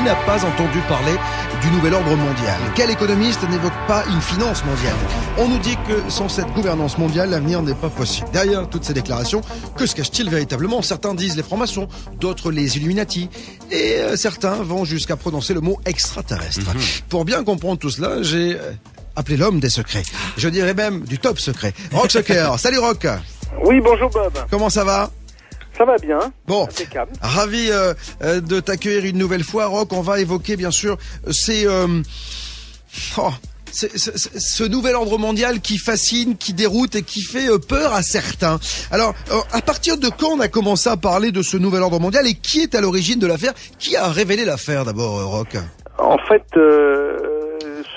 n'a pas entendu parler du nouvel ordre mondial? Quel économiste n'évoque pas une finance mondiale? On nous dit que sans cette gouvernance mondiale, l'avenir n'est pas possible. Derrière toutes ces déclarations, que se cache-t-il véritablement? Certains disent les francs-maçons, d'autres les Illuminati, et certains vont jusqu'à prononcer le mot extraterrestre. Pour bien comprendre tout cela, j'ai appelé l'homme des secrets. Je dirais même du top secret. Rock Soccer. Salut Rock. Oui, bonjour Bob. Comment ça va? Ça va bien. Bon, impeccable. Ravi de t'accueillir une nouvelle fois, Rock. On va évoquer bien sûr ce nouvel ordre mondial qui fascine, qui déroute et qui fait peur à certains. Alors, à partir de quand on a commencé à parler de ce nouvel ordre mondial et qui est à l'origine de l'affaire? Qui a révélé l'affaire d'abord, Rock? En fait,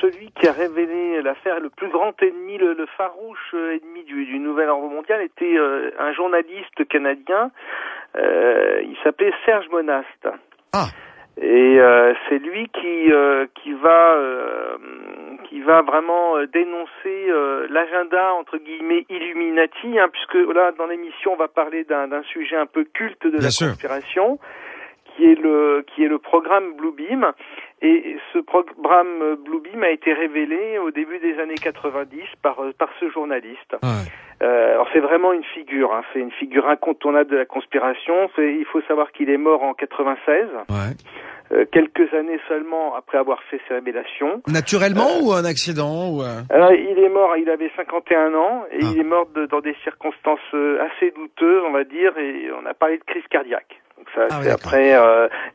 celui qui a révélé l'affaire, le plus grand ennemi, le farouche ennemi du nouvel ordre mondial était un journaliste canadien. Il s'appelait Serge Monast. Ah. Et c'est lui qui va vraiment dénoncer l'agenda entre guillemets Illuminati, puisque là dans l'émission on va parler d'un sujet un peu culte de la conspiration, qui est le programme Bluebeam. Et ce programme Bluebeam a été révélé au début des années 90 par ce journaliste. Alors c'est vraiment une figure, c'est une figure incontournable de la conspiration. Il faut savoir qu'il est mort en 96. Quelques années seulement après avoir fait ses révélations. Naturellement ou un accident ou Alors, il est mort, il avait 51 ans et il est mort dans des circonstances assez douteuses, on va dire, et on a parlé de crise cardiaque. Donc ça, c'est après,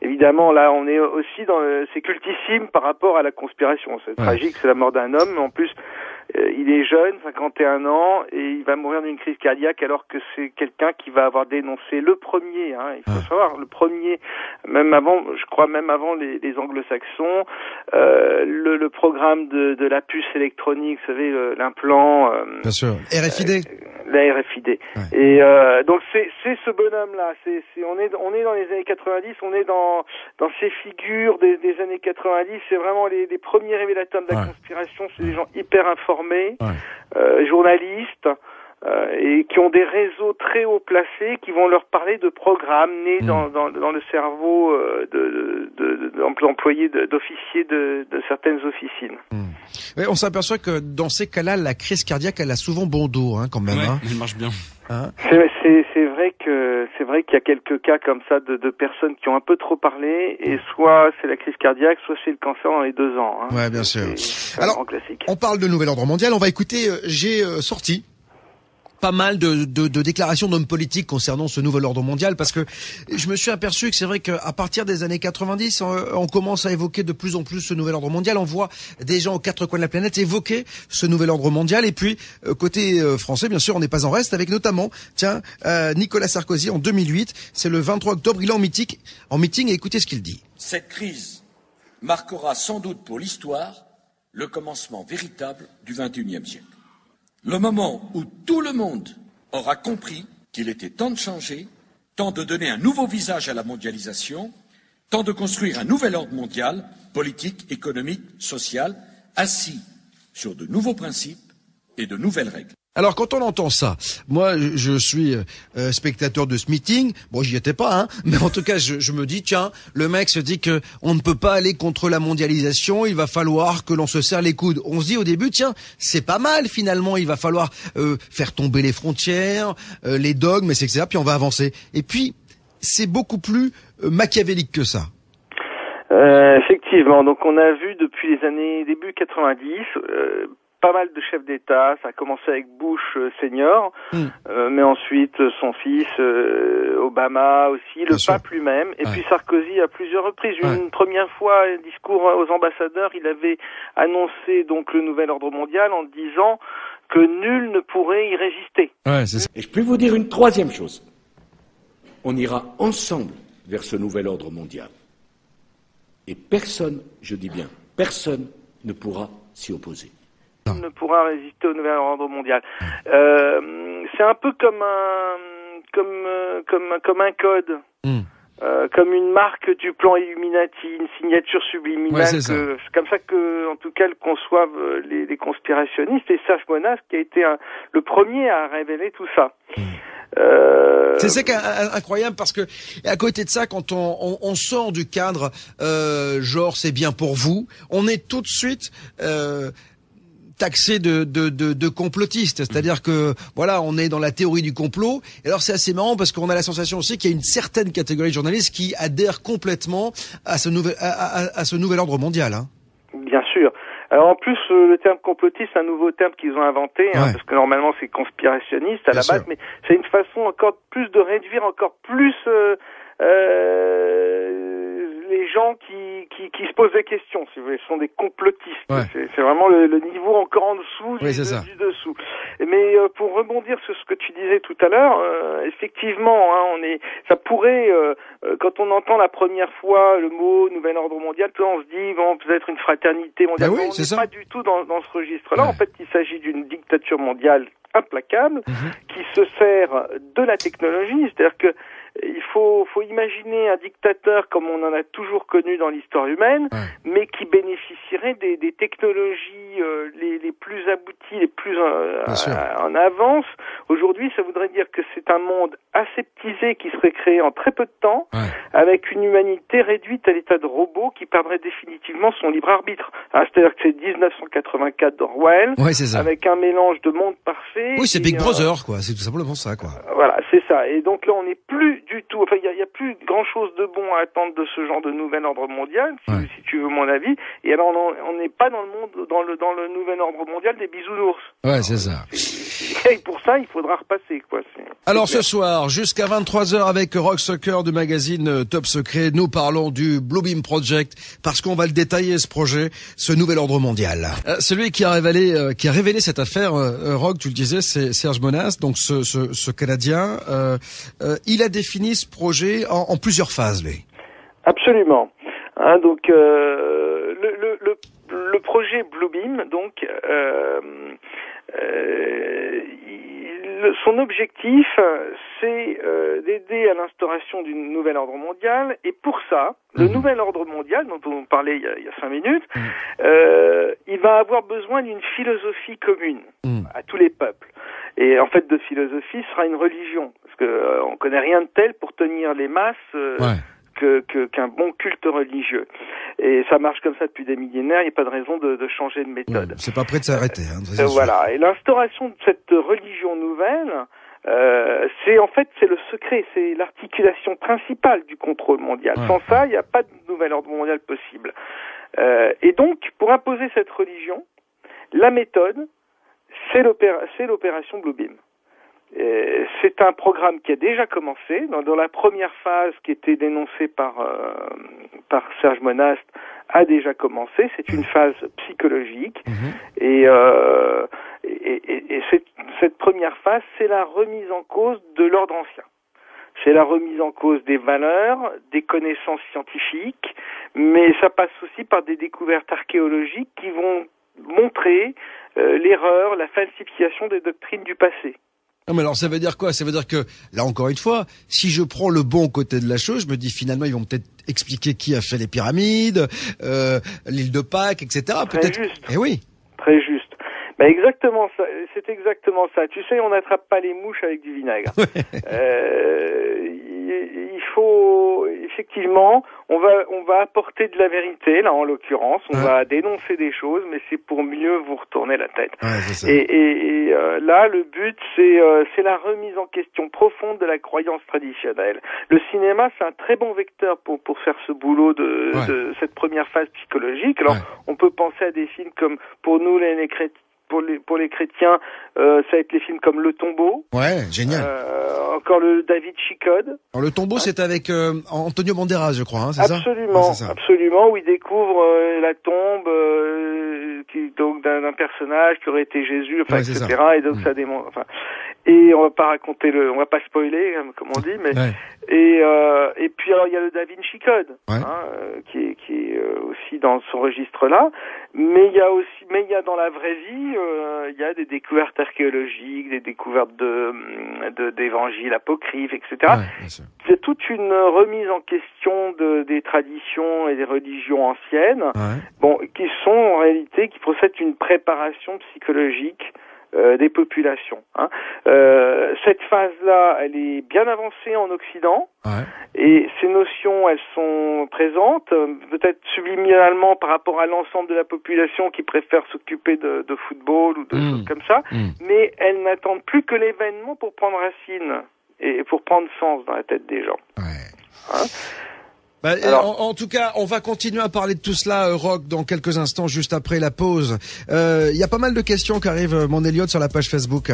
évidemment, là, on est aussi c'est cultissime par rapport à la conspiration. C'est tragique, c'est la mort d'un homme, mais en plus, il est jeune, 51 ans, et il va mourir d'une crise cardiaque alors que c'est quelqu'un qui va avoir dénoncé le premier, il faut savoir, le premier, même avant les anglo-saxons, le programme de la puce électronique, vous savez, l'implant. Bien sûr, RFID. La RFID. Et donc c'est ce bonhomme-là. On est dans les années 90. On est dans ces figures des années 90. C'est vraiment les premiers révélateurs de la conspiration. C'est des gens hyper informés, journalistes, et qui ont des réseaux très haut placés, qui vont leur parler de programmes nés dans le cerveau d'employés, d'officiers de certaines officines. Oui, on s'aperçoit que dans ces cas-là, la crise cardiaque, elle a souvent bon dos, quand même. Elle marche bien. C'est vrai qu'il y a quelques cas comme ça de personnes qui ont un peu trop parlé, et soit c'est la crise cardiaque, soit c'est le cancer dans les 2 ans. Ouais, bien sûr. C'est alors, un grand classique. On parle de nouvel ordre mondial. On va écouter. J'ai sorti pas mal de déclarations d'hommes politiques concernant ce nouvel ordre mondial, parce que je me suis aperçu que c'est vrai qu'à partir des années 90, on commence à évoquer de plus en plus ce nouvel ordre mondial. On voit des gens aux 4 coins de la planète évoquer ce nouvel ordre mondial. Et puis, côté français, bien sûr, on n'est pas en reste, avec notamment, Nicolas Sarkozy en 2008. C'est le 23 octobre, il est en meeting, et écoutez ce qu'il dit. Cette crise marquera sans doute pour l'histoire le commencement véritable du XXIe siècle. Le moment où tout le monde aura compris qu'il était temps de changer, temps de donner un nouveau visage à la mondialisation, temps de construire un nouvel ordre mondial, politique, économique, social, assis sur de nouveaux principes et de nouvelles règles. Alors quand on entend ça, moi je suis spectateur de ce meeting, bon j'y étais pas, mais en tout cas je me dis tiens, le mec se dit que on ne peut pas aller contre la mondialisation, il va falloir que l'on se serre les coudes. On se dit au début tiens, c'est pas mal finalement, il va falloir faire tomber les frontières, les dogmes, etc. Puis on va avancer. Et puis c'est beaucoup plus machiavélique que ça. Effectivement, donc on a vu depuis les années début 90 pas mal de chefs d'État. Ça a commencé avec Bush senior, mais ensuite son fils Obama aussi, le pape lui-même, et puis Sarkozy à plusieurs reprises. Une première fois, un discours aux ambassadeurs, il avait annoncé donc le nouvel ordre mondial en disant que nul ne pourrait y résister. Et je peux vous dire une troisième chose. On ira ensemble vers ce nouvel ordre mondial. Et personne, je dis bien, personne ne pourra s'y opposer. Ne pourra résister au nouvel ordre mondial. C'est un peu comme un code, comme une marque du plan Illuminati, une signature subliminale. C'est comme ça que, en tout cas, le conçoivent les conspirationnistes. Et Serge Monast qui a été le premier à révéler tout ça. C'est ça qui est incroyable parce que à côté de ça, quand on sort du cadre genre c'est bien pour vous, on est tout de suite taxé de complotiste, c'est-à-dire que voilà, on est dans la théorie du complot. Et alors c'est assez marrant parce qu'on a la sensation aussi qu'il y a une certaine catégorie de journalistes qui adhèrent complètement à ce nouvel ordre mondial. Hein. Bien sûr. Alors en plus, le terme complotiste, c'est un nouveau terme qu'ils ont inventé, parce que normalement c'est conspirationniste à la base, mais c'est une façon encore plus de réduire encore plus les gens qui se posent des questions, si vous voulez, ce sont des complotistes. Ouais. C'est vraiment le niveau encore en dessous du dessous. Mais pour rebondir sur ce que tu disais tout à l'heure, effectivement, ça pourrait, quand on entend la première fois le mot nouvel ordre mondial, on se dit bon, peut-être une fraternité mondiale. On n'est pas du tout dans ce registre-là. Ouais. En fait, il s'agit d'une dictature mondiale implacable qui se sert de la technologie, c'est-à-dire que il faut imaginer un dictateur comme on en a toujours connu dans l'histoire humaine, mais qui bénéficierait des technologies les plus abouties, les plus en avance. Aujourd'hui, ça voudrait dire que c'est un monde aseptisé qui serait créé en très peu de temps, avec une humanité réduite à l'état de robot qui perdrait définitivement son libre arbitre. C'est-à-dire que c'est 1984 d'Orwell, avec un mélange de monde parfait. Oui, c'est Big Brother, quoi. C'est tout simplement ça, quoi. Voilà, c'est ça. Et donc là, on n'est plus du tout. Enfin, il y a plus grand chose de bon à attendre de ce genre de nouvel ordre mondial, si tu veux mon avis. Et alors, on n'est pas dans le monde, dans le nouvel ordre mondial des bisounours. Ouais, c'est ça. Et pour ça, il faudra repasser, quoi. Alors ce soir, jusqu'à 23h avec Rock Soccer du magazine Top Secret, nous parlons du Bluebeam Project parce qu'on va le détailler, ce projet, ce nouvel ordre mondial. Celui qui a révélé cette affaire, Rock, tu le disais, c'est Serge Monast, donc ce Canadien. Il a défini ce projet en plusieurs phases, lui. Absolument. Donc le projet Bluebeam, donc son objectif, c'est d'aider à l'instauration d'une nouvelle ordre mondial, et pour ça, le nouvel ordre mondial dont on parlait il y a 5 minutes, il va avoir besoin d'une philosophie commune à tous les peuples. Et en fait, de philosophie sera une religion, parce que on connaît rien de tel pour tenir les masses qu'un bon culte religieux. Et ça marche comme ça depuis des millénaires, il n'y a pas de raison de changer de méthode. Ouais, c'est pas prêt de s'arrêter. Voilà. Et l'instauration de cette religion nouvelle, c'est le secret, c'est l'articulation principale du contrôle mondial. Sans ça, il n'y a pas de nouvel ordre mondial possible. Et donc, pour imposer cette religion, la méthode, c'est l'opération Bluebeam. C'est un programme qui a déjà commencé. Dans la première phase qui était dénoncée par Serge Monast a déjà commencé. C'est une phase psychologique. Et cette première phase, c'est la remise en cause de l'ordre ancien. C'est la remise en cause des valeurs, des connaissances scientifiques, mais ça passe aussi par des découvertes archéologiques qui vont montrer l'erreur, la falsification des doctrines du passé. Non, mais alors ça veut dire quoi? Ça veut dire que, là encore une fois, si je prends le bon côté de la chose, je me dis finalement ils vont peut-être expliquer qui a fait les pyramides, l'île de Pâques, etc. Très juste. Eh oui. Très juste. Ben exactement ça, c'est exactement ça. Tu sais, on n'attrape pas les mouches avec du vinaigre. Il faut effectivement, on va apporter de la vérité là en l'occurrence, on va dénoncer des choses, mais c'est pour mieux vous retourner la tête. Et là, le but c'est la remise en question profonde de la croyance traditionnelle. Le cinéma, c'est un très bon vecteur pour faire ce boulot de cette première phase psychologique. Alors, on peut penser à des films comme, pour nous les chrétiens, pour les chrétiens, ça va être les films comme Le Tombeau. Ouais, génial. Encore le David Chicode. Alors, Le Tombeau, c'est avec Antonio Banderas, je crois, hein, c'est ça? Absolument, absolument, où il découvre la tombe donc d'un personnage qui aurait été Jésus, enfin, etc. Et donc ça démontre. Enfin, et on va pas spoiler, comme on dit, mais et puis alors il y a le Da Vinci Code, qui est aussi dans ce registre-là, mais il y a dans la vraie vie, il y a des découvertes archéologiques, des découvertes d'évangiles apocryphes, etc. C'est toute une remise en question des traditions et des religions anciennes, qui sont en réalité, qui procèdent d'une préparation psychologique des populations. Hein. Cette phase-là, elle est bien avancée en Occident, et ces notions, elles sont présentes, peut-être subliminalement par rapport à l'ensemble de la population qui préfère s'occuper de football ou de choses comme ça, mais elles n'attendent plus que l'événement pour prendre racine et pour prendre sens dans la tête des gens. Hein. Alors, en tout cas, on va continuer à parler de tout cela, Roch, dans quelques instants, juste après la pause. Il y a pas mal de questions qui arrivent, mon Elliot, sur la page Facebook.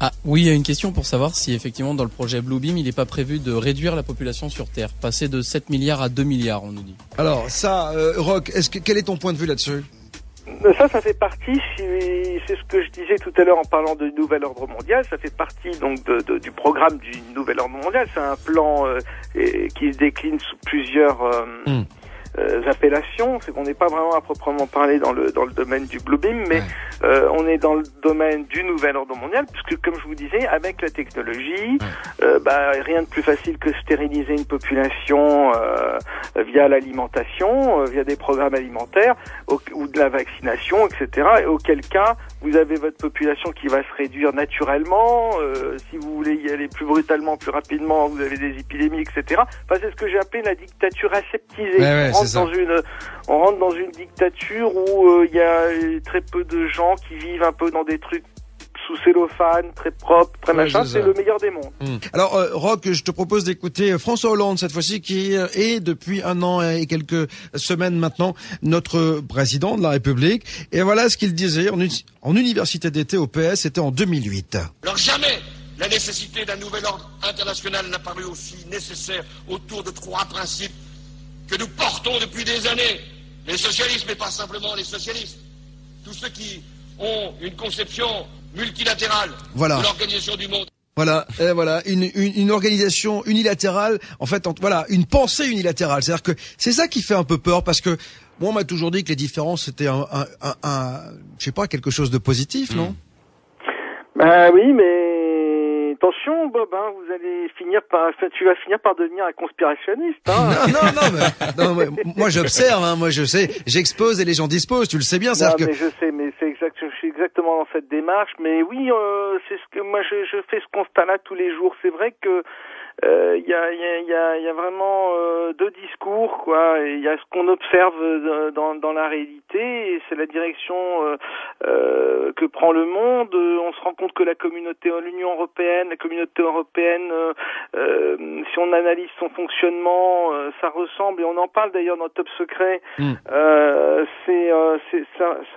Ah oui, il y a une question pour savoir si effectivement dans le projet Bluebeam, il n'est pas prévu de réduire la population sur Terre, passer de 7 milliards à 2 milliards, on nous dit. Alors ça, Roch, quel est ton point de vue là-dessus ? Ça fait partie, c'est ce que je disais tout à l'heure en parlant de nouvel ordre mondial, ça fait partie donc du programme du nouvel ordre mondial. C'est un plan qui se décline sous plusieurs appellations. C'est qu'on n'est pas vraiment à proprement parler dans le domaine du Bluebeam, mais on est dans le domaine du nouvel ordre mondial, puisque comme je vous disais, avec la technologie, rien de plus facile que stériliser une population via l'alimentation, via des programmes alimentaires ou de la vaccination, etc. Et auquel cas, vous avez votre population qui va se réduire naturellement. Si vous voulez y aller plus brutalement, plus rapidement, vous avez des épidémies, etc. Enfin, c'est ce que j'ai appelé la dictature aseptisée. On rentre dans une dictature où il y a très peu de gens qui vivent un peu dans des trucs sous cellophane, très propre, très machin. C'est le meilleur des mondes. Alors, Roch, je te propose d'écouter François Hollande cette fois-ci, qui est depuis 1 an et quelques semaines maintenant notre président de la République. Et voilà ce qu'il disait en université d'été au PS, c'était en 2008. Alors jamais la nécessité d'un nouvel ordre international n'a paru aussi nécessaire autour de 3 principes que nous portons depuis des années. Les socialistes, mais pas simplement les socialistes. Tous ceux qui ont une conception multilatérale de l'organisation du monde. Voilà, une organisation unilatérale, en fait, une pensée unilatérale. C'est-à-dire que c'est ça qui fait un peu peur, parce que moi, on m'a toujours dit que les différences c'était je sais pas, quelque chose de positif, non? Oui, mais attention, Bob, hein, tu vas finir par devenir un conspirationniste. Hein. Non, mais moi j'observe, hein, moi je sais, j'expose et les gens disposent, tu le sais bien. Mais je sais, mais je suis exactement dans cette démarche. Mais oui, c'est ce que moi je fais ce constat-là tous les jours. C'est vrai que il y a vraiment deux discours, quoi. Il y a ce qu'on observe dans la réalité, et c'est la direction que prend le monde. On se rend compte que l'Union européenne, si on analyse son fonctionnement, ça ressemble, et on en parle d'ailleurs dans Top Secret, ça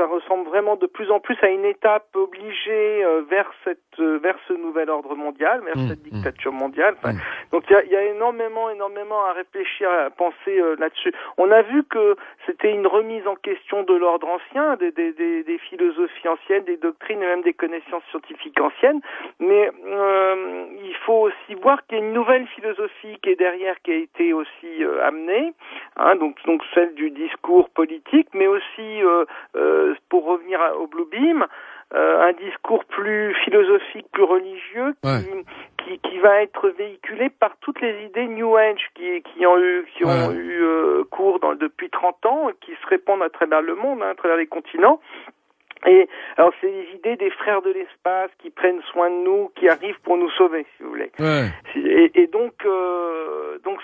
ressemble vraiment de plus en plus à une étape obligée vers ce nouvel ordre mondial, vers cette dictature mondiale. Enfin, donc il y a énormément à réfléchir, à penser là-dessus. On a vu que c'était une remise en question de l'ordre ancien, des philosophies anciennes, des doctrines et même des connaissances scientifiques anciennes, mais il faut aussi voir qu'il y a une nouvelle philosophie qui est derrière, qui a été aussi amenée, hein, donc celle du discours politique, mais aussi pour revenir au Bluebeam, un discours plus philosophique, plus religieux, qui va être véhiculé par toutes les idées New Age qui ont eu cours depuis 30 ans, qui se répandent à travers le monde, hein, à travers les continents. Et alors c'est les idées des frères de l'espace qui prennent soin de nous, qui arrivent pour nous sauver, si vous voulez. Et donc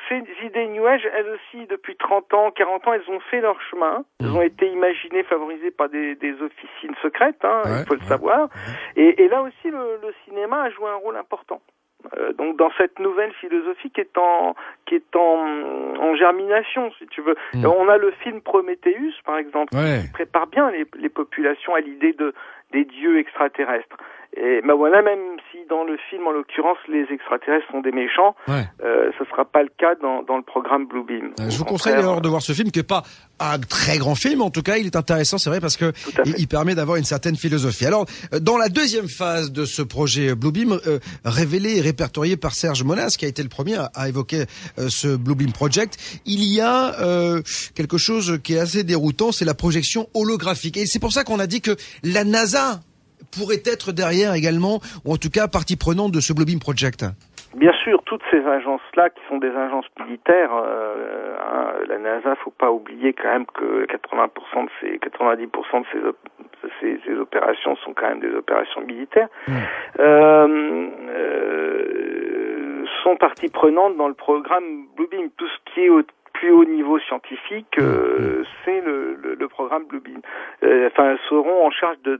ces idées New Age, elles aussi, depuis 30 ans, 40 ans, elles ont fait leur chemin. Elles ont été imaginées, favorisées par des officines secrètes, hein, il faut le savoir. Et là aussi, le cinéma a joué un rôle important. Donc dans cette nouvelle philosophie qui est en germination, si tu veux. On a le film Prometheus, par exemple, qui prépare bien les populations à l'idée des dieux extraterrestres. Et voilà, même si dans le film, en l'occurrence, les extraterrestres sont des méchants, ce sera pas le cas dans le programme Bluebeam. Je vous conseille alors de voir ce film, qui est pas un très grand film, en tout cas il est intéressant, c'est vrai, parce que il permet d'avoir une certaine philosophie. Alors, dans la deuxième phase de ce projet Bluebeam, révélé et répertorié par Serge Monas, qui a été le premier à évoquer ce Bluebeam Project, il y a quelque chose qui est assez déroutant, c'est la projection holographique. Et c'est pour ça qu'on a dit que la NASA pourrait être derrière également, ou en tout cas partie prenante de ce Bluebeam Project. Bien sûr, toutes ces agences-là qui sont des agences militaires, la NASA, faut pas oublier quand même que 90% de ces opérations sont quand même des opérations militaires, sont partie prenante dans le programme Bluebeam. Tout ce qui est au plus haut niveau scientifique, c'est le programme Bluebeam. Seront en charge de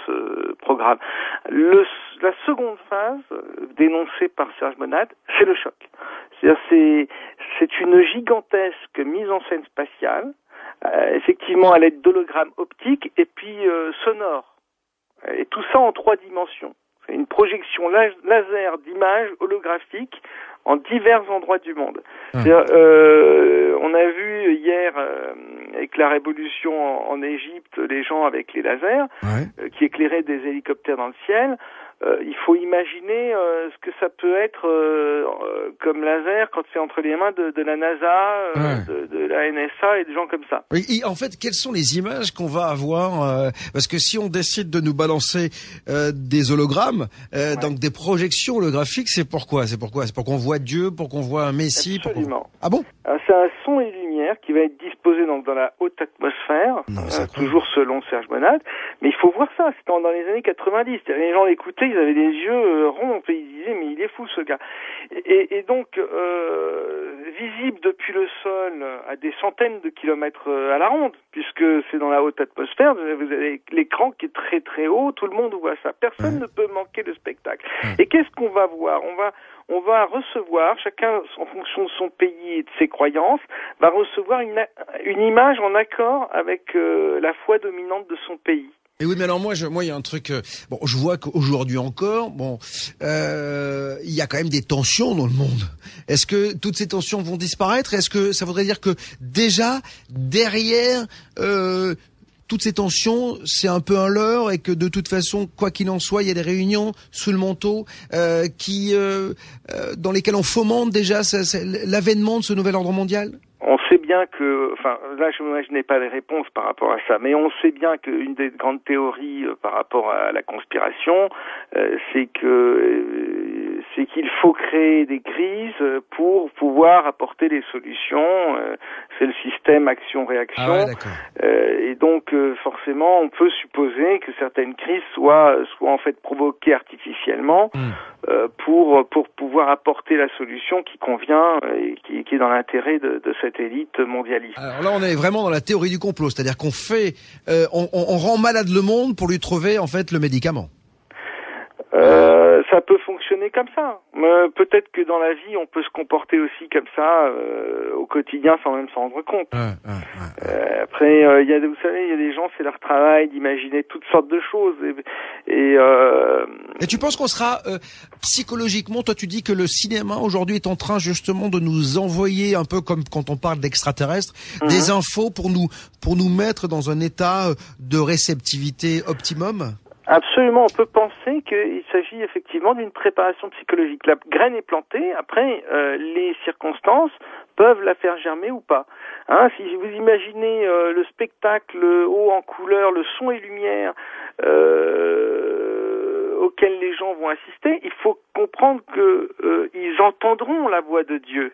ce programme. La seconde phase, dénoncée par Serge Monad, c'est le choc. C'est une gigantesque mise en scène spatiale, effectivement à l'aide d'hologrammes optiques et puis sonores. Et tout ça en 3 dimensions. C'est une projection laser d'images holographiques en divers endroits du monde. On a vu hier, avec la révolution en Égypte, les gens avec les lasers qui éclairaient des hélicoptères dans le ciel. Il faut imaginer ce que ça peut être comme laser quand c'est entre les mains de la NASA, de la NSA et des gens comme ça. Et en fait, quelles sont les images qu'on va avoir parce que si on décide de nous balancer des hologrammes, donc des projections holographiques, c'est pourquoi? C'est pour qu'on voit Dieu, pour qu'on voit un Messie? Absolument. Ah bon? C'est un son et lumière qui va être disposé donc dans la haute atmosphère, toujours selon Serge Monad. Mais il faut voir ça, c'était dans les années 90. Les gens l'écoutaient, ils avaient les yeux ronds, et ils disaient mais il est fou ce gars. Et donc visible depuis le sol à des centaines de kilomètres à la ronde, puisque c'est dans la haute atmosphère, vous avez l'écran qui est très très haut, tout le monde voit ça. Personne ne peut manquer le spectacle. Et qu'est-ce qu'on va voir? On va recevoir, chacun en fonction de son pays et de ses croyances, va recevoir une image en accord avec la foi dominante de son pays. Et oui, mais alors moi, il y a un truc. Je vois qu'aujourd'hui encore, il y a quand même des tensions dans le monde. Est-ce que toutes ces tensions vont disparaître? Est-ce que ça voudrait dire que déjà derrière toutes ces tensions, c'est un peu un leurre et que de toute façon, quoi qu'il en soit, il y a des réunions sous le manteau dans lesquelles on fomente déjà l'avènement de ce nouvel ordre mondial? On sait bien que, là je n'ai pas les réponses par rapport à ça, mais on sait bien qu'une des grandes théories par rapport à la conspiration, c'est qu'il faut créer des crises pour pouvoir apporter des solutions. C'est le système action-réaction. Et donc forcément, on peut supposer que certaines crises soient en fait provoquées artificiellement pour pouvoir apporter la solution qui convient et qui est dans l'intérêt de cette élite mondialiste. Alors là, on est vraiment dans la théorie du complot, c'est-à-dire qu'on fait, on rend malade le monde pour lui trouver en fait le médicament. Ça peut fonctionner comme ça. Peut-être que dans la vie, on peut se comporter aussi comme ça au quotidien sans même s'en rendre compte. Après, vous savez, il y a des gens, c'est leur travail d'imaginer toutes sortes de choses. Et tu penses qu'on sera psychologiquement, toi tu dis que le cinéma aujourd'hui est en train justement de nous envoyer un peu comme quand on parle d'extraterrestres, des infos pour nous mettre dans un état de réceptivité optimum? Absolument, on peut penser qu'il s'agit effectivement d'une préparation psychologique. La graine est plantée, après les circonstances peuvent la faire germer ou pas. Si vous imaginez le spectacle haut en couleur, le son et lumière auquel les gens vont assister, il faut comprendre que ils entendront la voix de Dieu.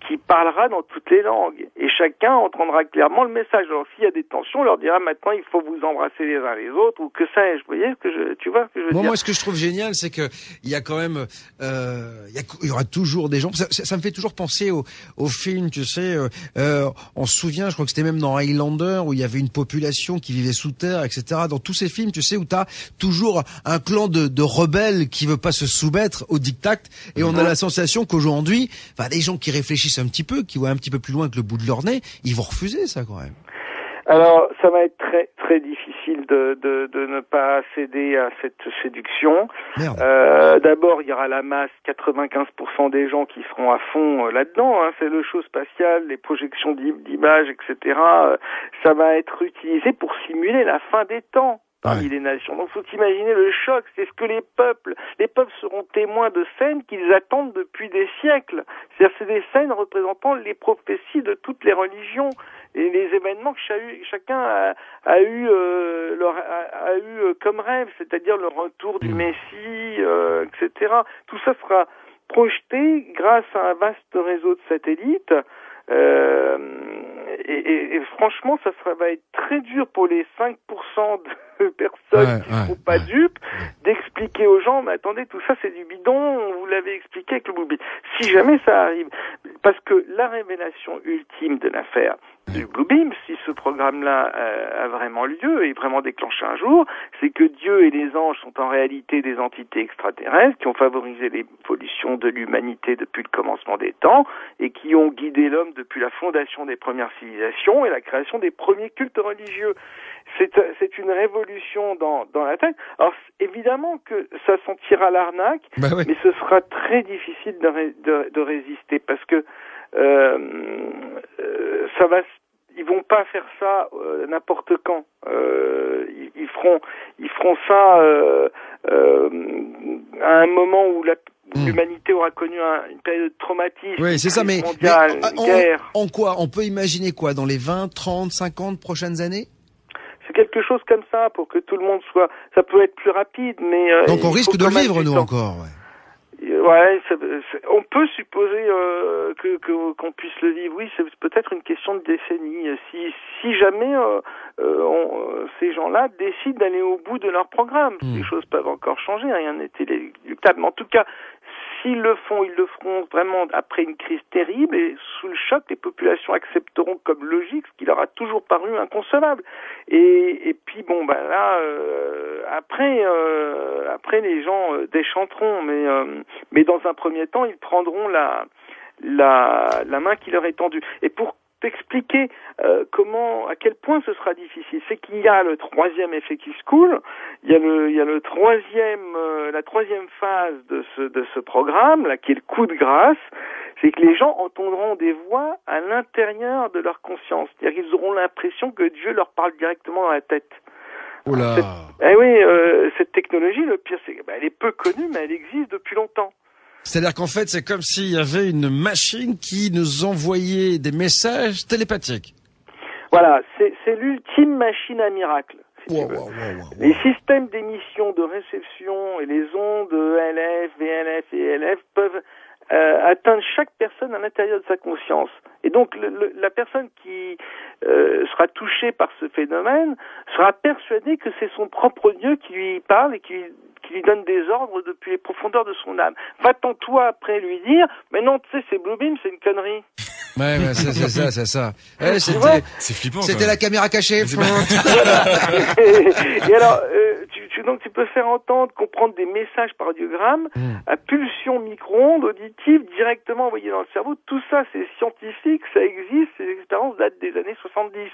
Qui parlera dans toutes les langues. Et chacun entendra clairement le message. Alors, s'il y a des tensions, on leur dira maintenant, il faut vous embrasser les uns les autres, ou que sais-je. Vous voyez tu vois ce que je veux dire? Moi, ce que je trouve génial, c'est que il y a quand même, il y aura toujours des gens. Ça me fait toujours penser au film, tu sais, on se souvient, je crois que c'était même dans Highlander, où il y avait une population qui vivait sous terre, etc. Dans tous ces films, tu sais, où t'as toujours un clan de rebelles qui veut pas se soumettre au diktat, et on a la sensation qu'aujourd'hui, des gens qui réfléchissent un petit peu, qui voient un petit peu plus loin que le bout de leur nez, ils vont refuser ça quand même. Alors, ça va être très très difficile de ne pas céder à cette séduction. D'abord, il y aura la masse, 95% des gens qui seront à fond là-dedans. C'est le show spatial, les projections d'images, etc. Ça va être utilisé pour simuler la fin des temps parmi les nations. Donc, faut imaginer le choc. C'est ce que les peuples seront témoins de scènes qu'ils attendent depuis des siècles. C'est-à-dire, c'est des scènes représentant les prophéties de toutes les religions et les événements que chacun a eu comme rêve, c'est-à-dire le retour du Messie, etc. Tout ça sera projeter grâce à un vaste réseau de satellites. Et franchement, va être très dur pour les 5% de personnes qui ne sont pas dupes d'expliquer aux gens, mais attendez, tout ça c'est du bidon, vous l'avez expliqué avec le Blue Beam. Si jamais ça arrive, parce que la révélation ultime de l'affaire du Blue Beam, si ce programme-là a vraiment lieu et vraiment déclenché un jour, c'est que Dieu et les anges sont en réalité des entités extraterrestres qui ont favorisé l'évolution de l'humanité depuis le commencement des temps et qui ont guidé l'homme depuis la fondation des premières civilisations et la création des premiers cultes religieux. C'est une révolution dans la tête. Alors évidemment que ça sentira l'arnaque, mais ce sera très difficile de résister parce que ils vont pas faire ça n'importe quand. Ils feront ça à un moment où l'humanité aura connu une période de traumatisme. Oui, c'est ça, mais guerre. En quoi on peut imaginer quoi dans les 20, 30, 50 prochaines années? C'est quelque chose comme ça pour que tout le monde soit. Ça peut être plus rapide, mais donc on risque de le vivre nous encore. Ouais, on peut supposer qu'on puisse le vivre. Oui, c'est peut-être une question de décennie. Si jamais ces gens-là décident d'aller au bout de leur programme, les choses peuvent encore changer. Rien n'est inéluctable. Mais en tout cas, s'ils le font, ils le feront vraiment après une crise terrible et sous le choc, les populations accepteront comme logique ce qui leur a toujours paru inconcevable. Et puis bon, là, après les gens déchanteront, mais dans un premier temps, ils prendront la main qui leur est tendue. Et pour t'expliquer à quel point ce sera difficile, c'est qu'il y a le troisième effet qui se coule, il y a la troisième phase de ce programme là, qui est le coup de grâce, c'est que les gens entendront des voix à l'intérieur de leur conscience, c'est-à-dire qu'ils auront l'impression que Dieu leur parle directement dans la tête. Oula. Cette technologie, le pire, c'est qu'elle est peu connue, mais elle existe depuis longtemps. C'est-à-dire qu'en fait, c'est comme s'il y avait une machine qui nous envoyait des messages télépathiques. Voilà, c'est l'ultime machine à miracle. Si tu veux. Les systèmes d'émission, de réception et les ondes ELF, VLF et ELF peuvent atteindre chaque personne à l'intérieur de sa conscience. Et donc la personne qui sera touchée par ce phénomène sera persuadée que c'est son propre Dieu qui lui parle et qui lui donne des ordres depuis les profondeurs de son âme. Va-t'en toi après lui dire, mais non, tu sais, c'est Blue Beam, c'est une connerie. Ouais, c'est ça. C'est flippant. C'était la caméra cachée. Et alors, donc tu peux faire entendre, comprendre des messages par audiogramme à pulsion micro-ondes auditives directement envoyées dans le cerveau. Tout ça, c'est scientifique, ça existe, ces expériences datent des années 70.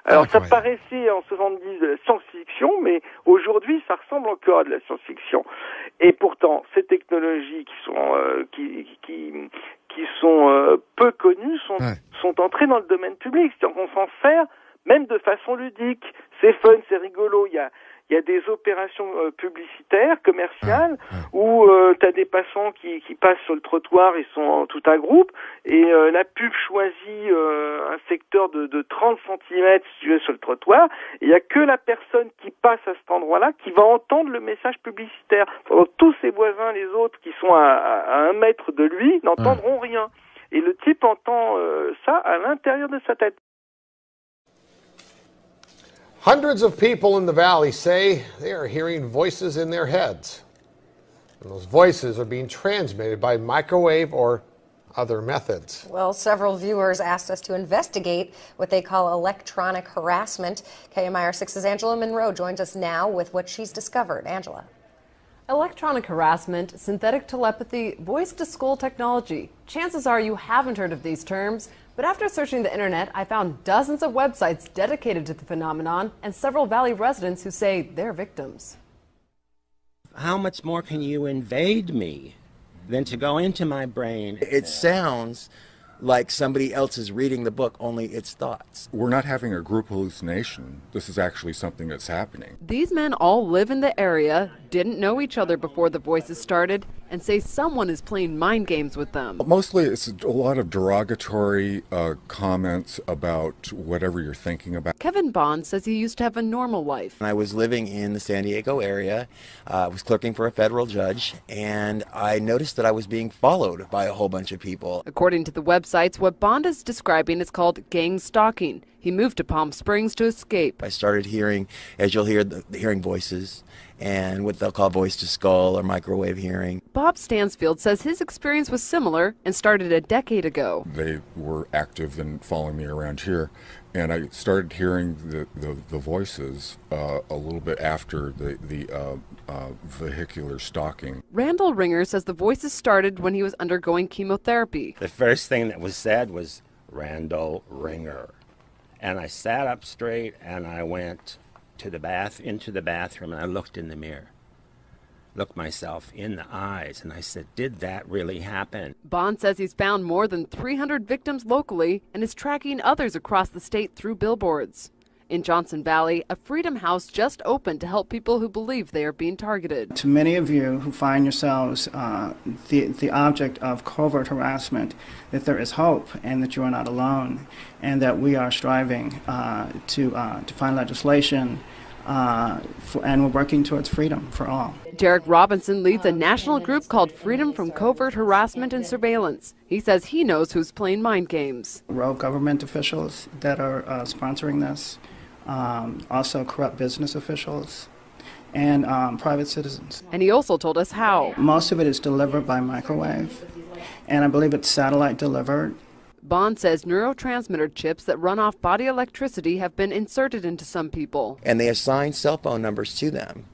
Alors ça paraissait en 70 de la science-fiction, mais aujourd'hui ça ressemble encore à de la science-fiction. Et pourtant, ces technologies qui sont peu connues sont entrées dans le domaine public. C'est-à-dire qu'on s'en sert même de façon ludique. C'est fun, c'est rigolo. Il y a des opérations publicitaires, commerciales, où tu as des passants qui passent sur le trottoir, ils sont tout un groupe, et la pub choisit un secteur de 30 cm si tu veux, sur le trottoir, et il n'y a que la personne qui passe à cet endroit-là qui va entendre le message publicitaire. Pendant que tous ses voisins, les autres, qui sont à 1 mètre de lui, n'entendront rien. Et le type entend ça à l'intérieur de sa tête. Hundreds of people in the valley say they are hearing voices in their heads. And those voices are being transmitted by microwave or other methods. Well, several viewers asked us to investigate what they call electronic harassment. KMIR 6's Angela Monroe joins us now with what she's discovered. Angela. Electronic harassment, synthetic telepathy, voice-to-skull technology. Chances are you haven't heard of these terms. But after searching the internet, I found dozens of websites dedicated to the phenomenon and several Valley residents who say they're victims. How much more can you invade me than to go into my brain? It sounds like somebody else is reading the book, only it's thoughts. We're not having a group hallucination. This is actually something that's happening. These men all live in the area, didn't know each other before the voices started, and say someone is playing mind games with them. Mostly it's a lot of derogatory comments about whatever you're thinking about. Kevin Bond says he used to have a normal life. I was living in the San Diego area, I was clerking for a federal judge, and I noticed that I was being followed by a whole bunch of people. According to the websites, what Bond is describing is called gang stalking. He moved to Palm Springs to escape. I started hearing, as you'll hear, hearing voices and what they'll call voice to skull or microwave hearing. Bob Stansfield says his experience was similar and started a decade ago. They were active in following me around here, and I started hearing the voices a little bit after the vehicular stalking. Randall Ringer says the voices started when he was undergoing chemotherapy. The first thing that was said was Randall Ringer. And I sat up straight and I went into the bathroom, and I looked in the mirror, looked myself in the eyes, and I said, did that really happen? Bond says he's found more than 300 victims locally and is tracking others across the state through billboards. In Johnson Valley, a Freedom House just opened to help people who believe they are being targeted. To many of you who find yourselves the object of covert harassment, that there is hope and that you are not alone, and that we are striving to find legislation and we're working towards freedom for all. Derek Robinson leads a national group called Freedom from Covert Harassment and Surveillance. He says he knows who's playing mind games. Rogue government officials that are sponsoring this, also corrupt business officials, and private citizens. And he also told us how. Most of it is delivered by microwave, and I believe it's satellite delivered. Bond says neurotransmitter chips that run off body electricity have been inserted into some people. And they assign cell phone numbers to them.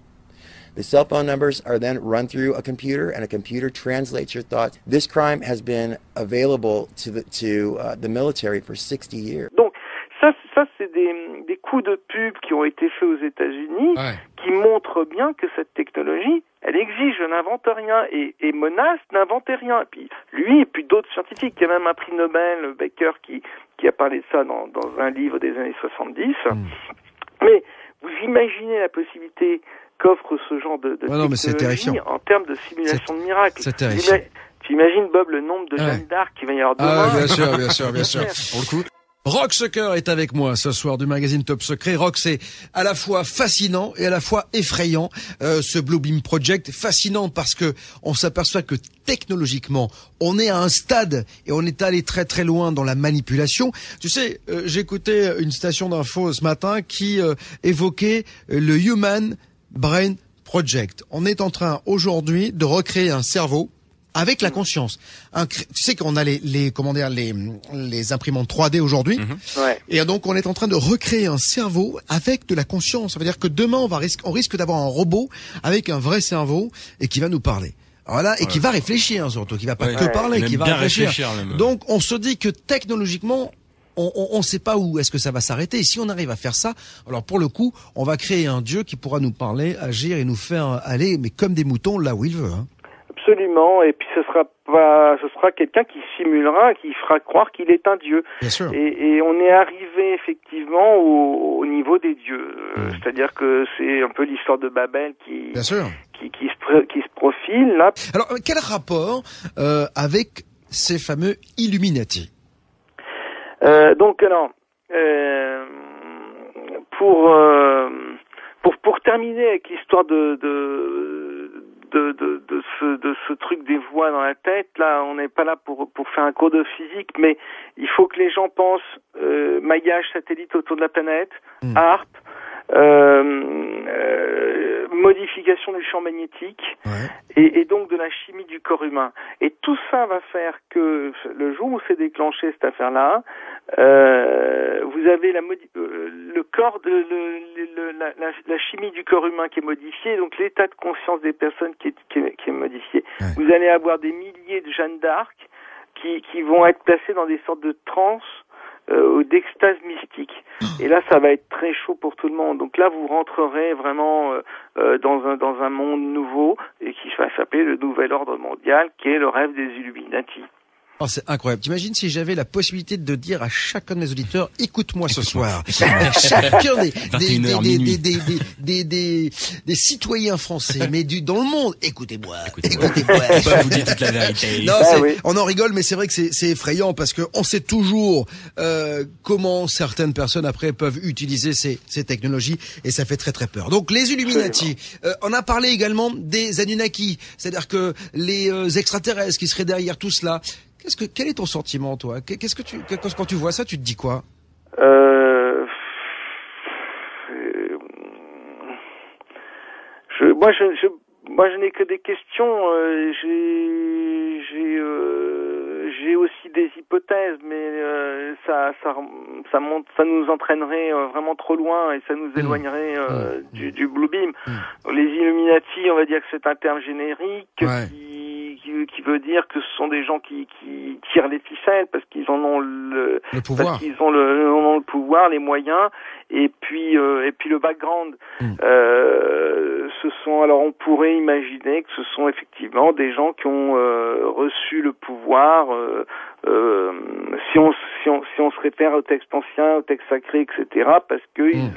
The cell phone numbers are then run through a computer, and a computer translates your thoughts. This crime has been available to the military for 60 years. Donc, ça c'est des coups de pub qui ont été faits aux États-Unis, qui montrent bien que cette technologie, elle exige, je n'invente rien, et Menace n'inventait rien. Et puis lui, et puis d'autres scientifiques, il y a même un prix Nobel, Baker, qui a parlé de ça dans un livre des années 70. Mais vous imaginez la possibilité qu'offre ce genre de technologie en termes de simulation de miracles. C'est terrifiant. Tu imagines, Bob, le nombre de Jeanne d'Arc qu'il va y avoir demain? Bien sûr. Pour le coup. Rock Sucker est avec moi ce soir du magazine Top Secret. Rock, c'est à la fois fascinant et à la fois effrayant, ce Bluebeam Project. Fascinant parce que on s'aperçoit que technologiquement, on est à un stade et on est allé très très loin dans la manipulation. Tu sais, j'écoutais une station d'info ce matin qui évoquait le Human Brain Project. On est en train aujourd'hui de recréer un cerveau avec la conscience. Tu sais qu'on a les imprimantes 3D aujourd'hui. Ouais. Et donc, on est en train de recréer un cerveau avec de la conscience. Ça veut dire que demain, on risque d'avoir un robot avec un vrai cerveau et qui va nous parler. Voilà, et qui va réfléchir surtout, qui va pas que parler, qui va réfléchir. Donc, on se dit que technologiquement, on sait pas où est-ce que ça va s'arrêter. Et si on arrive à faire ça, alors pour le coup, on va créer un dieu qui pourra nous parler, agir et nous faire aller, mais comme des moutons, là où il veut, hein. Absolument, et puis ce sera quelqu'un qui simulera, qui fera croire qu'il est un dieu. Bien sûr. Et on est arrivé effectivement au niveau des dieux. C'est-à-dire que c'est un peu l'histoire de Babel qui se profile là. Alors quel rapport avec ces fameux Illuminati? Pour terminer avec l'histoire de ce truc des voix dans la tête, là, on n'est pas là pour faire un cours de physique, mais il faut que les gens pensent maillage satellite autour de la planète, HAARP, modification du champ magnétique, et donc de la chimie du corps humain. Et tout ça va faire que le jour où s'est déclenché cette affaire-là, vous avez le corps la chimie du corps humain qui est modifiée, donc l'état de conscience des personnes qui est modifié. Vous allez avoir des milliers de Jeanne d'Arc qui vont être placées dans des sortes de transes ou d'extase mystique. Et là, ça va être très chaud pour tout le monde. Donc là, vous rentrerez vraiment dans un monde nouveau et qui va s'appeler le nouvel ordre mondial, qui est le rêve des Illuminati. Oh, c'est incroyable. T'imagines si j'avais la possibilité de dire à chacun de mes auditeurs, écoute-moi ce soir. Chacun des citoyens français, mais dans le monde, écoutez-moi. Pas vous dire toute la vérité. Non, on en rigole, mais c'est vrai que c'est effrayant parce que on sait toujours comment certaines personnes après peuvent utiliser ces technologies et ça fait très très peur. Donc les Illuminati, on a parlé également des Anunnaki, c'est-à-dire que les extraterrestres qui seraient derrière tout cela. Quel est ton sentiment, toi? Quand tu vois ça, tu te dis quoi? Moi, je n'ai que des questions. J'ai aussi des hypothèses, mais ça nous entraînerait vraiment trop loin et ça nous éloignerait du Blue Beam. Les Illuminati, on va dire que c'est un terme générique qui veut dire que ce sont des gens qui tirent les ficelles parce qu'ils en ont le pouvoir, parce qu'ils ont le pouvoir, les moyens, et puis le background. Alors on pourrait imaginer que ce sont effectivement des gens qui ont reçu le pouvoir. Si on se réfère au texte ancien, au texte sacré, etc., parce que ils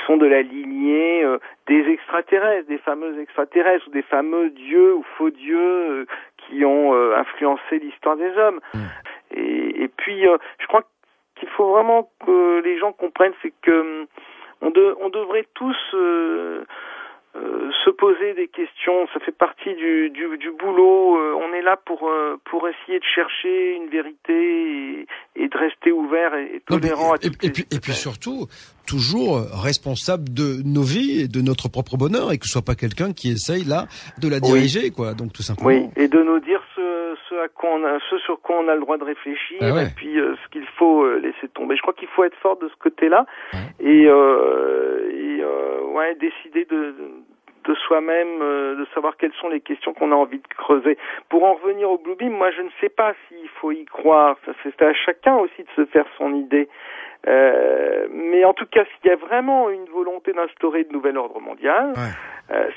sont de la lignée des extraterrestres, des fameux extraterrestres ou des fameux dieux ou faux dieux qui ont influencé l'histoire des hommes. Et puis je crois qu'il faut vraiment que les gens comprennent, c'est que on devrait tous se poser des questions. Ça fait partie du boulot. On est là pour essayer de chercher une vérité et de rester ouvert et tolérant à toutes les... Et puis surtout, toujours responsable de nos vies et de notre propre bonheur, et que ce soit pas quelqu'un qui essaye là de la diriger, quoi. Donc tout simplement. Oui, et de nous dire ce sur quoi on a le droit de réfléchir, et puis ce qu'il faut laisser tomber. Je crois qu'il faut être fort de ce côté-là et décider de soi-même, de savoir quelles sont les questions qu'on a envie de creuser. Pour en revenir au Blue Beam, moi je ne sais pas s'il faut y croire. Ça c'est à chacun aussi de se faire son idée. Mais en tout cas, s'il y a vraiment une volonté d'instaurer de nouvel ordre mondial,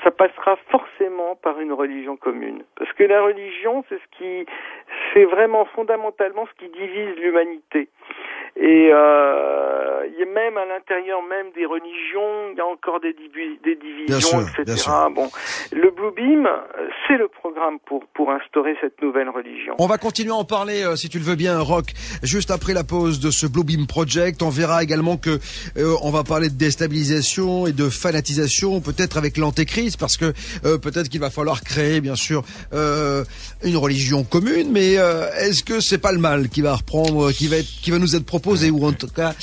ça passera forcément par une religion commune. Parce que la religion, c'est vraiment fondamentalement ce qui divise l'humanité. Et il y a même à l'intérieur même des religions, il y a encore des divisions, etc. Bon, le Blue Beam, c'est le programme pour instaurer cette nouvelle religion. On va continuer à en parler, si tu le veux bien, Roch, juste après la pause de ce Blue Beam Project. On verra également que on va parler de déstabilisation et de fanatisation, peut-être avec l'antéchrist, parce que peut-être qu'il va falloir créer, bien sûr, une religion commune. Mais est-ce que c'est pas le mal qui va reprendre, qui va nous être proposé, ou en tout cas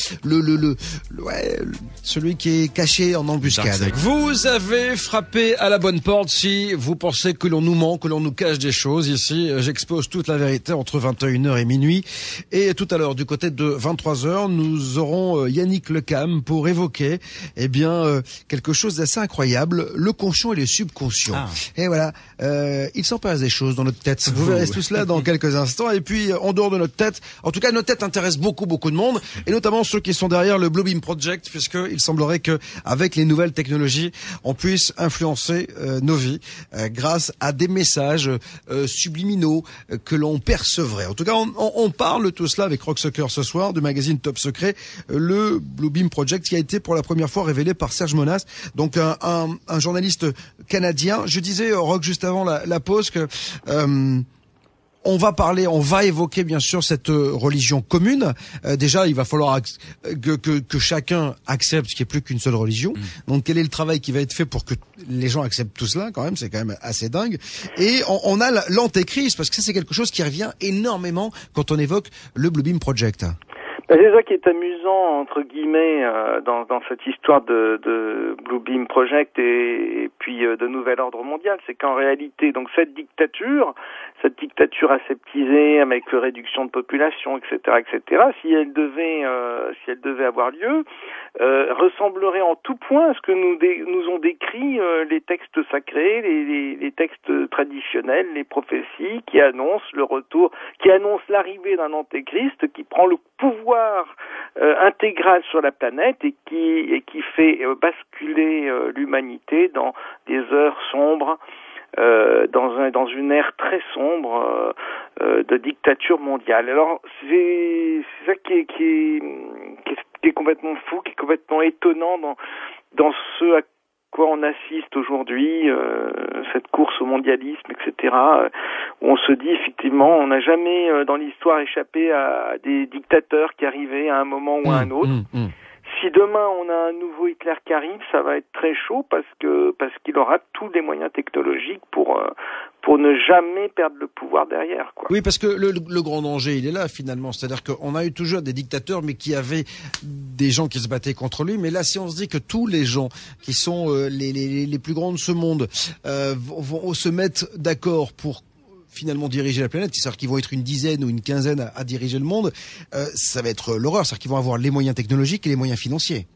celui qui est caché en embuscade? Vous avez frappé à la bonne porte si vous pensez que l'on nous ment, que l'on nous cache des choses. Ici, j'expose toute la vérité entre 21h et minuit. Et tout à l'heure, du côté de 23h, nous aurons Yannick Lecam pour évoquer quelque chose d'assez incroyable, le conscient et le subconscient. Et voilà, il s'en passe des choses dans notre tête. Vous verrez tout cela dans quelques instants. Et puis, en dehors de notre tête, en tout cas, notre tête intéresse beaucoup de monde, et notamment ceux qui sont derrière le Blue Beam Project, puisqu'il semblerait que avec les nouvelles technologies, on puisse influencer nos vies grâce à des messages subliminaux que l'on percevrait. En tout cas, on parle tout cela avec Roch Soccer ce soir du magazine Top Secret, le Blue Beam Project, qui a été pour la première fois révélé par Serge Monas, donc un journaliste canadien. Je disais, Roch, juste avant la pause, que on va évoquer bien sûr cette religion commune. Déjà, il va falloir que chacun accepte qu'il n'y ait plus qu'une seule religion. Donc, quel est le travail qui va être fait pour que les gens acceptent tout cela, quand même? C'est quand même assez dingue. Et on a l'antéchrist, parce que ça, c'est quelque chose qui revient énormément quand on évoque le Blue Beam Project. C'est ça qui est amusant, entre guillemets, dans cette histoire de Blue Beam Project et puis de nouvel ordre mondial, c'est qu'en réalité, donc cette dictature aseptisée avec réduction de population, etc., si elle devait avoir lieu, ressemblerait en tout point à ce que nous ont décrit les textes sacrés, les textes traditionnels, les prophéties qui annoncent l'arrivée d'un antéchrist qui prend le pouvoir intégral sur la planète et qui fait basculer l'humanité dans des heures sombres dans une ère très sombre de dictature mondiale. Alors c'est ça qui est complètement fou, qui est complètement étonnant dans ce à quoi on assiste aujourd'hui, cette course au mondialisme, etc., où on se dit effectivement on n'a jamais dans l'histoire échappé à des dictateurs qui arrivaient à un moment ou à un autre. Si demain on a un nouveau Hitler qui arrive, ça va être très chaud parce qu'il aura tous les moyens technologiques pour ne jamais perdre le pouvoir derrière, quoi. Oui, parce que le grand danger, il est là finalement. C'est-à-dire qu'on a eu toujours des dictateurs, mais qui avaient des gens qui se battaient contre lui. Mais là, si on se dit que tous les gens qui sont les plus grands de ce monde vont se mettre d'accord pour finalement diriger la planète, c'est-à-dire qu'ils vont être une dizaine ou une quinzaine à diriger le monde, ça va être l'horreur, c'est-à-dire qu'ils vont avoir les moyens technologiques et les moyens financiers.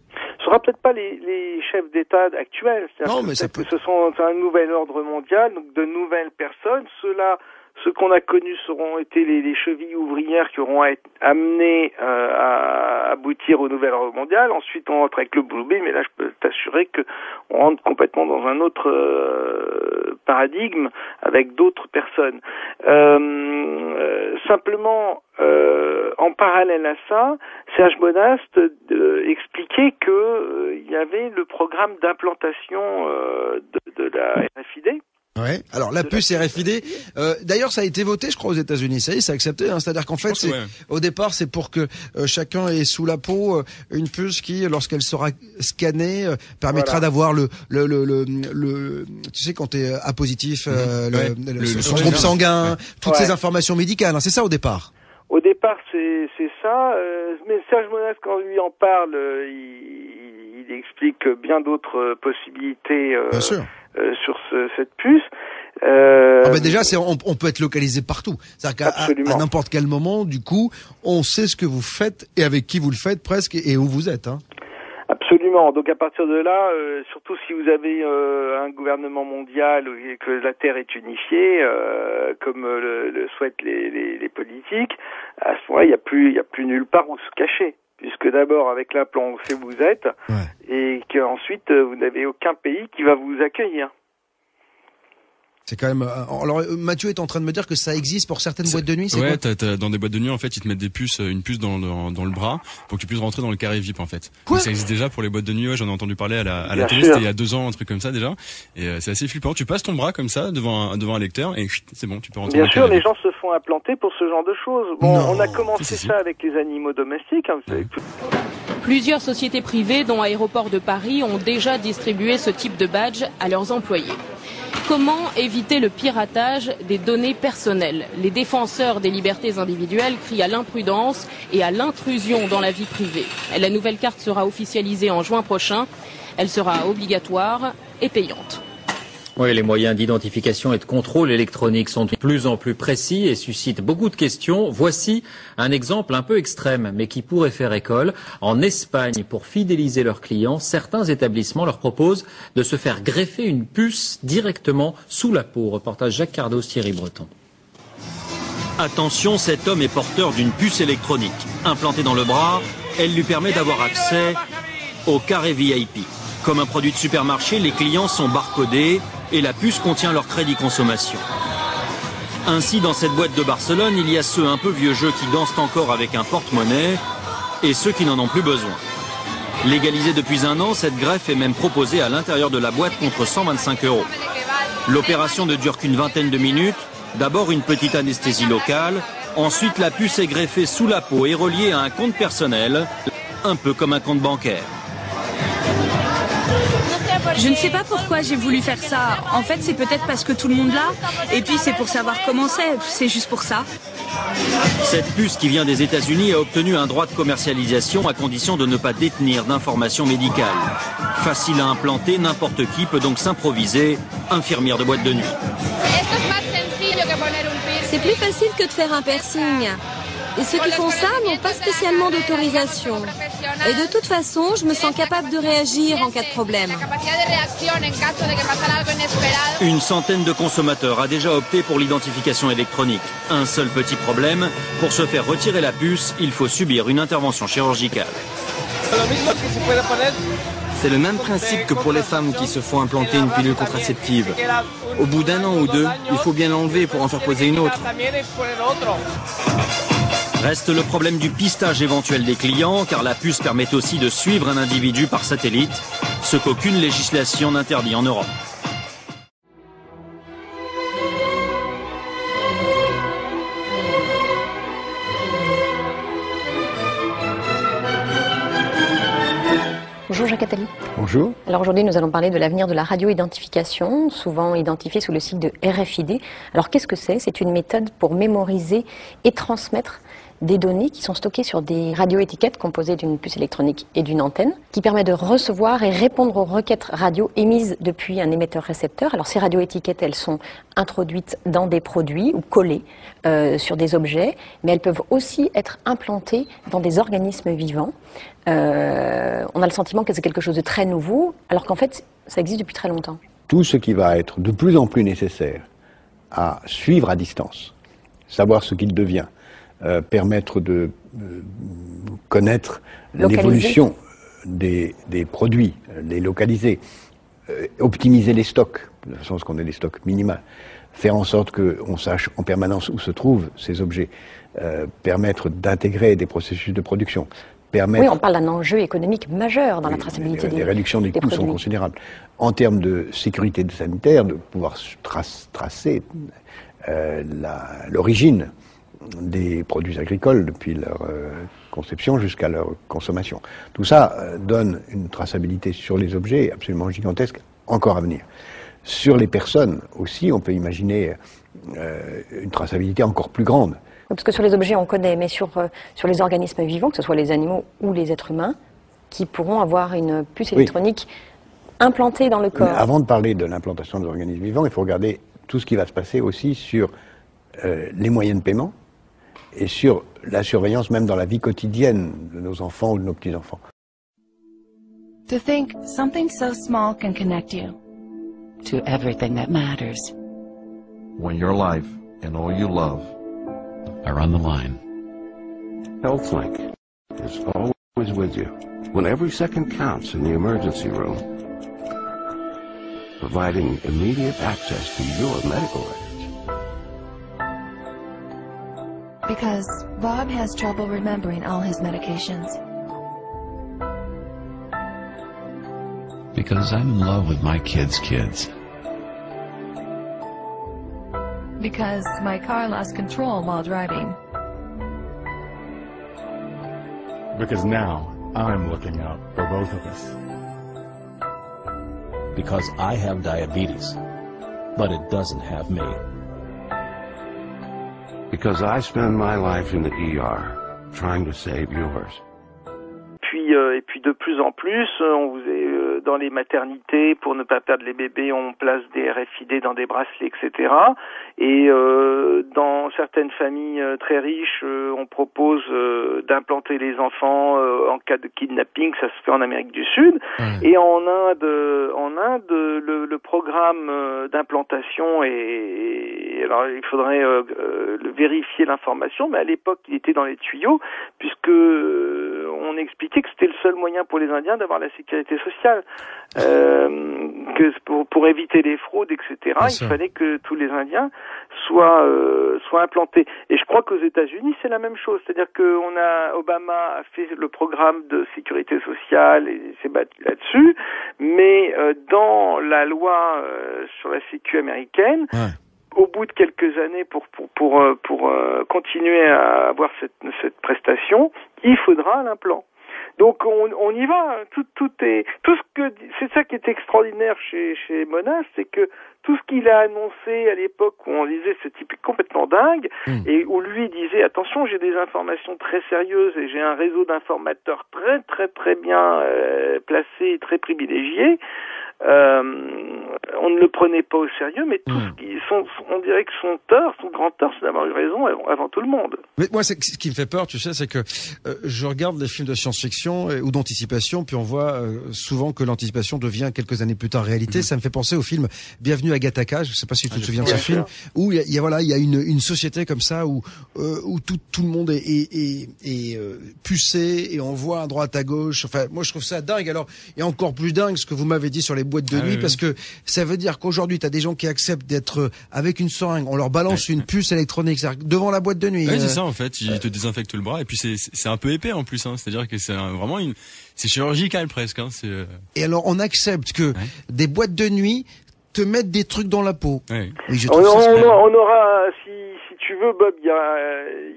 Ce sera peut-être pas les chefs d'État actuels, non, mais c'est un nouvel ordre mondial, donc de nouvelles personnes, ceux qu'on a connus seront été les chevilles ouvrières qui auront été amenées à aboutir au nouvel ordre mondial. Ensuite, on rentre avec le Blue Beam, mais là, je peux t'assurer que on rentre complètement dans un autre paradigme avec d'autres personnes. Simplement, en parallèle à ça, Serge Monast expliquait que il y avait le programme d'implantation de la RFID. Ouais. Alors la puce RFID, d'ailleurs ça a été voté, je crois, aux États-Unis. Ça y est, c'est accepté. Hein. C'est-à-dire qu'en fait, au départ, c'est pour que chacun ait sous la peau une puce qui, lorsqu'elle sera scannée, permettra d'avoir le tu sais, quand t'es A positif, son groupe sanguin, toutes ces informations médicales. Hein. C'est ça au départ. Au départ, c'est ça. Mais Serge Monast, quand lui en parle, il explique bien d'autres possibilités. Bien sûr. Sur cette puce. Déjà, on peut être localisé partout. C'est-à-dire qu'à n'importe quel moment, du coup, on sait ce que vous faites et avec qui vous le faites presque et où vous êtes. Hein. Absolument. Donc à partir de là, surtout si vous avez un gouvernement mondial et que la Terre est unifiée, comme le souhaitent les politiques, à ce moment-là, il y a plus nulle part où se cacher. Puisque d'abord, avec l'implant, on sait où vous êtes, et qu'ensuite, vous n'avez aucun pays qui va vous accueillir. C'est quand même. Alors Mathieu est en train de me dire que ça existe pour certaines boîtes de nuit. C'est quoi t'as dans des boîtes de nuit en fait ils te mettent une puce dans le bras pour que tu puisses rentrer dans le carré VIP en fait. Quoi? Ça existe déjà pour les boîtes de nuit. Ouais, j'en ai entendu parler à la télé. C'était il y a 2 ans, un truc comme ça déjà. Et c'est assez flippant. Tu passes ton bras comme ça devant un lecteur et c'est bon, tu peux rentrer. Bien sûr, les gens se font implanter pour ce genre de choses. Bon, on a commencé ça avec les animaux domestiques. Hein, Plusieurs sociétés privées, dont Aéroports de Paris, ont déjà distribué ce type de badge à leurs employés. Comment éviter le piratage des données personnelles? Les défenseurs des libertés individuelles crient à l'imprudence et à l'intrusion dans la vie privée. La nouvelle carte sera officialisée en juin prochain. Elle sera obligatoire et payante. Oui, les moyens d'identification et de contrôle électronique sont de plus en plus précis et suscitent beaucoup de questions. Voici un exemple un peu extrême, mais qui pourrait faire école. En Espagne, pour fidéliser leurs clients, certains établissements leur proposent de se faire greffer une puce directement sous la peau. Reportage Jacques Cardos, Thierry Breton. Attention, cet homme est porteur d'une puce électronique. Implantée dans le bras, elle lui permet d'avoir accès au carré VIP. Comme un produit de supermarché, les clients sont barcodés et la puce contient leur crédit consommation. Ainsi, dans cette boîte de Barcelone, il y a ceux un peu vieux jeux qui dansent encore avec un porte-monnaie et ceux qui n'en ont plus besoin. Légalisée depuis 1 an, cette greffe est même proposée à l'intérieur de la boîte contre 125 €. L'opération ne dure qu'une vingtaine de minutes. D'abord une petite anesthésie locale, ensuite la puce est greffée sous la peau et reliée à un compte personnel, un peu comme un compte bancaire. Je ne sais pas pourquoi j'ai voulu faire ça. En fait, c'est peut-être parce que tout le monde l'a. Et puis, c'est pour savoir comment c'est. C'est juste pour ça. Cette puce qui vient des États-Unis a obtenu un droit de commercialisation à condition de ne pas détenir d'informations médicales. Facile à implanter, n'importe qui peut donc s'improviser infirmière de boîte de nuit. C'est plus facile que de faire un piercing. Et ceux qui font ça n'ont pas spécialement d'autorisation. Et de toute façon, je me sens capable de réagir en cas de problème. Une centaine de consommateurs a déjà opté pour l'identification électronique. Un seul petit problème, pour se faire retirer la puce, il faut subir une intervention chirurgicale. C'est le même principe que pour les femmes qui se font implanter une pilule contraceptive. Au bout d'1 an ou 2, il faut bien l'enlever pour en faire poser une autre. Reste le problème du pistage éventuel des clients, car la puce permet aussi de suivre un individu par satellite, ce qu'aucune législation n'interdit en Europe. Bonjour Jacques Attali. Bonjour. Alors aujourd'hui nous allons parler de l'avenir de la radio-identification, souvent identifiée sous le sigle de RFID. Alors qu'est-ce que c'est ? C'est une méthode pour mémoriser et transmettre des données qui sont stockées sur des radioétiquettes composées d'une puce électronique et d'une antenne, qui permet de recevoir et répondre aux requêtes radio émises depuis un émetteur-récepteur. Alors ces radioétiquettes, elles sont introduites dans des produits ou collées sur des objets, mais elles peuvent aussi être implantées dans des organismes vivants. On a le sentiment que c'est quelque chose de très nouveau, alors qu'en fait, ça existe depuis très longtemps. Tout ce qui va être de plus en plus nécessaire à suivre à distance, savoir ce qu'il devient, permettre de connaître l'évolution des produits, les localiser, optimiser les stocks, de façon à ce qu'on ait des stocks minimaux, faire en sorte qu'on sache en permanence où se trouvent ces objets, permettre d'intégrer des processus de production. Oui, on parle d'un enjeu économique majeur dans la traçabilité des produits. Les réductions des coûts sont considérables. En termes de sécurité sanitaire, de pouvoir tracer l'origine des produits agricoles depuis leur conception jusqu'à leur consommation. Tout ça donne une traçabilité sur les objets absolument gigantesque, encore à venir. Sur les personnes aussi, on peut imaginer une traçabilité encore plus grande. Parce que sur les objets, on connaît, mais sur les organismes vivants, que ce soit les animaux ou les êtres humains, qui pourront avoir une puce électronique implantée dans le corps. Mais avant de parler de l'implantation des organismes vivants, il faut regarder tout ce qui va se passer aussi sur les moyens de paiement et sur la surveillance même dans la vie quotidienne de nos enfants ou de nos petits-enfants. To think something so small can connect you to everything that matters. When your life and all you love are on the line. HealthLink is always with you when every second counts in the emergency room, providing immediate access to your medical records. Because Bob has trouble remembering all his medications. Because I'm in love with my kids' kids. Because my car lost control while driving. Because now I'm looking out for both of us. Because I have diabetes, but it doesn't have me. Because I spend my life in the ER, trying to save yours. Et puis de plus en plus, on vous est dans les maternités, pour ne pas perdre les bébés, on place des RFID dans des bracelets, etc. Et dans certaines familles très riches, on propose d'implanter les enfants en cas de kidnapping, ça se fait en Amérique du Sud. Et en Inde, le programme d'implantation est... Alors il faudrait vérifier l'information, mais à l'époque il était dans les tuyaux, puisque on expliquait que c'était le seul moyen pour les Indiens d'avoir la sécurité sociale, que pour éviter les fraudes, etc. Il fallait que tous les Indiens soient implantés. Et je crois qu'aux États-Unis c'est la même chose, c'est-à-dire que Obama a fait le programme de sécurité sociale et s'est battu là-dessus, mais dans la loi sur la sécu américaine. Au bout de quelques années, pour continuer à avoir cette prestation, il faudra l'implant. Donc on y va. C'est ça qui est extraordinaire chez Monas, c'est que tout ce qu'il a annoncé à l'époque où on disait ce type est complètement dingue et où lui disait attention, j'ai des informations très sérieuses et j'ai un réseau d'informateurs très très très bien placé, très privilégié. on ne le prenait pas au sérieux, mais tout on dirait que son grand tort, c'est d'avoir eu raison avant tout le monde. Mais moi, ce qui me fait peur, tu sais, c'est que je regarde les films de science-fiction ou d'anticipation, puis on voit souvent que l'anticipation devient quelques années plus tard réalité. Ça me fait penser au film Bienvenue à Gattaca. Je sais pas si tu te souviens de ce film, où il y a une société comme ça où tout le monde est pucé et on voit à droite à gauche. Enfin, moi, je trouve ça dingue. Alors, et encore plus dingue ce que vous m'avez dit sur les boîtes de nuit, parce que ça veut dire qu'aujourd'hui, tu as des gens qui acceptent d'être avec une seringue, on leur balance une puce électronique devant la boîte de nuit. Ouais, c'est ça en fait, ils te désinfectent le bras et puis c'est un peu épais en plus, hein. C'est-à-dire que c'est vraiment c'est chirurgical presque. Hein. Et alors on accepte que des boîtes de nuit te mettent des trucs dans la peau. Ouais. Oui, je on aura, si tu veux, Bob, il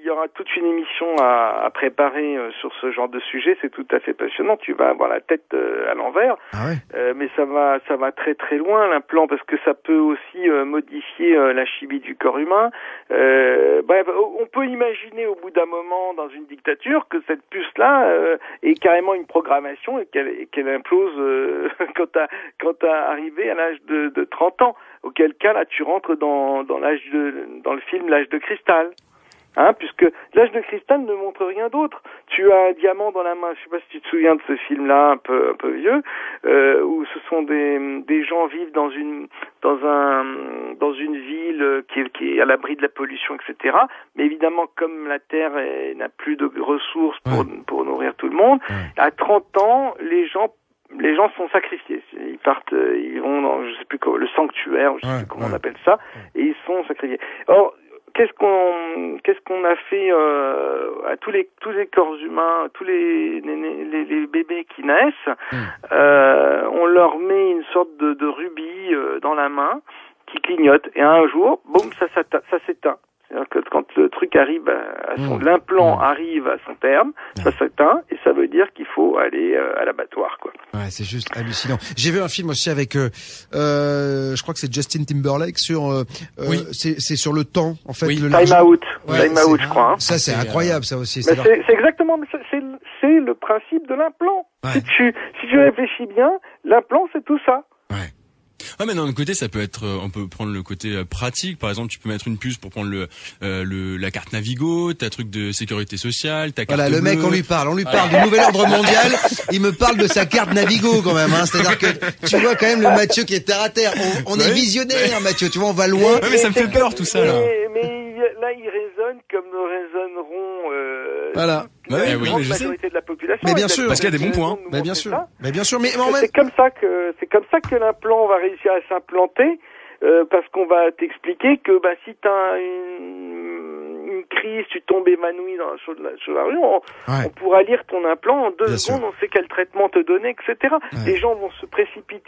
y aura toute une émission à préparer sur ce genre de sujet. C'est tout à fait passionnant. Tu vas avoir la tête à l'envers, mais ça va très très loin l'implant, parce que ça peut aussi modifier la chimie du corps humain. Bref, on peut imaginer au bout d'un moment dans une dictature que cette puce-là est carrément une programmation et qu'elle implose quand t'as arrivé à l'âge de 30 ans. Auquel cas, là, tu rentres dans le film L'âge de cristal. Hein, puisque l'âge de cristal ne montre rien d'autre. Tu as un diamant dans la main. Je sais pas si tu te souviens de ce film-là, un peu vieux, où ce sont des gens vivent dans une ville qui est à l'abri de la pollution, etc. Mais évidemment, comme la Terre n'a plus de ressources pour nourrir tout le monde, à 30 ans, les gens sont sacrifiés. Ils partent, ils vont dans, je sais plus quoi, le sanctuaire, je sais plus comment on appelle ça, et ils sont sacrifiés. Or, qu'est-ce qu'on a fait à tous les corps humains, tous les bébés qui naissent, on leur met une sorte de rubis dans la main qui clignote, et un jour, boum, ça s'éteint. C'est-à-dire que quand le truc arrive l'implant arrive à son terme, ça s'éteint, et ça veut dire qu'il faut aller à l'abattoir, quoi. Ouais, c'est juste hallucinant. J'ai vu un film aussi avec, je crois que c'est Justin Timberlake sur, c'est sur le temps, en fait. Time Out, je crois. Hein. Ça, c'est incroyable, ça aussi. C'est exactement, c'est le principe de l'implant. Si tu réfléchis bien, l'implant, c'est tout ça. Ouais, mais d'un autre côté, ça peut être, on peut prendre le côté pratique. Par exemple, tu peux mettre une puce pour prendre la carte Navigo, ta truc de sécurité sociale, ta carte bleue. Le mec, on lui parle du nouvel ordre mondial. Il me parle de sa carte Navigo quand même, hein. C'est-à-dire que tu vois quand même le Mathieu qui est terre à terre. On est visionnaire, Mathieu. Tu vois, on va loin. Ouais, mais ça me fait peur tout ça, là. Mais là, il résonne comme nous résonneront, voilà. La majorité de la population. Mais bien sûr, parce qu'il y a des bons points. Mais bien sûr, c'est comme ça que l'implant va réussir à s'implanter, parce qu'on va t'expliquer que si t'as une crise, tu tombes évanoui sur la rue, on pourra lire ton implant en 2 secondes, on sait quel traitement te donner, etc. Les gens vont se précipitent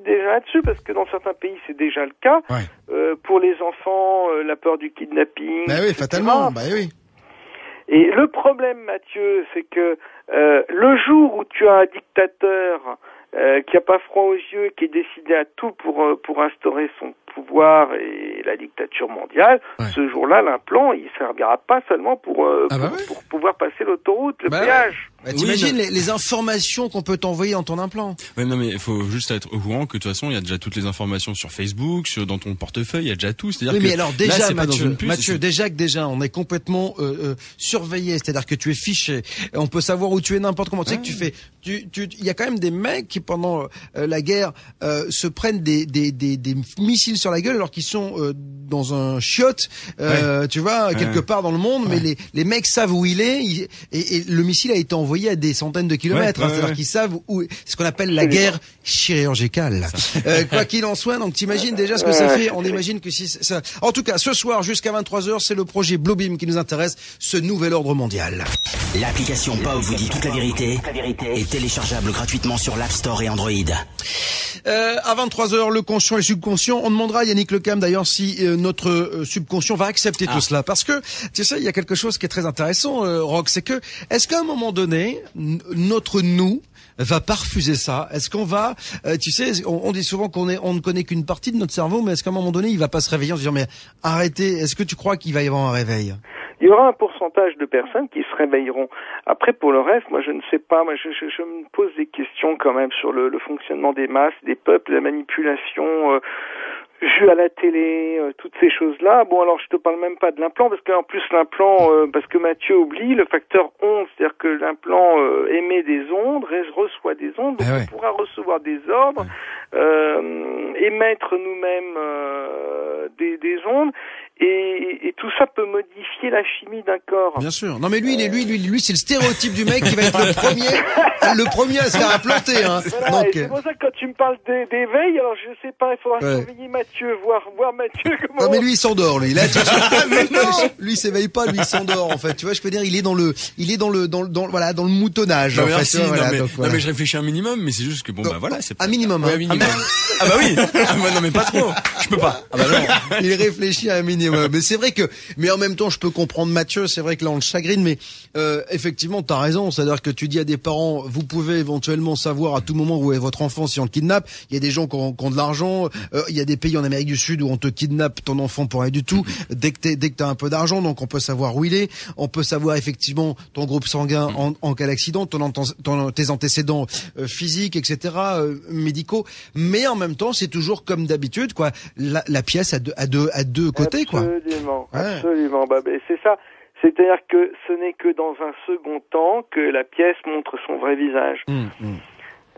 déjà là-dessus, parce que dans certains pays c'est déjà le cas. Pour les enfants, la peur du kidnapping. Bah oui, fatalement. Bah oui. Et le problème, Mathieu, c'est que le jour où tu as un dictateur qui a pas froid aux yeux et qui est décidé à tout pour instaurer son pouvoir et la dictature mondiale, ce jour-là, l'implant, il servira pas seulement pour pouvoir passer l'autoroute, le péage. T'imagines les informations qu'on peut t'envoyer dans ton implant. Ouais, non, mais il faut juste être au courant que de toute façon, il y a déjà toutes les informations sur Facebook, dans ton portefeuille, il y a déjà tout. C'est-à-dire mais alors déjà, Mathieu, déjà, on est complètement surveillé. C'est-à-dire que tu es fiché. On peut savoir où tu es n'importe comment. Tu sais que il y a quand même des mecs qui pendant la guerre se prennent des missiles sur la gueule alors qu'ils sont dans un chiotte, tu vois, quelque part dans le monde. Mais les mecs savent où il est et le missile a été envoyé à des centaines de kilomètres. C'est-à-dire qu'ils savent où, ce qu'on appelle la guerre chirurgicale. Quoi qu'il en soit, donc t'imagines déjà ce que ça fait. On imagine que si ça. En tout cas, ce soir jusqu'à 23h, c'est le projet Bluebeam qui nous intéresse, ce nouvel ordre mondial. L'application Bob vous dit toute la vérité est téléchargeable gratuitement sur l'App Store et Android. À 23h, le conscient et le subconscient. On demandera à Yannick Lecam d'ailleurs si notre subconscient va accepter tout cela. Parce que, tu sais, il y a quelque chose qui est très intéressant, Rock, c'est que, est-ce qu'à un moment donné, notre nous va pas refuser ça? Est-ce qu'on va, tu sais, on dit souvent on ne connaît qu'une partie de notre cerveau, mais est-ce qu'à un moment donné, il va pas se réveiller en se disant, mais arrêtez, est-ce que tu crois qu'il va y avoir un réveil? il y aura un pourcentage de personnes qui se réveilleront. Après, pour le reste, moi, je ne sais pas. Moi, je me pose des questions quand même sur le fonctionnement des masses, des peuples, la manipulation vue à la télé, toutes ces choses-là. Bon, alors, je te parle même pas de l'implant, parce qu'en plus, l'implant, parce que Mathieu oublie le facteur onde, c'est-à-dire que l'implant émet des ondes, reçoit des ondes, donc on pourra recevoir des ordres, émettre nous-mêmes des ondes, et tout ça peut modifier la chimie d'un corps. Bien sûr. Non mais lui c'est le stéréotype du mec qui va être le premier à se faire implanter. Hein. Voilà, donc, c'est pour ça que quand tu me parles d'éveil, alors je sais pas, il faudra surveiller Mathieu, voir Mathieu comment. Non mais lui il s'endort lui. Là, lui il s'éveille pas, lui il s'endort en fait. Tu vois, je peux dire il est dans le moutonnage. Non, en merci, fait. Non mais je réfléchis un minimum, mais c'est juste que bon bah voilà, c'est pas... un minimum. Ouais, un minimum. Ah bah oui. Non mais pas trop. Je peux pas. Ah bah non. Il réfléchit à un minimum. Mais c'est vrai que, mais en même temps, je peux comprendre Mathieu. C'est vrai que là, on le chagrine, mais effectivement, t'as raison. C'est-à-dire que tu dis à des parents, vous pouvez éventuellement savoir à tout moment où est votre enfant si on le kidnappe. Il y a des gens qui ont de l'argent. Il y a des pays en Amérique du Sud où on te kidnappe ton enfant pour rien du tout. Dès que t'as un peu d'argent, donc on peut savoir où il est. On peut savoir effectivement ton groupe sanguin en cas d'accident, tes antécédents physiques, etc., médicaux. Mais en même temps, c'est toujours comme d'habitude, quoi. La pièce à deux côtés, quoi. Absolument. Bah, c'est ça. C'est-à-dire que ce n'est que dans un second temps que la pièce montre son vrai visage.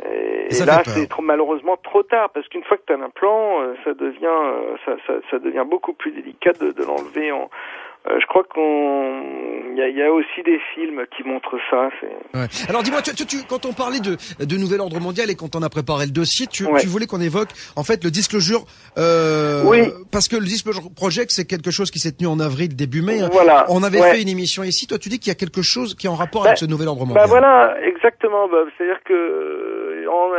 Et là, c'est malheureusement trop tard, parce qu'une fois que tu as un implant, ça devient beaucoup plus délicat de l'enlever je crois il y a aussi des films qui montrent ça. Alors dis-moi, quand on parlait de nouvel ordre mondial et quand on a préparé le dossier, tu voulais qu'on évoque en fait le Disclosure, parce que le Disclosure Project c'est quelque chose qui s'est tenu en avril début mai. Voilà. On avait fait une émission ici. Toi, tu dis qu'il y a quelque chose qui est en rapport avec ce nouvel ordre mondial. Voilà, exactement, Bob. C'est-à-dire que en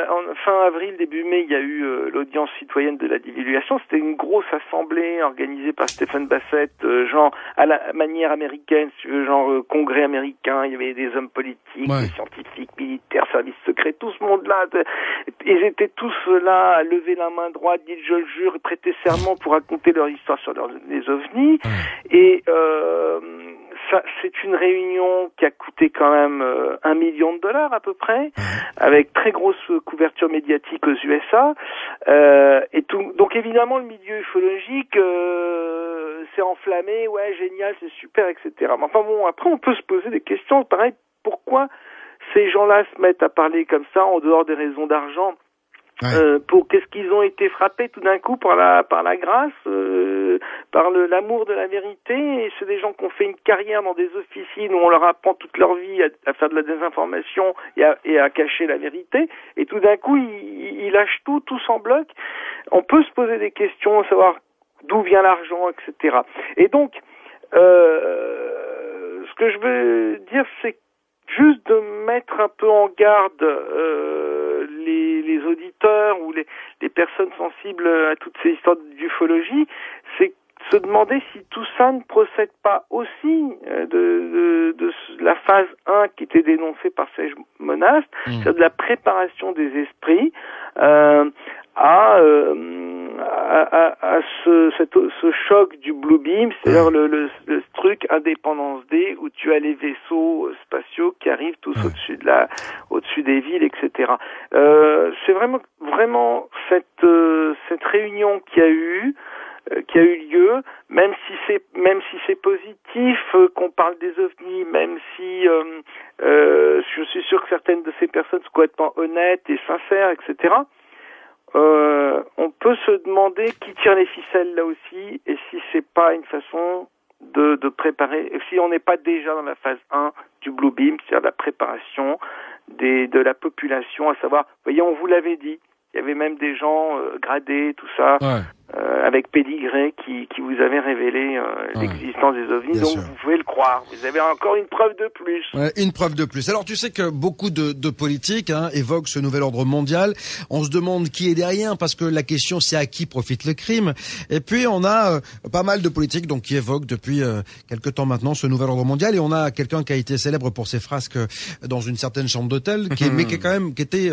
fin avril, début mai, il y a eu l'audience citoyenne de la divulgation. C'était une grosse assemblée organisée par Stephen Bassett, genre à la manière américaine, genre congrès américain. Il y avait des hommes politiques, des scientifiques, militaires, services secrets, tout ce monde-là. Ils étaient tous là à lever la main droite, dire je le jure, et prêter serment pour raconter leur histoire sur les ovnis. Et c'est une réunion qui a coûté quand même $1 million à peu près, avec très grosse couverture médiatique aux USA. Et tout. Donc évidemment le milieu ufologique s'est enflammé, ouais génial, c'est super, etc. Mais enfin bon, après on peut se poser des questions, pareil, pourquoi ces gens-là se mettent à parler comme ça en dehors des raisons d'argent? Qu'est-ce qu'ils ont été frappés tout d'un coup par la grâce, par l'amour de la vérité, et c'est des gens qui ont fait une carrière dans des officines où on leur apprend toute leur vie à faire de la désinformation et à cacher la vérité, et tout d'un coup ils lâchent tout, tous en bloc. On peut se poser des questions, savoir d'où vient l'argent, etc. Et donc ce que je veux dire, c'est juste de mettre un peu en garde les auditeurs ou les personnes sensibles à toutes ces histoires d'ufologie, c'est se demander si tout ça ne procède pas aussi de la phase 1 qui était dénoncée par Serge Monast, c'est-à-dire de la préparation des esprits à ce choc du Blue Beam, c'est-à-dire le truc Indépendance D où tu as les vaisseaux spatiaux qui arrivent tous au-dessus des villes, etc. C'est vraiment cette réunion qui a eu lieu, même si c'est positif qu'on parle des ovnis, même si je suis sûr que certaines de ces personnes sont complètement honnêtes et sincères, etc. On peut se demander qui tire les ficelles là aussi, et si c'est pas une façon de préparer, si on n'est pas déjà dans la phase 1 du Blue Beam, c'est-à-dire la préparation de la population, à savoir, vous voyez, on vous l'avait dit, il y avait même des gens gradés, tout ça, avec pédigré qui vous avaient révélé l'existence des ovnis, donc vous pouvez le croire. Vous avez encore une preuve de plus. Une preuve de plus. Alors tu sais que beaucoup de politiques évoquent ce nouvel ordre mondial. On se demande qui est derrière, parce que la question c'est à qui profite le crime. Et puis on a pas mal de politiques donc qui évoquent depuis quelque temps maintenant ce nouvel ordre mondial. Et on a quelqu'un qui a été célèbre pour ses frasques dans une certaine chambre d'hôtel, qui était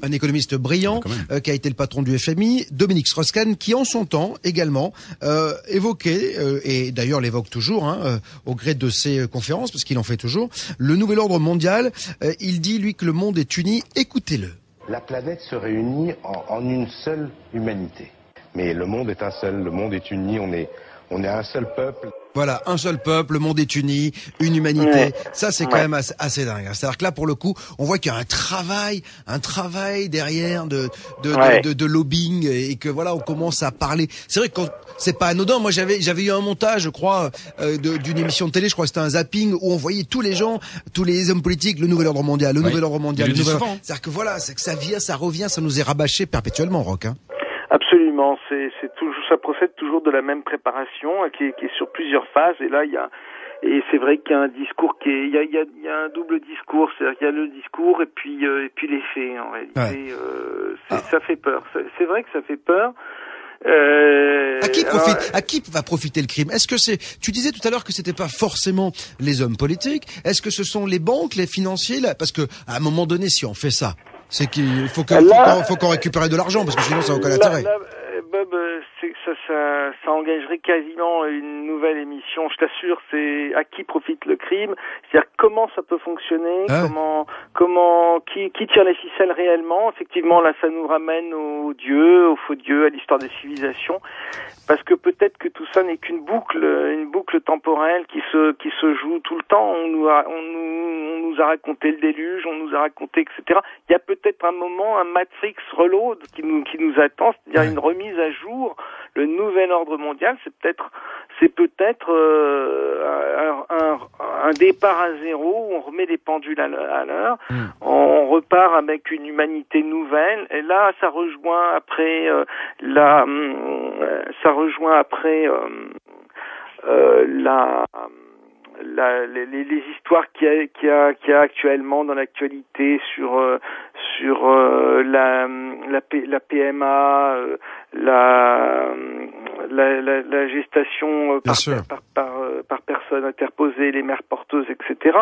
un économiste brillant qui a été le patron du FMI, Dominique Strauss-Kahn, qui en son temps également évoquait, et d'ailleurs l'évoque toujours, au gré de ses conférences, parce qu'il en fait toujours, le nouvel ordre mondial. Il dit, lui, que le monde est uni. Écoutez-le. La planète se réunit en une seule humanité. Mais le monde est un seul, le monde est uni, on est un seul peuple. Voilà, un seul peuple, le monde est uni, une humanité. Ça, c'est quand même assez dingue. C'est-à-dire que là, pour le coup, on voit qu'il y a un travail derrière de lobbying, et que voilà, on commence à parler. C'est vrai que c'est pas anodin. Moi, j'avais eu un montage, je crois, d'une émission de télé, je crois que c'était un zapping, où on voyait tous les gens, tous les hommes politiques, le nouvel ordre mondial, le nouvel ordre mondial, le nouvel ordre. C'est-à-dire que voilà, c'est que ça vient, ça revient, ça nous est rabâché perpétuellement, Roch, hein. Absolument, c'est toujours, ça procède toujours de la même préparation qui est sur plusieurs phases, et là et c'est vrai qu'il y a un discours il y a un double discours, c'est-à-dire qu'il y a le discours et puis les faits, en réalité. Ça fait peur. C'est vrai que ça fait peur. À qui va profiter le crime? Est-ce que tu disais tout à l'heure que c'était pas forcément les hommes politiques. Est-ce que ce sont les banques, les financiers, là? Parce que, à un moment donné, si on fait ça, c'est qu'il faut qu'on récupère de l'argent, parce que sinon ça n'a aucun intérêt. Bob, ça engagerait quasiment une nouvelle émission, je t'assure. C'est à qui profite le crime, c'est-à-dire comment ça peut fonctionner, qui tire les ficelles réellement. Effectivement, là, ça nous ramène aux dieux, aux faux dieux, à l'histoire des civilisations, parce que peut-être que tout ça n'est qu'une boucle, temporelle qui se joue tout le temps. On nous a raconté le déluge, on nous a raconté, etc. Il y a peut-être un moment, un Matrix Reload qui nous attend, c'est-à-dire une remise à jour. Le nouvel ordre mondial, c'est peut-être un départ à zéro où on remet les pendules à l'heure, on repart avec une humanité nouvelle, et là ça rejoint après les histoires qu'il y a actuellement dans l'actualité sur la PMA, la gestation par personne interposée, les mères porteuses, etc.,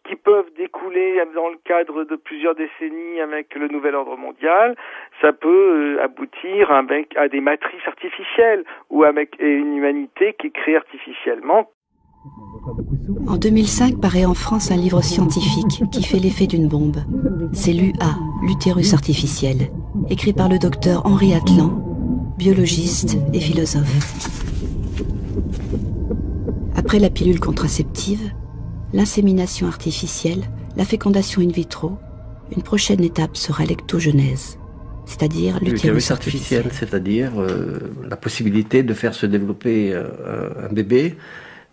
qui peuvent découler dans le cadre de plusieurs décennies avec le nouvel ordre mondial. Ça peut aboutir à des matrices artificielles ou avec une humanité qui est créée artificiellement. En 2005 paraît en France un livre scientifique qui fait l'effet d'une bombe. C'est l'UA, l'utérus artificiel, écrit par le docteur Henri Atlan, biologiste et philosophe. Après la pilule contraceptive, l'insémination artificielle, la fécondation in vitro, une prochaine étape sera l'ectogenèse, c'est-à-dire l'utérus artificiel, c'est-à-dire la possibilité de faire se développer un bébé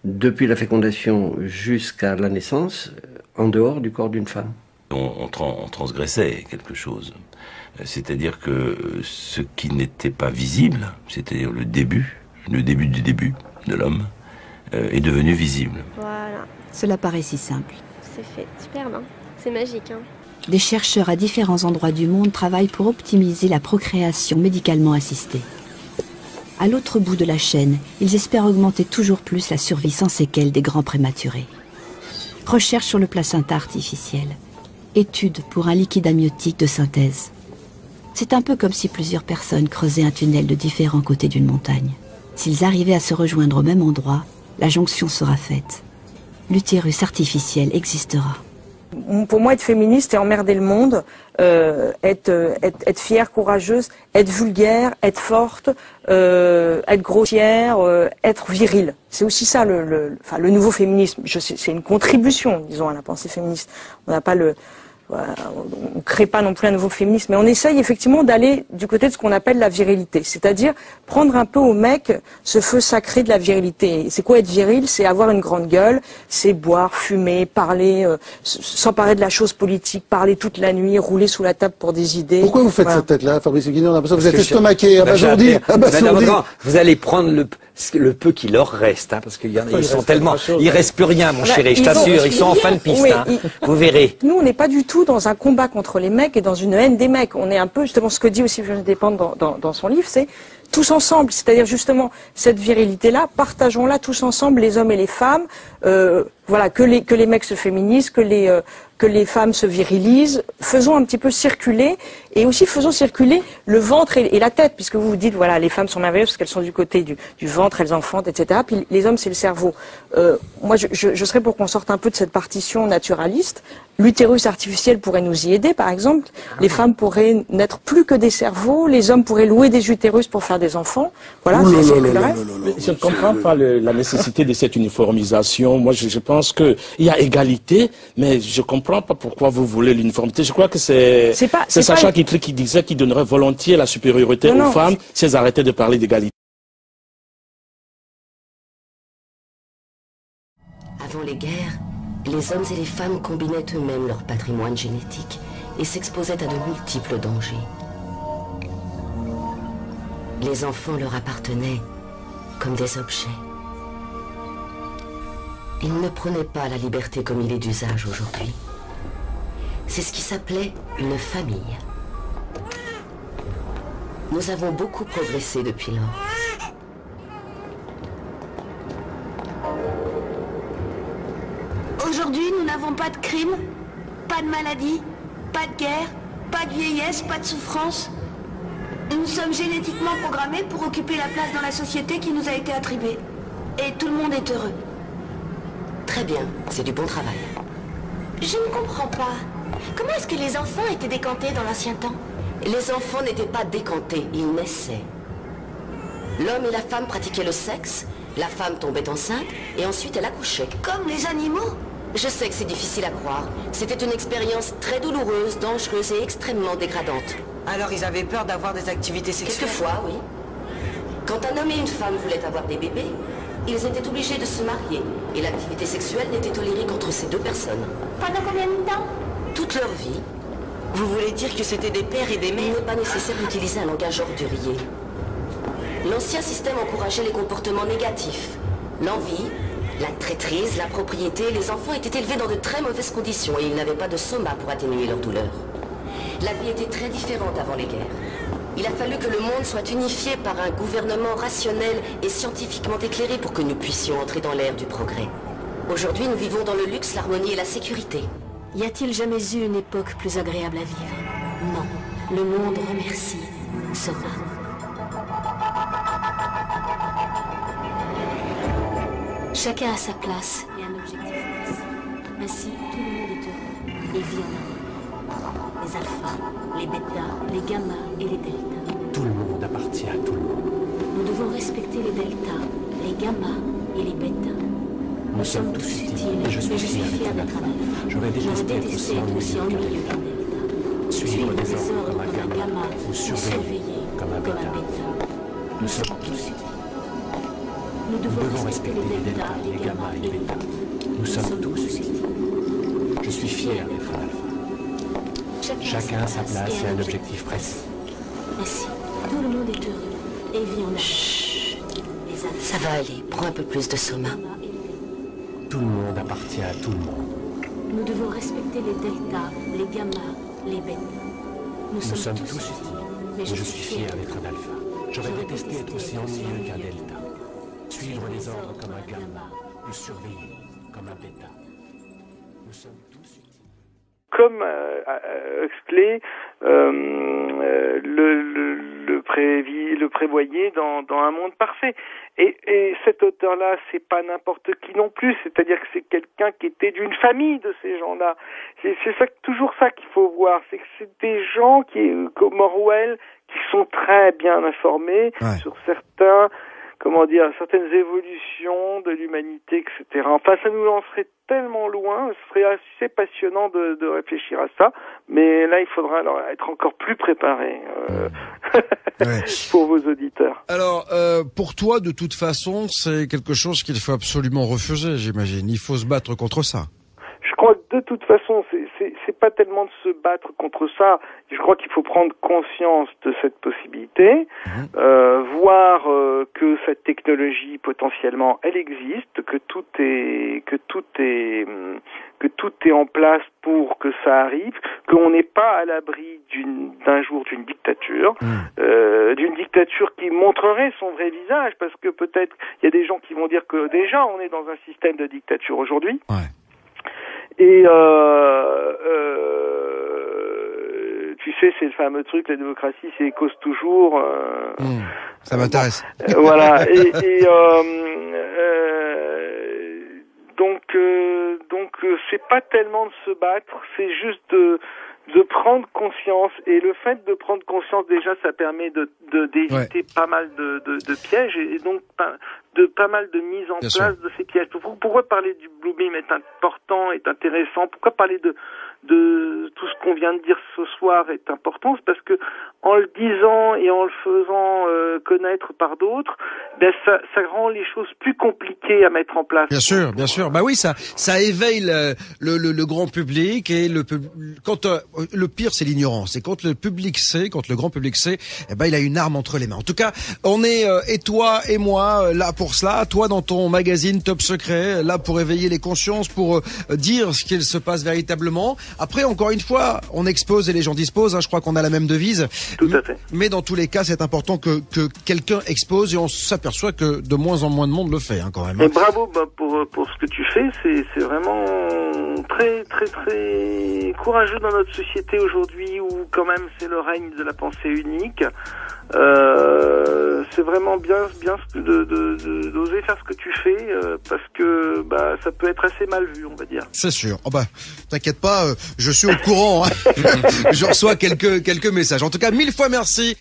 depuis la fécondation jusqu'à la naissance, en dehors du corps d'une femme. On transgressait quelque chose. C'est-à-dire que ce qui n'était pas visible, c'est-à-dire le début du début de l'homme, est devenu visible. Voilà. Cela paraît si simple. C'est fait. Superbe, hein. C'est magique, hein. Des chercheurs à différents endroits du monde travaillent pour optimiser la procréation médicalement assistée. À l'autre bout de la chaîne, ils espèrent augmenter toujours plus la survie sans séquelles des grands prématurés. Recherche sur le placenta artificiel. Étude pour un liquide amniotique de synthèse. C'est un peu comme si plusieurs personnes creusaient un tunnel de différents côtés d'une montagne. S'ils arrivaient à se rejoindre au même endroit, la jonction sera faite. L'utérus artificiel existera. Pour moi, être féministe et emmerder le monde, être fière, courageuse, être vulgaire, être forte, être grossière, être virile. C'est aussi ça le nouveau féminisme. C'est une contribution, disons, à la pensée féministe. On n'a pas on crée pas non plus un nouveau féminisme, mais on essaye effectivement d'aller du côté de ce qu'on appelle la virilité, c'est-à-dire prendre un peu au mec ce feu sacré de la virilité. C'est quoi être viril? C'est avoir une grande gueule, c'est boire, fumer, parler, s'emparer de la chose politique, parler toute la nuit, rouler sous la table pour des idées. Pourquoi vous faites cette tête-là, Fabrice Guignon? On a l'impression que vous êtes estomaqué, abasourdi. Vous allez prendre le peu qui leur reste, hein, parce qu'ils sont tellement, il reste plus rien, mon chéri, je t'assure, ils sont en fin de piste, oui, vous verrez. Nous, on n'est pas du tout dans un combat contre les mecs et dans une haine des mecs. On est un peu, justement, ce que dit aussi Virginie Despentes dans son livre, c'est tous ensemble, c'est-à-dire justement cette virilité-là, partageons-la tous ensemble, les hommes et les femmes. Voilà, que les mecs se féminisent, que que les femmes se virilisent, faisons un petit peu circuler, et aussi faisons circuler le ventre et la tête, puisque vous vous dites, voilà, les femmes sont merveilleuses parce qu'elles sont du côté du ventre, elles enfantent, etc. Puis les hommes, c'est le cerveau. Moi, je serais pour qu'on sorte un peu de cette partition naturaliste. L'utérus artificiel pourrait nous y aider, par exemple. Les femmes pourraient n'être plus que des cerveaux, les hommes pourraient louer des utérus pour faire des enfants. Voilà, je ne comprends pas la nécessité de cette uniformisation. Moi, je pense qu'il y a égalité, mais je ne comprends pas pourquoi vous voulez l'uniformité. Je crois que c'est Sacha Guitry qui disait qu'il donnerait volontiers la supériorité aux femmes si elles arrêtaient de parler d'égalité. Avant les guerres, les hommes et les femmes combinaient eux-mêmes leur patrimoine génétique et s'exposaient à de multiples dangers. Les enfants leur appartenaient comme des objets. Ils ne prenaient pas la liberté comme il est d'usage aujourd'hui. C'est ce qui s'appelait une famille. Nous avons beaucoup progressé depuis lors. Aujourd'hui, nous n'avons pas de crime, pas de maladie, pas de guerre, pas de vieillesse, pas de souffrance. Nous sommes génétiquement programmés pour occuper la place dans la société qui nous a été attribuée. Et tout le monde est heureux. Très bien, c'est du bon travail. Je ne comprends pas. Comment est-ce que les enfants étaient décantés dans l'ancien temps? Les enfants n'étaient pas décantés, ils naissaient. L'homme et la femme pratiquaient le sexe, la femme tombait enceinte et ensuite elle accouchait. Comme les animaux? Je sais que c'est difficile à croire. C'était une expérience très douloureuse, dangereuse et extrêmement dégradante. Alors ils avaient peur d'avoir des activités sexuelles? Quelquefois, oui. Quand un homme et une femme voulaient avoir des bébés, ils étaient obligés de se marier. Et l'activité sexuelle n'était tolérée qu'entre ces deux personnes. Pendant combien de temps? Toute leur vie. Vous voulez dire que c'était des pères et des mères? Il n'est pas nécessaire d'utiliser un langage ordurier. L'ancien système encourageait les comportements négatifs. L'envie, la traîtrise, la propriété. Les enfants étaient élevés dans de très mauvaises conditions et ils n'avaient pas de soma pour atténuer leur douleur. La vie était très différente avant les guerres. Il a fallu que le monde soit unifié par un gouvernement rationnel et scientifiquement éclairé pour que nous puissions entrer dans l'ère du progrès. Aujourd'hui, nous vivons dans le luxe, l'harmonie et la sécurité. Y a-t-il jamais eu une époque plus agréable à vivre? Non. Le monde remercie Soma. Chacun a sa place et un objectif précis. Ainsi, tout le monde est heureux et vit en harmonie. Les alphas, les bêtas, les gammas et les deltas. Tout le monde appartient à tout le monde. Nous devons respecter les deltas, les gammas et les bêtas. Nous sommes tous utiles et je suis fier d'être un alpha. J'aurais détesté être aussi ennuyeux qu'un delta. Suivre des ordres comme un gamma ou surveiller comme un bêta. Nous sommes tous utiles. Nous devons respecter les deltas, les gammas et les bêtas. Nous sommes tous utiles. Je suis fier d'être un alpha. Chacun a sa place et un objectif précis. Ainsi, tout le monde est heureux et vit en harmonie. Ça va aller, prends un peu plus de Soma. Tout le monde appartient à tout le monde. Nous devons respecter les deltas, les gammas, les bêtas. Nous sommes tous utiles, mais je suis fier d'être un alpha. J'aurais détesté être aussi ennuyeux qu'un delta. Suivre les ordres comme un gamma, ou surveiller comme un bêta. Nous sommes tous utiles. Comme Huxley le prévoyait dans un monde parfait. Et cet auteur-là, c'est pas n'importe qui non plus, c'est-à-dire que c'est quelqu'un qui était d'une famille de ces gens-là. C'est toujours ça qu'il faut voir, c'est que c'est des gens comme Orwell, qui sont très bien informés sur certaines évolutions de l'humanité, etc. Enfin, ça nous lancerait tellement loin, ce serait assez passionnant de réfléchir à ça, mais là, il faudra alors être encore plus préparé pour vos auditeurs. Alors, pour toi, de toute façon, c'est quelque chose qu'il faut absolument refuser, j'imagine. Il faut se battre contre ça. Je crois que de toute façon, c'est pas tellement de se battre contre ça. Je crois qu'il faut prendre conscience de cette possibilité, voir que cette technologie potentiellement elle existe, que tout est en place pour que ça arrive, qu'on n'est pas à l'abri d'un jour d'une dictature qui montrerait son vrai visage, parce que peut-être il y a des gens qui vont dire que déjà on est dans un système de dictature aujourd'hui. Et tu sais, c'est le fameux truc, la démocratie, c'est cause toujours. Ça m'intéresse. Voilà. Donc c'est pas tellement de se battre, c'est juste de prendre conscience. Et le fait de prendre conscience, déjà, ça permet d'éviter pas mal de pièges et donc pas mal de mise en place de ces pièges. Pourquoi parler du Bluebeam est important, est intéressant? Pourquoi parler de tout ce qu'on vient de dire ce soir est important? C'est parce que en le disant et en le faisant connaître par d'autres, ben ça rend les choses plus compliquées à mettre en place. Bien sûr, bien sûr. Bah oui, ça éveille le grand public et quand le pire c'est l'ignorance. Et quand le public sait, quand le grand public sait, eh ben il a une arme entre les mains. En tout cas, on est et toi et moi là pour cela. Toi dans ton magazine Top Secret, là pour éveiller les consciences, pour dire ce qu'il se passe véritablement. Après, encore une fois, on expose et les gens disposent. Hein, je crois qu'on a la même devise. Tout à fait. Mais dans tous les cas, c'est important que quelqu'un expose et on s'aperçoit que de moins en moins de monde le fait, hein, quand même. Hein. Et bravo pour ce que tu fais. C'est vraiment très très très courageux dans notre société aujourd'hui où quand même c'est le règne de la pensée unique. C'est vraiment bien d'oser faire ce que tu fais parce que ça peut être assez mal vu, on va dire. C'est sûr. Oh t'inquiète pas, je suis au courant. Hein. Je reçois quelques messages. En tout cas, 1000 fois merci.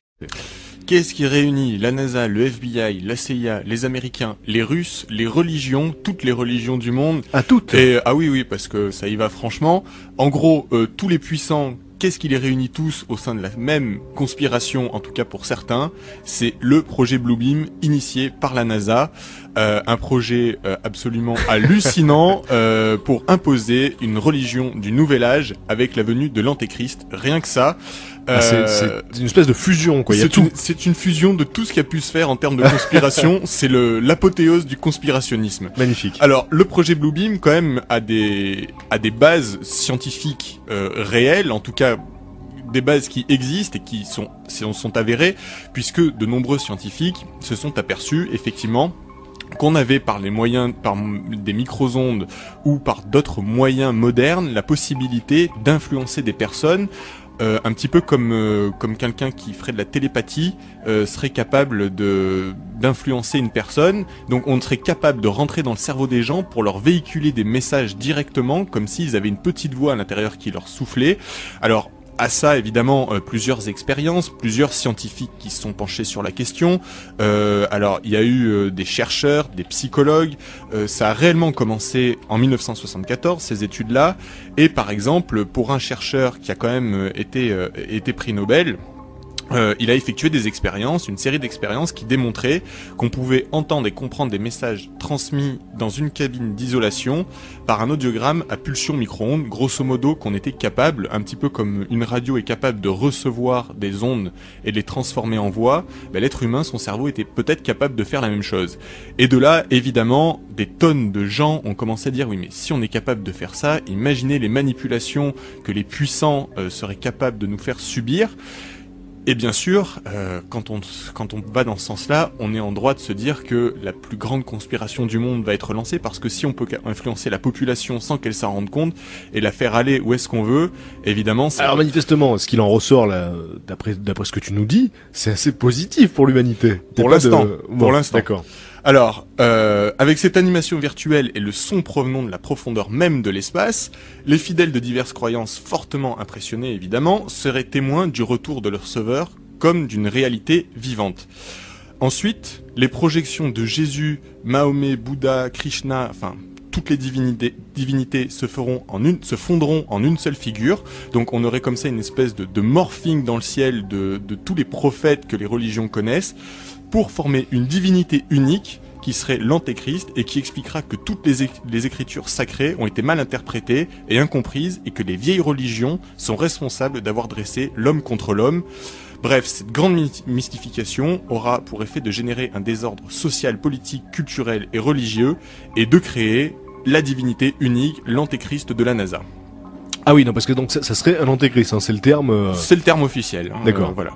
Qu'est-ce qui réunit la NASA, le FBI, la CIA, les Américains, les Russes, les religions, toutes les religions du monde? Toutes. Et oui, parce que ça y va franchement. En gros, tous les puissants. Qu'est-ce qui les réunit tous au sein de la même conspiration, en tout cas pour certains? C'est le projet Bluebeam initié par la NASA, un projet absolument hallucinant pour imposer une religion du nouvel âge avec la venue de l'Antéchrist. Rien que ça. C'est une espèce de fusion, quoi. C'est une fusion de tout ce qui a pu se faire en termes de conspiration. C'est l'apothéose du conspirationnisme. Magnifique. Alors, le projet Bluebeam, quand même, a des bases scientifiques réelles, en tout cas des bases qui existent et qui sont avérées, puisque de nombreux scientifiques se sont aperçus, effectivement, qu'on avait par des micro-ondes ou par d'autres moyens modernes, la possibilité d'influencer des personnes. Un petit peu comme quelqu'un qui ferait de la télépathie serait capable d'influencer une personne. Donc on serait capable de rentrer dans le cerveau des gens pour leur véhiculer des messages directement, comme s'ils avaient une petite voix à l'intérieur qui leur soufflait. Alors à ça, évidemment, plusieurs expériences, plusieurs scientifiques qui se sont penchés sur la question. Alors, il y a eu des chercheurs, des psychologues. Ça a réellement commencé en 1974, ces études-là. Et par exemple, pour un chercheur qui a quand même été prix Nobel, il a effectué des expériences, une série d'expériences qui démontraient qu'on pouvait entendre et comprendre des messages transmis dans une cabine d'isolation par un audiogramme à pulsion micro-ondes, grosso modo qu'on était capable, un petit peu comme une radio est capable de recevoir des ondes et de les transformer en voix, l'être humain, son cerveau était peut-être capable de faire la même chose. Et de là, évidemment, des tonnes de gens ont commencé à dire oui mais si on est capable de faire ça, imaginez les manipulations que les puissants seraient capables de nous faire subir. Et bien sûr, quand on va dans ce sens-là, on est en droit de se dire que la plus grande conspiration du monde va être lancée, parce que si on peut influencer la population sans qu'elle s'en rende compte et la faire aller où est-ce qu'on veut, évidemment... Alors manifestement, ce qu'il en ressort là, d'après ce que tu nous dis, c'est assez positif pour l'humanité. Pour l'instant. Pour l'instant. D'accord. Alors, avec cette animation virtuelle et le son provenant de la profondeur même de l'espace, les fidèles de diverses croyances fortement impressionnés évidemment seraient témoins du retour de leur sauveur comme d'une réalité vivante. Ensuite, les projections de Jésus, Mahomet, Bouddha, Krishna, enfin toutes les divinités se fondront en une seule figure. Donc on aurait comme ça une espèce de morphing dans le ciel de tous les prophètes que les religions connaissent, pour former une divinité unique qui serait l'Antéchrist et qui expliquera que toutes les écritures sacrées ont été mal interprétées et incomprises et que les vieilles religions sont responsables d'avoir dressé l'homme contre l'homme. Bref, cette grande mystification aura pour effet de générer un désordre social, politique, culturel et religieux et de créer la divinité unique, l'Antéchrist de la NASA. Ah oui, non, parce que donc ça serait un Antéchrist, hein, c'est le terme... C'est le terme officiel. Hein, D'accord. Voilà.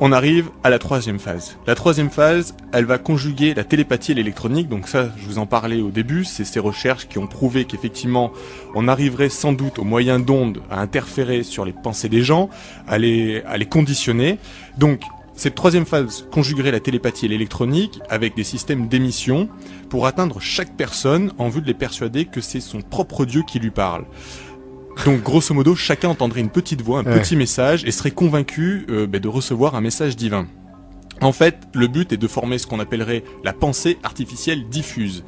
on arrive à la troisième phase. La troisième phase, elle va conjuguer la télépathie et l'électronique. Donc ça, je vous en parlais au début, c'est ces recherches qui ont prouvé qu'effectivement, on arriverait sans doute au moyen d'ondes à interférer sur les pensées des gens, à les conditionner. Donc, cette troisième phase conjuguerait la télépathie et l'électronique avec des systèmes d'émission pour atteindre chaque personne en vue de les persuader que c'est son propre Dieu qui lui parle. Donc, grosso modo, chacun entendrait une petite voix, un petit message, et serait convaincu de recevoir un message divin. En fait, le but est de former ce qu'on appellerait la pensée artificielle diffuse.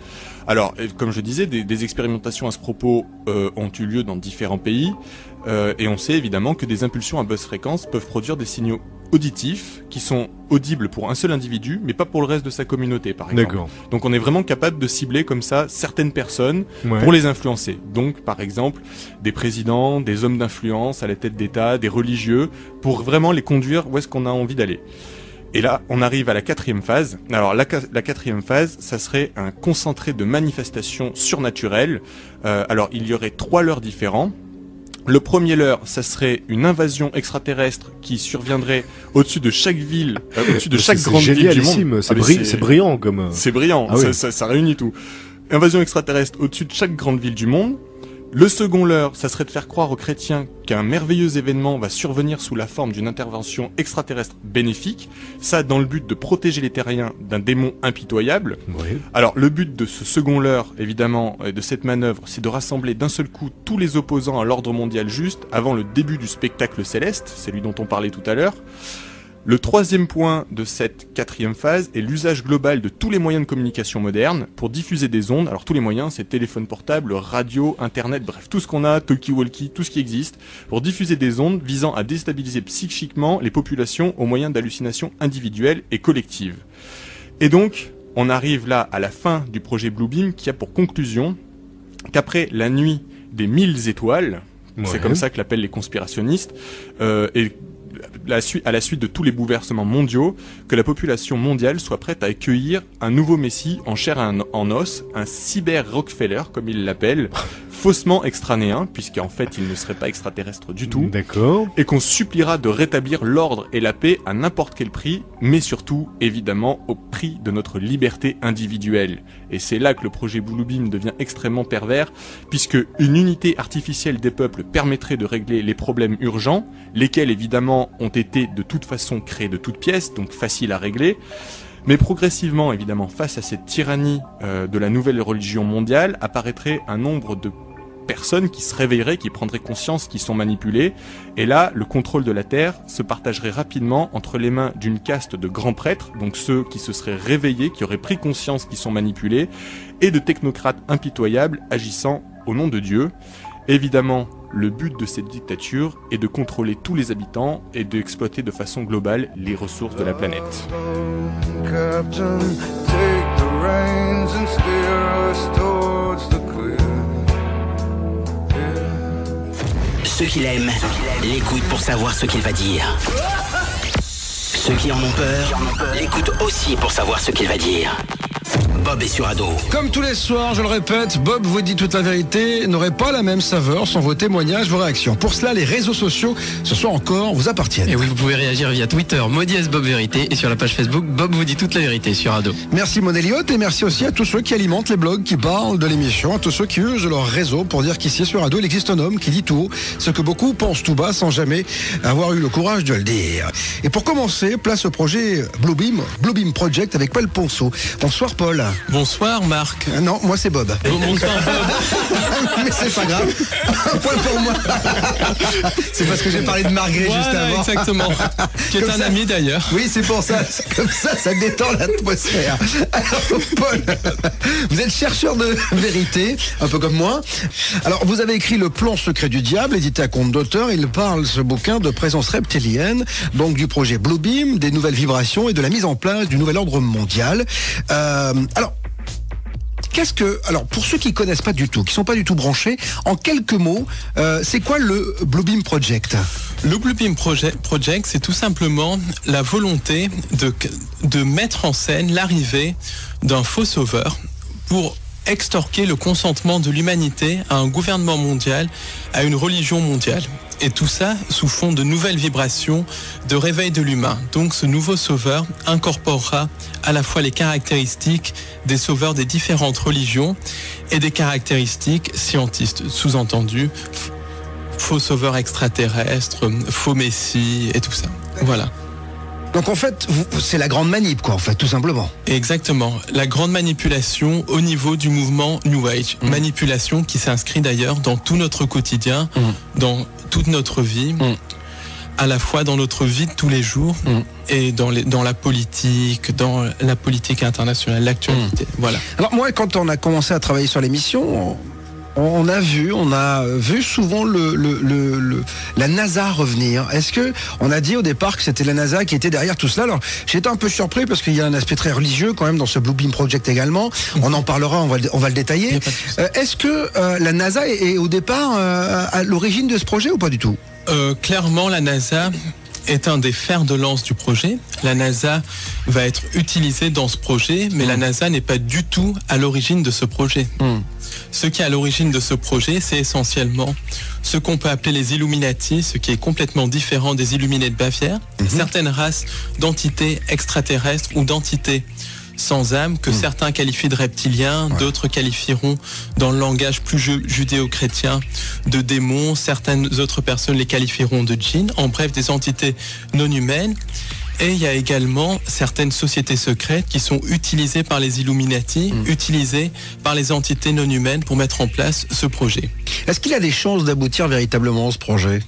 Alors, comme je disais, des expérimentations à ce propos ont eu lieu dans différents pays, et on sait évidemment que des impulsions à basse fréquence peuvent produire des signaux auditifs qui sont audibles pour un seul individu, mais pas pour le reste de sa communauté, par exemple. D'accord. Donc on est vraiment capable de cibler comme ça certaines personnes pour les influencer. Donc, par exemple, des présidents, des hommes d'influence à la tête d'État, des religieux, pour vraiment les conduire où est-ce qu'on a envie d'aller. Et là, on arrive à la quatrième phase. Alors, la quatrième phase, ça serait un concentré de manifestations surnaturelles. Alors, il y aurait 3 leurres différents. Le premier leurre, ça serait une invasion extraterrestre qui surviendrait au-dessus de chaque ville, au-dessus de chaque grande ville du monde. C'est brillant comme... C'est brillant, ça réunit tout. Invasion extraterrestre au-dessus de chaque grande ville du monde. Le second leurre, ça serait de faire croire aux chrétiens qu'un merveilleux événement va survenir sous la forme d'une intervention extraterrestre bénéfique, ça dans le but de protéger les terriens d'un démon impitoyable. Oui. Alors le but de ce second leurre, évidemment, de cette manœuvre, c'est de rassembler d'un seul coup tous les opposants à l'ordre mondial juste avant le début du spectacle céleste, c'est lui dont on parlait tout à l'heure. Le troisième point de cette quatrième phase est l'usage global de tous les moyens de communication modernes pour diffuser des ondes. Alors tous les moyens, c'est téléphone portable, radio, internet, bref, tout ce qu'on a, talkie-walkie, tout ce qui existe, pour diffuser des ondes visant à déstabiliser psychiquement les populations au moyen d'hallucinations individuelles et collectives. Et donc, on arrive là à la fin du projet Bluebeam qui a pour conclusion qu'après la nuit des 1000 étoiles, c'est comme ça que l'appellent les conspirationnistes, et à la suite de tous les bouleversements mondiaux, que la population mondiale soit prête à accueillir un nouveau messie en chair et en os, un cyber-Rockefeller, comme il l'appelle, faussement extranéen, puisqu'en fait il ne serait pas extraterrestre du tout. D'accord. Et qu'on suppliera de rétablir l'ordre et la paix à n'importe quel prix, mais surtout, évidemment, au prix de notre liberté individuelle. Et c'est là que le projet Bluebeam devient extrêmement pervers, puisque une unité artificielle des peuples permettrait de régler les problèmes urgents, lesquels évidemment ont été de toute façon créés de toutes pièces, donc faciles à régler. Mais progressivement, évidemment, face à cette tyrannie de la nouvelle religion mondiale, apparaîtrait un nombre de personnes qui se réveilleraient, qui prendraient conscience qu'ils sont manipulés. Et là, le contrôle de la Terre se partagerait rapidement entre les mains d'une caste de grands prêtres, donc ceux qui se seraient réveillés, qui auraient pris conscience qu'ils sont manipulés, et de technocrates impitoyables agissant au nom de Dieu. Évidemment, le but de cette dictature est de contrôler tous les habitants et d'exploiter de façon globale les ressources de la planète. Captain, take the reins and steer us towards the clear. Ceux qui l'aiment l'écoutent pour savoir ce qu'il va dire. Ceux qui en ont peur l'écoutent aussi pour savoir ce qu'il va dire. Bob est sur Ado. Comme tous les soirs, je le répète, Bob vous dit toute la vérité n'aurait pas la même saveur sans vos témoignages, vos réactions. Pour cela, les réseaux sociaux, ce soir encore, vous appartiennent. Et oui, vous pouvez réagir via Twitter, Maudiès Bob Vérité, et sur la page Facebook, Bob vous dit toute la vérité sur Ado. Merci Maud Elliott, et merci aussi à tous ceux qui alimentent les blogs, qui parlent de l'émission, à tous ceux qui usent leur réseau pour dire qu'ici sur Ado, il existe un homme qui dit tout haut ce que beaucoup pensent tout bas sans jamais avoir eu le courage de le dire. Et pour commencer, place au projet Bluebeam Project avec Paul Ponceau. Bonsoir Paul. Bonsoir Marc. Non, moi c'est Bob. Bonsoir Bob. Mais c'est pas grave. Un point pour moi. C'est parce que j'ai parlé de Marguerite juste avant. Exactement. Qui est un ami d'ailleurs. Oui, c'est pour ça. Comme ça détend l'atmosphère. Alors Paul, vous êtes chercheur de vérité, un peu comme moi. Alors vous avez écrit Le plan secret du diable, édité à compte d'auteur. Il parle, ce bouquin, de présence reptilienne, donc du projet Bluebeam, des nouvelles vibrations et de la mise en place du nouvel ordre mondial. Alors, pour ceux qui connaissent pas du tout, qui sont pas du tout branchés, en quelques mots, c'est quoi le Bluebeam Project ? Le Bluebeam Project, c'est tout simplement la volonté de mettre en scène l'arrivée d'un faux sauveur pour extorquer le consentement de l'humanité à un gouvernement mondial, à une religion mondiale. Et tout ça sous fond de nouvelles vibrations de réveil de l'humain. Donc ce nouveau sauveur incorporera à la fois les caractéristiques des sauveurs des différentes religions et des caractéristiques scientistes, sous-entendu faux sauveurs extraterrestres, faux messie et tout ça. Voilà. Donc en fait, c'est la grande manip, quoi, en fait, tout simplement. Exactement. La grande manipulation au niveau du mouvement New Age. Manipulation qui s'inscrit d'ailleurs dans tout notre quotidien, dans toute notre vie, à la fois dans notre vie de tous les jours et dans la politique internationale, l'actualité. Voilà. Alors moi, quand on a commencé à travailler sur l'émission, on a vu souvent la NASA revenir. Est-ce que on a dit au départ que c'était la NASA qui était derrière tout cela? Alors j'étais un peu surpris parce qu'il y a un aspect très religieux quand même dans ce Blue Beam Project également. On en parlera, on va le détailler. Est-ce que la NASA est au départ à l'origine de ce projet ou pas du tout? Clairement, la NASA est un des fers de lance du projet. La NASA va être utilisée dans ce projet, mais la NASA n'est pas du tout à l'origine de ce projet. Ce qui est à l'origine de ce projet, c'est essentiellement ce qu'on peut appeler les Illuminati, ce qui est complètement différent des Illuminés de Bavière. Certaines races d'entités extraterrestres ou d'entités sans âme que certains qualifient de reptiliens, d'autres qualifieront dans le langage plus judéo-chrétien de démons, certaines autres personnes les qualifieront de djinns, en bref des entités non humaines. Et il y a également certaines sociétés secrètes qui sont utilisées par les Illuminati, utilisées par les entités non humaines pour mettre en place ce projet. Est-ce qu'il a des chances d'aboutir véritablement ce projet ?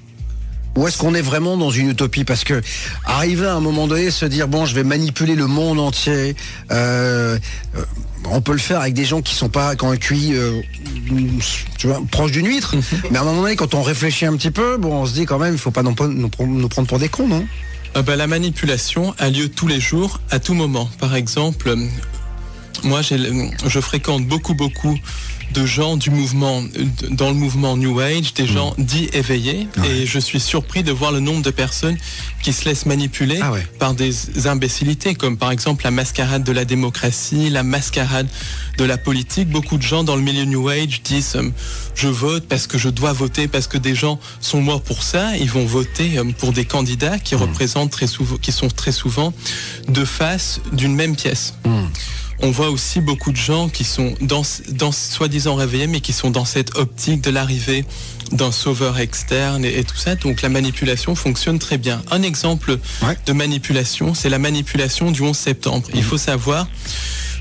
Ou est-ce qu'on est vraiment dans une utopie? Parce que arriver à un moment donné, se dire bon, je vais manipuler le monde entier, on peut le faire avec des gens qui sont pas quand un QI, tu vois, proche d'une huître. Mais à un moment donné, quand on réfléchit un petit peu, bon, on se dit quand même, il faut pas nous prendre pour des cons, non? La manipulation a lieu tous les jours, à tout moment. Par exemple, moi, je fréquente beaucoup de gens dans le mouvement New Age, des gens dits éveillés, et je suis surpris de voir le nombre de personnes qui se laissent manipuler par des imbécilités, comme par exemple la mascarade de la démocratie, la mascarade de la politique. Beaucoup de gens dans le milieu New Age disent je vote parce que je dois voter, parce que des gens sont morts pour ça. Ils vont voter pour des candidats qui représentent qui sont très souvent deux faces d'une même pièce. On voit aussi beaucoup de gens qui sont dans soi-disant réveillés, mais qui sont dans cette optique de l'arrivée d'un sauveur externe et tout ça. Donc la manipulation fonctionne très bien. Un exemple de manipulation, c'est la manipulation du 11 septembre. Il faut savoir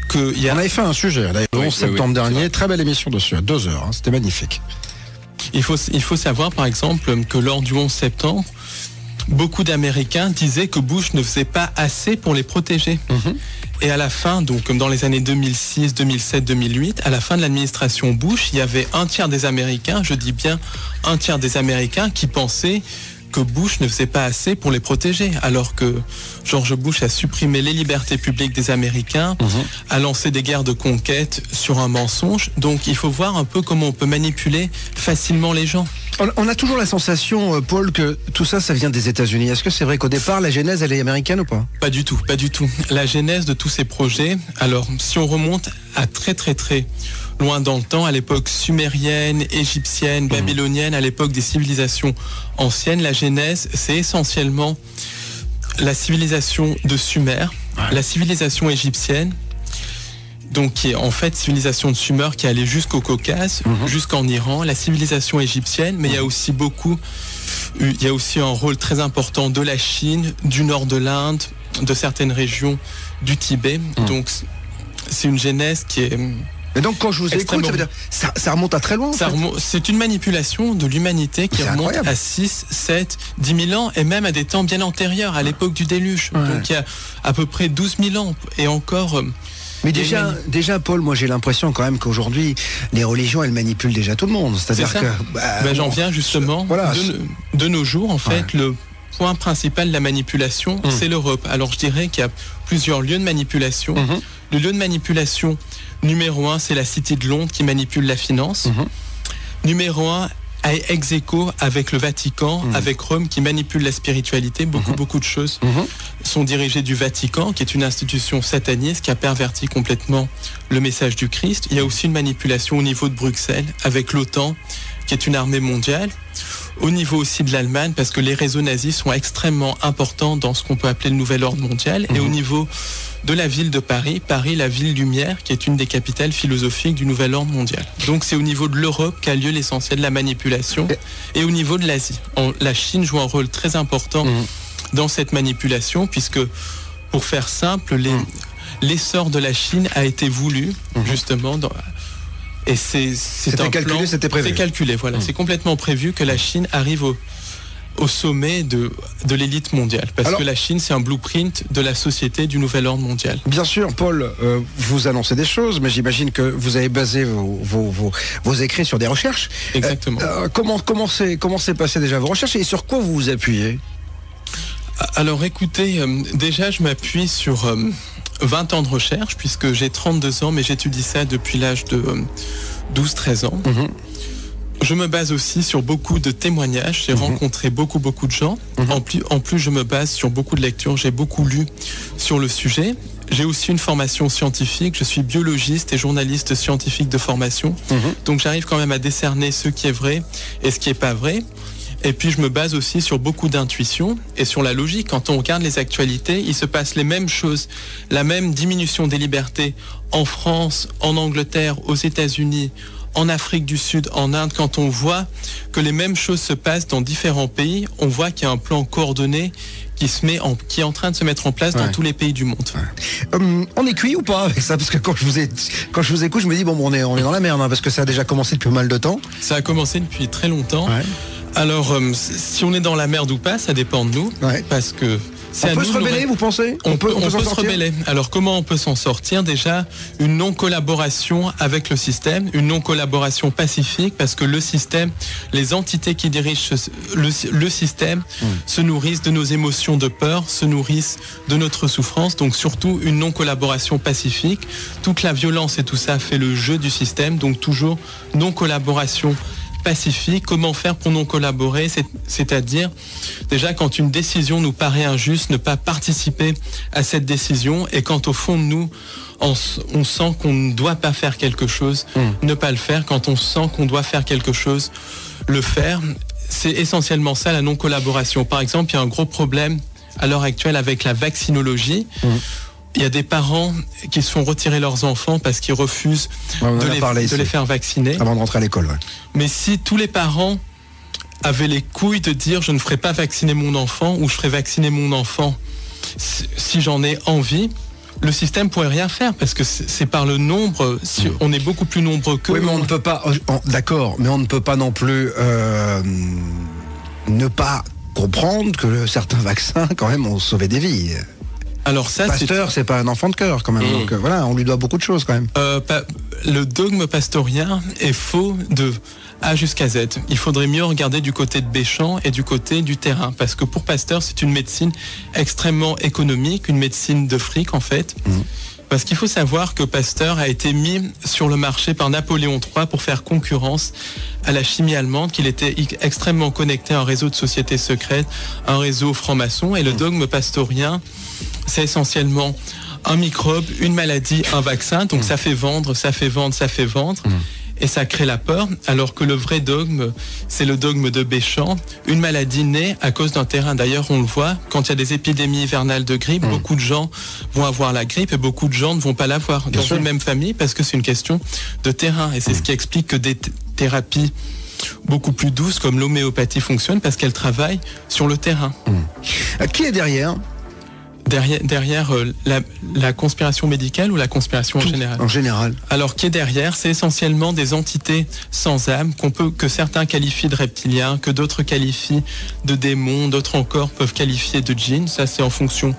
que on avait fait un sujet le 11 septembre dernier, très belle émission dessus, à 2 heures, c'était magnifique. Il faut savoir par exemple que lors du 11 septembre, beaucoup d'Américains disaient que Bush ne faisait pas assez pour les protéger. Et à la fin, donc comme dans les années 2006, 2007, 2008, à la fin de l'administration Bush, il y avait un tiers des Américains, je dis bien un tiers des Américains, qui pensaient que Bush ne faisait pas assez pour les protéger, alors que George Bush a supprimé les libertés publiques des Américains, a lancé des guerres de conquête sur un mensonge. Donc il faut voir un peu comment on peut manipuler facilement les gens. On a toujours la sensation, Paul, que tout ça vient des États-Unis. Est-ce que c'est vrai qu'au départ, la genèse, elle est américaine ou pas? Pas du tout, pas du tout. La genèse de tous ces projets, alors si on remonte à très loin dans le temps, à l'époque sumérienne, égyptienne, babylonienne, à l'époque des civilisations anciennes, la genèse, c'est essentiellement la civilisation de Sumer, la civilisation égyptienne, donc qui est en fait civilisation de Sumer qui allait jusqu'au Caucase, jusqu'en Iran, la civilisation égyptienne, mais il y a aussi un rôle très important de la Chine, du nord de l'Inde, de certaines régions du Tibet. Donc c'est une genèse qui est... Et donc quand je vous écoute, ça veut dire ça remonte à très loin. C'est une manipulation de l'humanité qui remonte à 6, 7, 10 000 ans et même à des temps bien antérieurs, à l'époque du déluge. Donc il y a à peu près 12 000 ans et encore... Mais déjà, Paul, moi j'ai l'impression quand même qu'aujourd'hui, les religions, elles manipulent déjà tout le monde. C'est-à-dire que... j'en viens justement. De nos jours, en fait, le point principal de la manipulation, c'est l'Europe. Alors je dirais qu'il y a plusieurs lieux de manipulation. Le lieu de manipulation numéro 1, c'est la Cité de Londres qui manipule la finance. Numéro 1, ex aequo avec le Vatican, avec Rome qui manipule la spiritualité. Beaucoup de choses sont dirigées du Vatican, qui est une institution sataniste qui a perverti complètement le message du Christ. Il y a aussi une manipulation au niveau de Bruxelles avec l'OTAN, qui est une armée mondiale. au niveau aussi de l'Allemagne, parce que les réseaux nazis sont extrêmement importants dans ce qu'on peut appeler le nouvel ordre mondial, et au niveau de la ville de Paris, la ville lumière, qui est une des capitales philosophiques du nouvel ordre mondial. Donc c'est au niveau de l'Europe qu'a lieu l'essentiel de la manipulation, et au niveau de l'Asie. La Chine joue un rôle très important dans cette manipulation, puisque, pour faire simple, l'essor de la Chine a été voulu, justement, et c'était calculé, c'était prévu. C'est calculé, voilà. C'est complètement prévu que la Chine arrive au sommet de l'élite mondiale. Parce que la Chine, c'est un blueprint de la société du nouvel ordre mondial. Bien sûr, Paul, vous annoncez des choses, mais j'imagine que vous avez basé vos écrits sur des recherches. Exactement. Comment s'est passé déjà vos recherches et sur quoi vous vous appuyez? Alors écoutez, déjà je m'appuie sur 20 ans de recherche, puisque j'ai 32 ans, mais j'étudie ça depuis l'âge de 12-13 ans. Je me base aussi sur beaucoup de témoignages, j'ai rencontré beaucoup de gens. En plus, je me base sur beaucoup de lectures, j'ai beaucoup lu sur le sujet. J'ai aussi une formation scientifique, je suis biologiste et journaliste scientifique de formation. Donc j'arrive quand même à décerner ce qui est vrai et ce qui n'est pas vrai. Et puis je me base aussi sur beaucoup d'intuition et sur la logique. Quand on regarde les actualités, il se passe les mêmes choses, la même diminution des libertés en France, en Angleterre, aux États-Unis, en Afrique du Sud, en Inde. Quand on voit que les mêmes choses se passent dans différents pays, on voit qu'il y a un plan coordonné qui est en train de se mettre en place dans tous les pays du monde. On est cuit ou pas avec ça? Parce que quand je vous écoute, je me dis on est dans la merde, parce que ça a déjà commencé depuis pas mal de temps. Ça a commencé depuis très longtemps. Alors, si on est dans la merde ou pas, ça dépend de nous, parce que on peut se rebeller, vous pensez? On peut se rebeller. Alors, comment on peut s'en sortir? Déjà, une non-collaboration avec le système, une non-collaboration pacifique, parce que le système, les entités qui dirigent le système se nourrissent de nos émotions de peur, se nourrissent de notre souffrance. Donc, surtout, une non-collaboration pacifique. Toute la violence et tout ça fait le jeu du système. Donc, toujours non-collaboration pacifique. Comment faire pour non collaborer? C'est-à-dire, déjà, quand une décision nous paraît injuste, ne pas participer à cette décision, et quand au fond de nous, on sent qu'on ne doit pas faire quelque chose, ne pas le faire. Quand on sent qu'on doit faire quelque chose, le faire. C'est essentiellement ça, la non-collaboration. Par exemple, il y a un gros problème à l'heure actuelle avec la vaccinologie. Il y a des parents qui se font retirer leurs enfants parce qu'ils refusent de les faire vacciner. Avant de rentrer à l'école, Mais si tous les parents avaient les couilles de dire je ne ferai pas vacciner mon enfant, ou je ferai vacciner mon enfant si j'en ai envie, le système pourrait rien faire, parce que c'est par le nombre. Si on est beaucoup plus nombreux que... Oui, mais on ne peut pas... D'accord, mais on ne peut pas non plus ne pas comprendre que certains vaccins, quand même, ont sauvé des vies. Alors ça, Pasteur, c'est pas un enfant de cœur quand même. Donc voilà, on lui doit beaucoup de choses quand même. Le dogme pastorien est faux de A jusqu'à Z. Il faudrait mieux regarder du côté de Béchamp et du côté du terrain, parce que pour Pasteur, c'est une médecine extrêmement économique, une médecine de fric en fait. Parce qu'il faut savoir que Pasteur a été mis sur le marché par Napoléon III pour faire concurrence à la chimie allemande, qu'il était extrêmement connecté à un réseau de sociétés secrètes, un réseau franc-maçon, et le dogme pastorien, c'est essentiellement un microbe, une maladie, un vaccin. Donc ça fait vendre, ça fait vendre, ça fait vendre. Et ça crée la peur, alors que le vrai dogme, c'est le dogme de Béchamp. Une maladie naît à cause d'un terrain. D'ailleurs, on le voit, quand il y a des épidémies hivernales de grippe, beaucoup de gens vont avoir la grippe et beaucoup de gens ne vont pas l'avoir dans une même famille, parce que c'est une question de terrain. Et c'est ce qui explique que des thérapies beaucoup plus douces comme l'homéopathie fonctionnent, parce qu'elles travaillent sur le terrain. Qui est derrière la conspiration médicale ou la conspiration en général? En général. Alors, qui est derrière? C'est essentiellement des entités sans âme que certains qualifient de reptiliens, que d'autres qualifient de démons, d'autres encore peuvent qualifier de djinns. Ça, c'est en fonction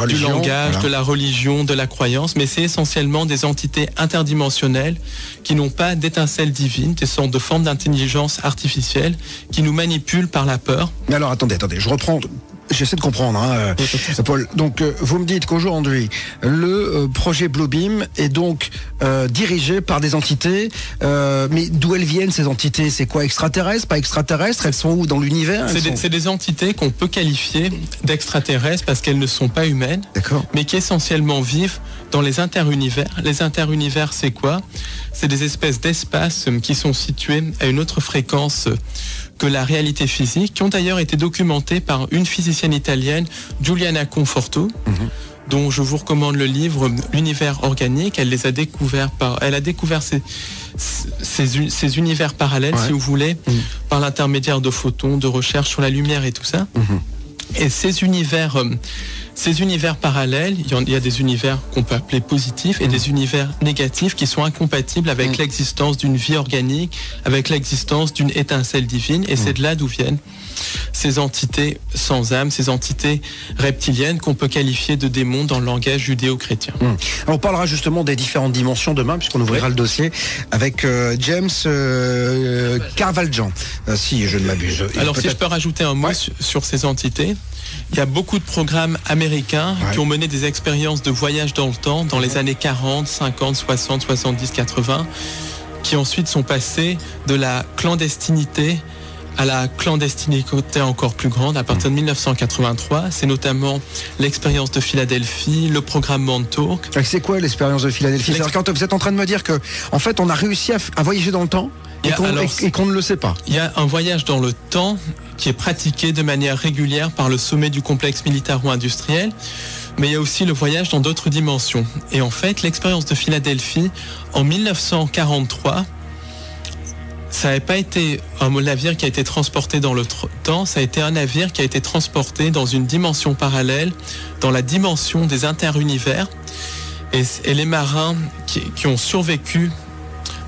du langage, de la religion, de la croyance. Mais c'est essentiellement des entités interdimensionnelles qui n'ont pas d'étincelle divine, des sortes de formes d'intelligence artificielle qui nous manipulent par la peur. Mais alors, attendez, je reprends... J'essaie de comprendre, Paul. Donc, vous me dites qu'aujourd'hui, le projet Bluebeam est donc dirigé par des entités. Mais d'où elles viennent, ces entités? C'est quoi, extraterrestres, pas extraterrestres? Elles sont où dans l'univers? C'est des entités qu'on peut qualifier d'extraterrestres parce qu'elles ne sont pas humaines, mais qui essentiellement vivent dans les interunivers. Les interunivers, c'est quoi? C'est des espèces d'espaces qui sont situés à une autre fréquence que la réalité physique, qui ont d'ailleurs été documentées par une physicienne italienne, Giuliana Conforto, dont je vous recommande le livre L'univers organique. Elle a découvert ces univers parallèles, si vous voulez, par l'intermédiaire de photons, de recherches sur la lumière et tout ça. Et ces univers parallèles, il y a des univers qu'on peut appeler positifs et des univers négatifs qui sont incompatibles avec l'existence d'une vie organique, avec l'existence d'une étincelle divine. Et c'est de là d'où viennent ces entités sans âme, ces entités reptiliennes qu'on peut qualifier de démons dans le langage judéo-chrétien. Alors on parlera justement des différentes dimensions demain, puisqu'on ouvrira le dossier avec James Carvaljan, si je ne m'abuse. Alors si je peux rajouter un mot sur ces entités, il y a beaucoup de programmes américains qui ont mené des expériences de voyage dans le temps dans les années 40, 50, 60, 70, 80, qui ensuite sont passés de la clandestinité à la clandestinité encore plus grande à partir de 1983. C'est notamment l'expérience de Philadelphie, le programme Montauk. C'est quoi l'expérience de Philadelphie? C'est-à-dire quand vous êtes en train de me dire que, en fait, on a réussi à voyager dans le temps et qu'on ne le sait pas. Il y a un voyage dans le temps qui est pratiqué de manière régulière par le sommet du complexe militaro-industriel, mais il y a aussi le voyage dans d'autres dimensions. Et en fait, l'expérience de Philadelphie, en 1943, ça n'avait pas été un navire qui a été transporté dans le temps, ça a été un navire qui a été transporté dans une dimension parallèle, dans la dimension des interunivers. Et les marins qui ont survécu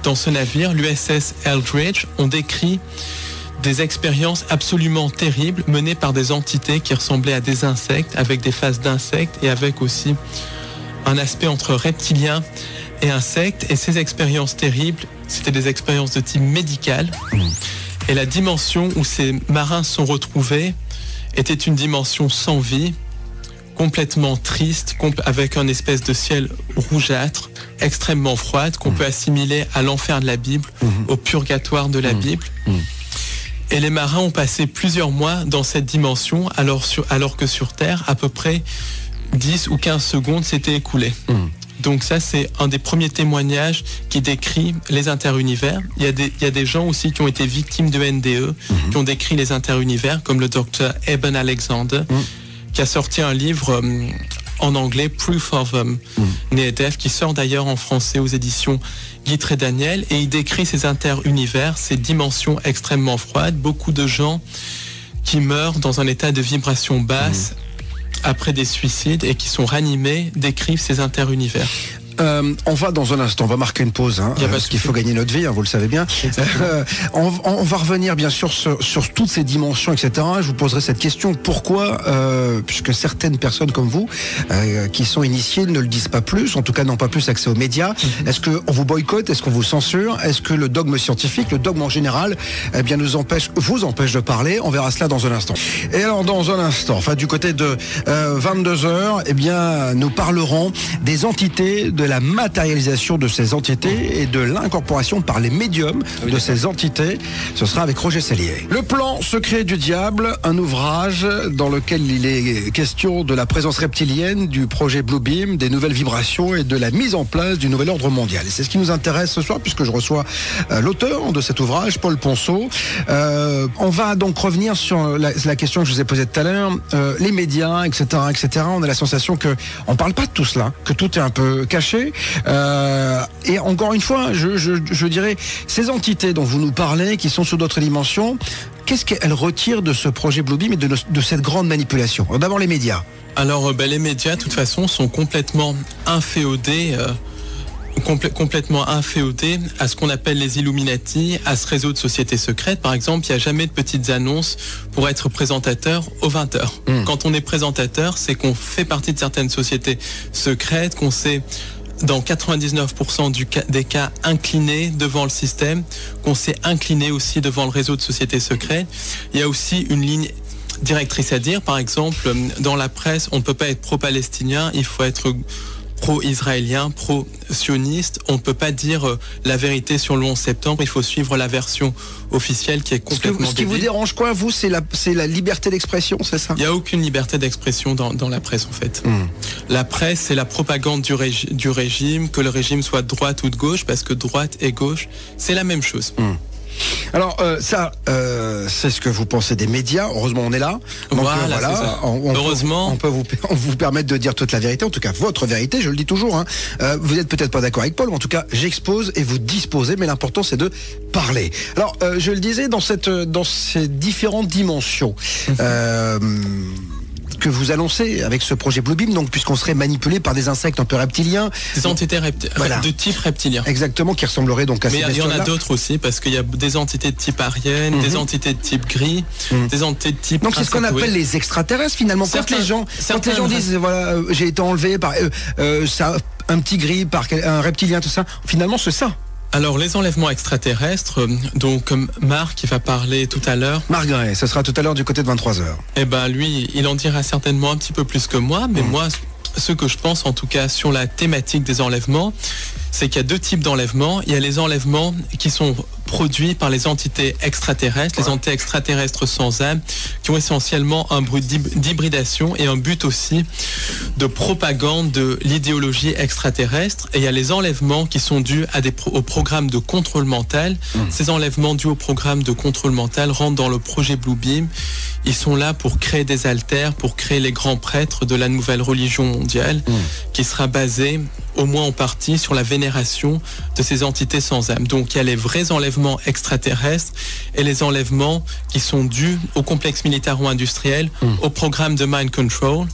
dans ce navire, l'USS Eldridge, ont décrit des expériences absolument terribles menées par des entités qui ressemblaient à des insectes, avec des faces d'insectes et avec aussi un aspect entre reptilien et insectes. Et ces expériences terribles, c'était des expériences de type médical. Et la dimension où ces marins sont retrouvés était une dimension sans vie, complètement triste, avec un espèce de ciel rougeâtre, extrêmement froide, qu'on peut assimiler à l'enfer de la Bible, au purgatoire de la Bible. Et les marins ont passé plusieurs mois dans cette dimension, alors que sur Terre, à peu près 10 ou 15 secondes s'étaient écoulées. Donc ça, c'est un des premiers témoignages qui décrit les interunivers. Il y a des gens aussi qui ont été victimes de NDE, qui ont décrit les interunivers, comme le docteur Eben Alexander, qui a sorti un livre en anglais, Proof of Near Death, qui sort d'ailleurs en français aux éditions Guitry Daniel, et il décrit ces interunivers, ces dimensions extrêmement froides, beaucoup de gens qui meurent dans un état de vibration basse, après des suicides et qui sont ranimés, décrivent ces interunivers. On va dans un instant, on va marquer une pause, parce qu'il faut gagner notre vie, vous le savez bien. On va revenir bien sûr sur toutes ces dimensions, etc. Je vous poserai cette question, pourquoi, puisque certaines personnes comme vous, qui sont initiées, ne le disent pas plus, en tout cas n'ont pas plus accès aux médias. Est-ce qu'on vous boycotte? Est-ce qu'on vous censure? Est-ce que le dogme scientifique, le dogme en général, vous empêche de parler? On verra cela dans un instant. Et alors dans un instant, enfin du côté de 22h, nous parlerons des entités, de la matérialisation de ces entités et de l'incorporation par les médiums de ces entités. Ce sera avec Roger Sellier. Le plan secret du diable, un ouvrage dans lequel il est question de la présence reptilienne, du projet Bluebeam, des nouvelles vibrations et de la mise en place du nouvel ordre mondial. Et c'est ce qui nous intéresse ce soir, puisque je reçois l'auteur de cet ouvrage, Paul Ponceau. On va donc revenir sur la question que je vous ai posée tout à l'heure, les médias, etc., etc. On a la sensation que on parle pas de tout cela, que tout est un peu caché. Et encore une fois, je dirais, ces entités dont vous nous parlez, qui sont sous d'autres dimensions, qu'est-ce qu'elles retirent de ce projet Bluebeam et de cette grande manipulation? D'abord les médias. Alors les médias, de toute façon, sont complètement inféodés complètement inféodé à ce qu'on appelle les Illuminati, à ce réseau de sociétés secrètes. Par exemple, il n'y a jamais de petites annonces pour être présentateur aux 20h. Quand on est présentateur, c'est qu'on fait partie de certaines sociétés secrètes, qu'on s'est dans 99% des cas incliné devant le système, qu'on s'est incliné aussi devant le réseau de sociétés secrètes. Il y a aussi une ligne directrice à dire. Par exemple, dans la presse, on ne peut pas être pro-palestinien, il faut être pro-israélien, pro-sioniste. On ne peut pas dire la vérité sur le 11 septembre, il faut suivre la version officielle qui est complètement Ce qui vous dérange quoi, vous, c'est la liberté d'expression, c'est ça? Il n'y a aucune liberté d'expression dans la presse, en fait. La presse, c'est la propagande du régime, que le régime soit de droite ou de gauche, parce que droite et gauche, c'est la même chose. Alors c'est ce que vous pensez des médias. Heureusement, on est là. Donc, voilà. Heureusement, on peut vous permettre de dire toute la vérité. En tout cas, votre vérité. Je le dis toujours. Hein. Vous êtes peut-être pas d'accord avec Paul, mais en tout cas, j'expose et vous disposez. Mais l'important, c'est de parler. Alors, je le disais dans ces différentes dimensions. Que vous annoncez avec ce projet Bluebeam, donc puisqu'on serait manipulé par des insectes un peu reptiliens. Des entités de type reptilien. Exactement, qui ressembleraient donc à ces bestioles-là. Mais il y en a d'autres aussi, parce qu'il y a des entités de type arienne, des entités de type gris, des entités de type... Donc c'est ce qu'on appelle les extraterrestres finalement. Quand les gens disent, voilà, j'ai été enlevé par un petit gris, par un reptilien, tout ça, finalement c'est ça. Alors, les enlèvements extraterrestres, donc Marc, qui va parler tout à l'heure... Marc Gray, ce sera tout à l'heure du côté de 23h. Eh ben, lui, il en dira certainement un petit peu plus que moi, mais moi, ce que je pense, en tout cas, sur la thématique des enlèvements, c'est qu'il y a deux types d'enlèvements. Il y a les enlèvements qui sont produits par les entités extraterrestres, les entités extraterrestres sans âme, qui ont essentiellement un but d'hybridation et un but aussi de propagande de l'idéologie extraterrestre. Et il y a les enlèvements qui sont dus au programme de contrôle mental. Ces enlèvements dus au programme de contrôle mental rentrent dans le projet Bluebeam. Ils sont là pour créer des alters, pour créer les grands prêtres de la nouvelle religion mondiale, qui sera basée, au moins en partie, sur la vénération de ces entités sans âme. Donc il y a les vrais enlèvements extraterrestres et les enlèvements qui sont dus au complexe militaro-industriel, au programme de mind control,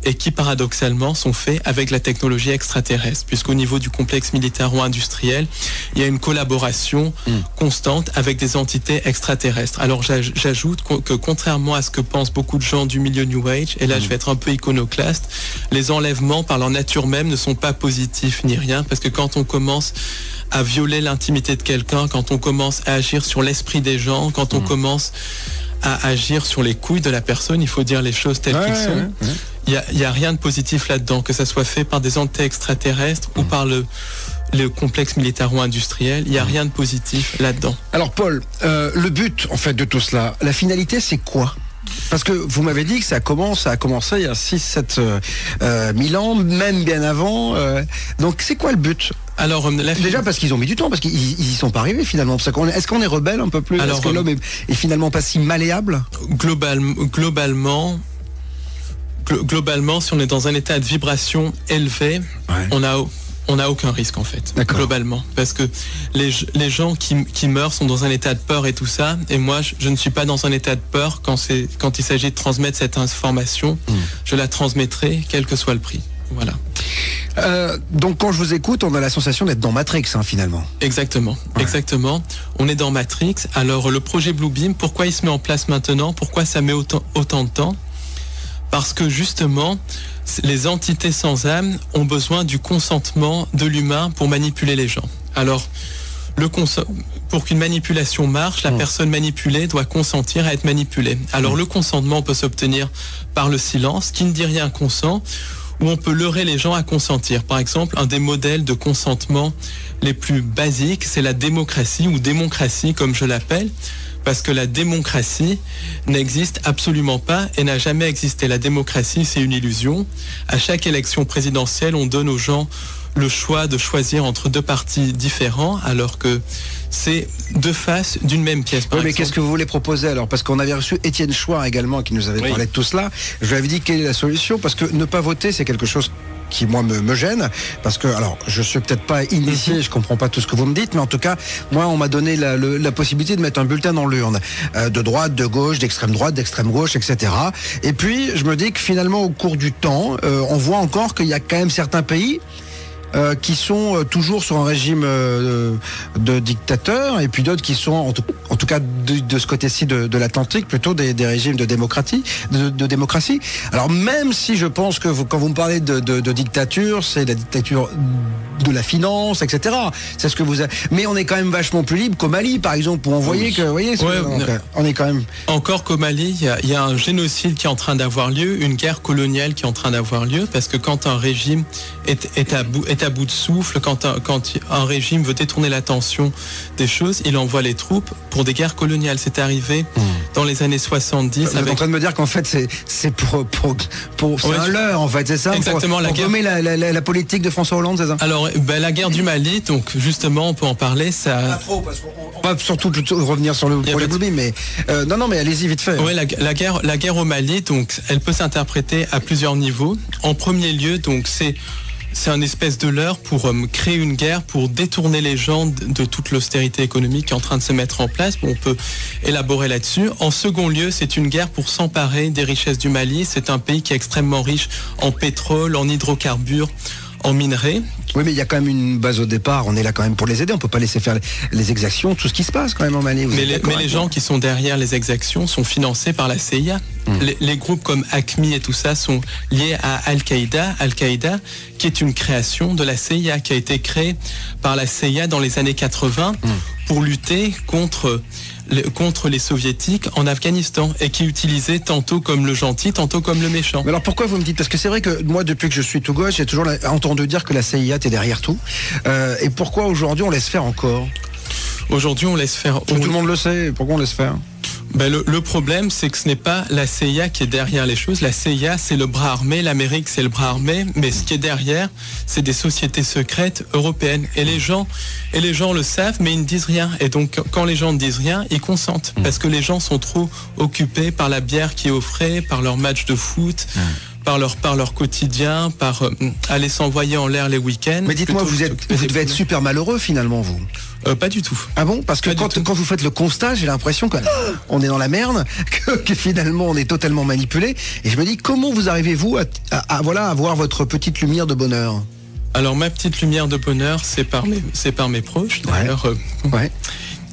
et qui paradoxalement sont faits avec la technologie extraterrestre, puisqu'au niveau du complexe militaro-industriel, il y a une collaboration constante avec des entités extraterrestres. Alors j'ajoute que contrairement à ce que pensent beaucoup de gens du milieu New Age, et là je vais être un peu iconoclaste, les enlèvements par leur nature même ne sont pas positifs ni rien, parce que quand on commence à violer l'intimité de quelqu'un, quand on commence à agir sur l'esprit des gens, quand on commence à agir sur les couilles de la personne, il faut dire les choses telles qu'elles sont. Il y a rien de positif là-dedans, que ça soit fait par des entités extraterrestres ou par le complexe militaro-industriel, il n'y a rien de positif là-dedans. Alors Paul, le but en fait de tout cela, la finalité c'est quoi ? Parce que vous m'avez dit que ça a commencé il y a 6-7 000 ans, même bien avant. Donc c'est quoi le but ? Alors, déjà parce qu'ils ont mis du temps, parce qu'ils y sont pas arrivés finalement. Est-ce qu'on est rebelle un peu plus ? Est-ce que l'homme est finalement pas si malléable ? Globalement, si on est dans un état de vibration élevé, on n'a aucun risque en fait, globalement. Parce que les gens qui meurent sont dans un état de peur et tout ça. Et moi, je ne suis pas dans un état de peur quand il s'agit de transmettre cette information. Je la transmettrai, quel que soit le prix. Voilà. Donc quand je vous écoute, on a la sensation d'être dans Matrix finalement. Exactement, exactement. On est dans Matrix. Alors le projet Bluebeam, pourquoi il se met en place maintenant ? Pourquoi ça met autant de temps ? Parce que justement, les entités sans âme ont besoin du consentement de l'humain pour manipuler les gens. Alors, pour qu'une manipulation marche, la personne manipulée doit consentir à être manipulée. Alors, le consentement peut s'obtenir par le silence, qui ne dit rien consent, ou on peut leurrer les gens à consentir. Par exemple, un des modèles de consentement les plus basiques, c'est la démocratie, ou démocratie comme je l'appelle, parce que la démocratie n'existe absolument pas et n'a jamais existé. La démocratie, c'est une illusion. À chaque élection présidentielle, on donne aux gens le choix de choisir entre deux partis différents, alors que c'est deux faces d'une même pièce. Oui, mais qu'est-ce que vous voulez proposer alors ? Parce qu'on avait reçu Étienne Chouard également, qui nous avait parlé de tout cela. Je lui avais dit quelle est la solution, parce que ne pas voter, c'est quelque chose qui moi me gêne, parce que alors je suis peut-être pas initié, je comprends pas tout ce que vous me dites, mais en tout cas moi on m'a donné la possibilité de mettre un bulletin dans l'urne, de droite, de gauche, d'extrême droite, d'extrême gauche, etc. Et puis je me dis que finalement au cours du temps, on voit encore qu'il y a quand même certains pays qui sont toujours sur un régime de dictateur, et puis d'autres qui sont en tout cas de ce côté-ci de l'Atlantique plutôt des régimes de démocratie. Alors même si je pense que quand vous me parlez de dictature, c'est la dictature de la finance, etc. C'est ce que vous avez. Mais on est quand même vachement plus libre qu'au Mali, par exemple, où on voyait que, vous voyez, on est quand même. Encore qu'au Mali, il y a un génocide qui est en train d'avoir lieu, une guerre coloniale qui est en train d'avoir lieu, parce que quand un régime est à bout de souffle, quand un régime veut détourner l'attention des choses, il envoie les troupes pour des guerres coloniales. C'est arrivé dans les années 70. Vous êtes en train de me dire qu'en fait c'est pour un leurre, en fait, c'est ça? Exactement, pour gommer la politique de François Hollande, c'est ça? Alors Alors, la guerre du Mali, donc justement, on peut en parler. Ça. Pas trop, parce qu'on va surtout revenir sur le projet Bluebeam, mais non, mais allez-y vite fait. Oui, la guerre au Mali, donc, elle peut s'interpréter à plusieurs niveaux. En premier lieu, donc, c'est un espèce de leurre pour créer une guerre, pour détourner les gens de toute l'austérité économique qui est en train de se mettre en place. Bon, on peut élaborer là-dessus. En second lieu, c'est une guerre pour s'emparer des richesses du Mali. C'est un pays qui est extrêmement riche en pétrole, en hydrocarbures, en minerais. Oui, mais il y a quand même une base au départ. On est là quand même pour les aider. On peut pas laisser faire les exactions, tout ce qui se passe quand même en Mali. Mais les gens qui sont derrière les exactions sont financés par la CIA. Les groupes comme AQMI et tout ça sont liés à Al-Qaïda. Al-Qaïda, qui est une création de la CIA, qui a été créée par la CIA dans les années 80 pour lutter contre les soviétiques en Afghanistan et qui utilisaient tantôt comme le gentil, tantôt comme le méchant. Mais alors pourquoi vous me dites, parce que c'est vrai que moi depuis que je suis tout gauche, j'ai toujours entendu dire que la CIA était derrière tout. Et pourquoi aujourd'hui on laisse faire encore ? Aujourd'hui on laisse faire. Tout le monde le sait, pourquoi on laisse faire ? Le problème, c'est que ce n'est pas la CIA qui est derrière les choses. La CIA, c'est le bras armé, l'Amérique, c'est le bras armé, mais ce qui est derrière, c'est des sociétés secrètes européennes. Et les gens le savent, mais ils ne disent rien. Et donc, quand les gens ne disent rien, ils consentent. Parce que les gens sont trop occupés par la bière qui est offrée, par leur match de foot, par leur quotidien, par aller s'envoyer en l'air les week-ends. Mais dites-moi, vous devez être super malheureux finalement, vous. Pas du tout. Ah bon ? Parce que quand vous faites le constat, j'ai l'impression qu'on est dans la merde, que finalement on est totalement manipulé. Et je me dis, comment vous arrivez-vous à avoir votre petite lumière de bonheur ? Alors ma petite lumière de bonheur, c'est par mes proches, d'ailleurs,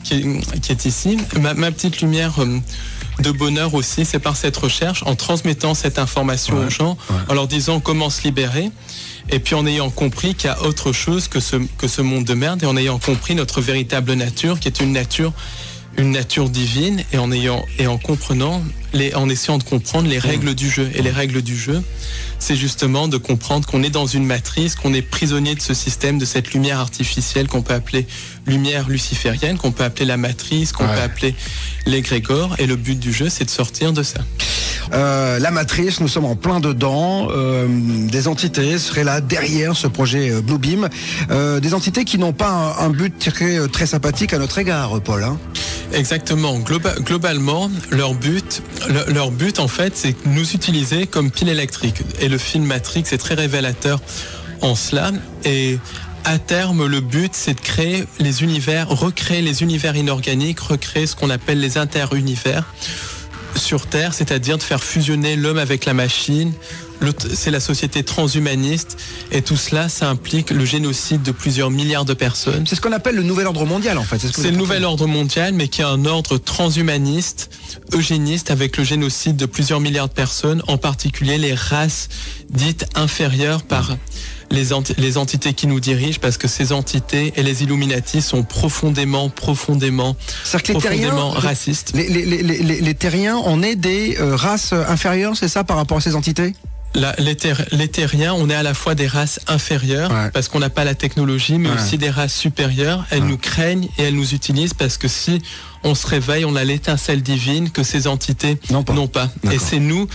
qui est ici. Ma petite lumière de bonheur aussi, c'est par cette recherche, en transmettant cette information aux gens, en leur disant comment se libérer. Et puis en ayant compris qu'il y a autre chose que ce monde de merde, et en ayant compris notre véritable nature, qui est une nature divine, et en essayant de comprendre les règles du jeu. Et les règles du jeu, c'est justement de comprendre qu'on est dans une matrice, qu'on est prisonnier de ce système, de cette lumière artificielle qu'on peut appeler lumière luciférienne, qu'on peut appeler la matrice, qu'on peut appeler l'égrégore. Et le but du jeu, c'est de sortir de ça. La matrice, nous sommes en plein dedans. Des entités seraient là derrière ce projet Bluebeam. Des entités qui n'ont pas un but très sympathique à notre égard, Paul. Hein. Exactement. Globalement, leur but en fait, c'est nous utiliser comme pile électrique. Et le film Matrix est très révélateur en cela. Et à terme, le but, c'est de créer les univers, recréer les univers inorganiques, recréer ce qu'on appelle les interunivers sur Terre, c'est-à-dire de faire fusionner l'homme avec la machine. C'est la société transhumaniste, et tout cela, ça implique le génocide de plusieurs milliards de personnes. C'est ce qu'on appelle le nouvel ordre mondial, en fait. C'est le nouvel ordre mondial, mais qui est un ordre transhumaniste, eugéniste, avec le génocide de plusieurs milliards de personnes, en particulier les races dites inférieures par les entités qui nous dirigent, parce que ces entités et les Illuminati sont profondément racistes. Les terriens, on est des races inférieures, c'est ça, par rapport à ces entités ? Les terriens, on est à la fois des races inférieures, parce qu'on n'a pas la technologie, mais aussi des races supérieures. Elles nous craignent et elles nous utilisent, parce que si on se réveille, on a l'étincelle divine que ces entités n'ont pas. Et c'est nous,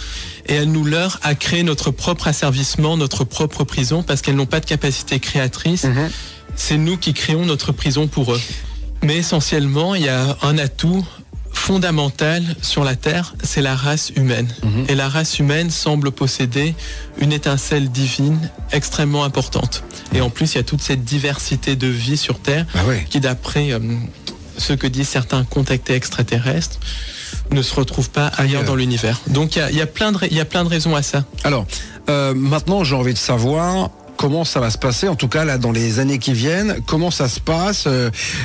et elles nous leurrent à créer notre propre asservissement, notre propre prison, parce qu'elles n'ont pas de capacité créatrice. C'est nous qui créons notre prison pour eux. Mais essentiellement, il y a un atout fondamental sur la Terre, c'est la race humaine. Et la race humaine semble posséder une étincelle divine extrêmement importante. Et en plus, il y a toute cette diversité de vie sur Terre qui, d'après ce que disent certains contactés extraterrestres, ne se retrouve pas ailleurs dans l'univers. Donc il y a plein de raisons à ça. Alors, maintenant, j'ai envie de savoir comment ça va se passer, en tout cas là dans les années qui viennent, comment ça se passe,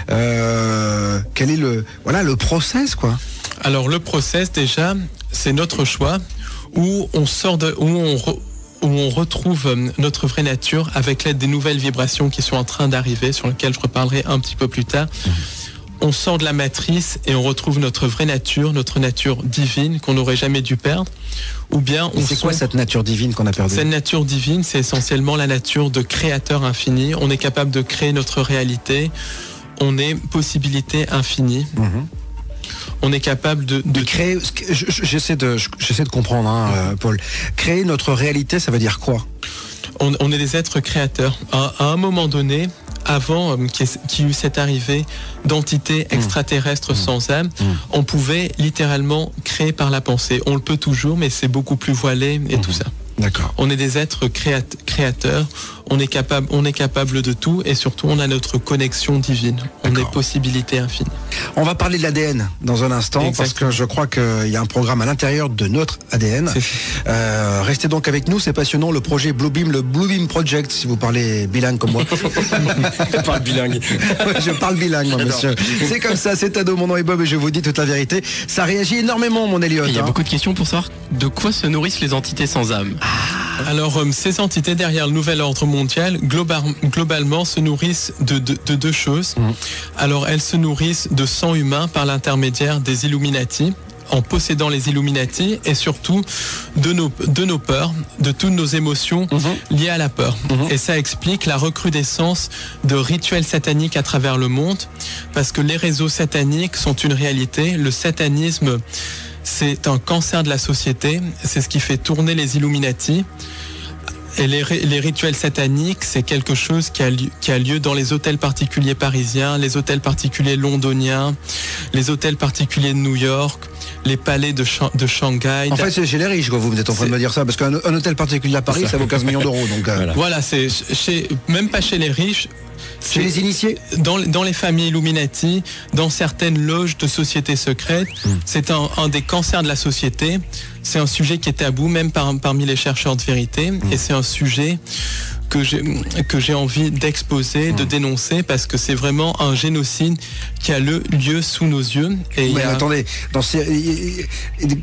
quel est le process, quoi. Alors le process, déjà, c'est notre choix, où on retrouve notre vraie nature avec l'aide des nouvelles vibrations qui sont en train d'arriver, sur lesquelles je reparlerai un petit peu plus tard. On sort de la matrice et on retrouve notre vraie nature, notre nature divine qu'on n'aurait jamais dû perdre. Ou bien c'est quoi cette nature divine qu'on a perdue ? Cette nature divine, c'est essentiellement la nature de créateur infini. On est capable de créer notre réalité. On est possibilité infinie. On est capable de créer. J'essaie de comprendre, Paul. Créer notre réalité, ça veut dire quoi ? On est des êtres créateurs. À un moment donné, avant qu'il y eut cette arrivée d'entités extraterrestres sans âme, on pouvait littéralement créer par la pensée. On le peut toujours, mais c'est beaucoup plus voilé et tout ça. D'accord. On est des êtres créateurs, on est capable de tout et surtout on a notre connexion divine, on est possibilité infinie. On va parler de l'ADN dans un instant parce que je crois qu'il y a un programme à l'intérieur de notre ADN. Restez donc avec nous, c'est passionnant, le projet Bluebeam, le Bluebeam Project, si vous parlez bilingue comme moi. Je parle bilingue. Je parle bilingue, moi, monsieur. C'est comme ça, c'est Ado, mon nom est Bob et je vous dis toute la vérité. Ça réagit énormément, mon Elliot. Il y a beaucoup de questions pour savoir de quoi se nourrissent les entités sans âme. Alors, ces entités derrière le nouvel ordre mondial, globalement, se nourrissent de deux choses. Alors, elles se nourrissent de sang humain par l'intermédiaire des Illuminati, en possédant les Illuminati, et surtout de nos peurs, de toutes nos émotions liées à la peur. Et ça explique la recrudescence de rituels sataniques à travers le monde, parce que les réseaux sataniques sont une réalité. Le satanisme, c'est un cancer de la société, c'est ce qui fait tourner les Illuminati. Et les rituels sataniques, c'est quelque chose qui a lieu dans les hôtels particuliers parisiens, les hôtels particuliers londoniens, les hôtels particuliers de New York, les palais de Shanghai. En fait, c'est chez les riches, quoi, vous êtes en train de me dire ça, parce qu'un hôtel particulier à Paris, ça vaut 15 millions d'euros. Donc, voilà, c'est même pas chez les riches. Chez les initiés, dans les familles Illuminati, dans certaines loges de sociétés secrètes, c'est un des cancers de la société. C'est un sujet qui est tabou, même parmi les chercheurs de vérité, et c'est un sujet que j'ai envie d'exposer, de dénoncer, parce que c'est vraiment un génocide qui a lieu sous nos yeux. Mais attendez,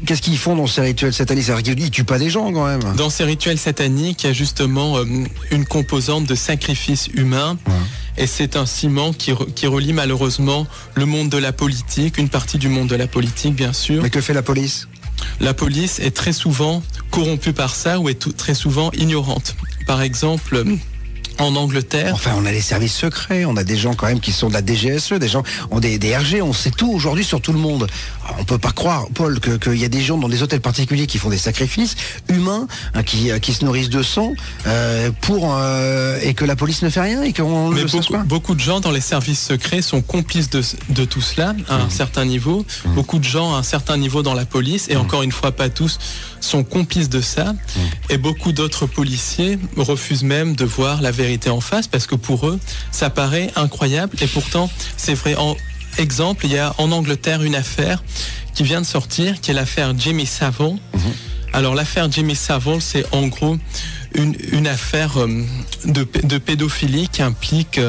qu'est-ce qu'ils font dans ces rituels sataniques? Ils tuent pas des gens quand même. Dans ces rituels sataniques, il y a justement une composante de sacrifice humain. Et c'est un ciment qui relie malheureusement le monde de la politique, une partie du monde de la politique bien sûr. Mais que fait la police? La police est très souvent corrompue par ça ou est très souvent ignorante. Par exemple, en Angleterre... Enfin, on a les services secrets, on a des gens quand même qui sont de la DGSE, des gens ont des RG, on sait tout aujourd'hui sur tout le monde. Alors, on peut pas croire, Paul, qu'il y a des gens dans des hôtels particuliers qui font des sacrifices humains, qui se nourrissent de sang, et que la police ne fait rien et qu'on le sait pas. Beaucoup de gens dans les services secrets sont complices de tout cela à un certain niveau. Beaucoup de gens à un certain niveau dans la police, et encore une fois, pas tous, sont complices de ça. Et beaucoup d'autres policiers refusent même de voir la vérité en face, parce que pour eux, ça paraît incroyable, et pourtant, c'est vrai. Exemple, il y a en Angleterre une affaire qui vient de sortir, qui est l'affaire Jimmy Savile. Alors, l'affaire Jimmy Savile, c'est en gros une affaire de pédophilie qui implique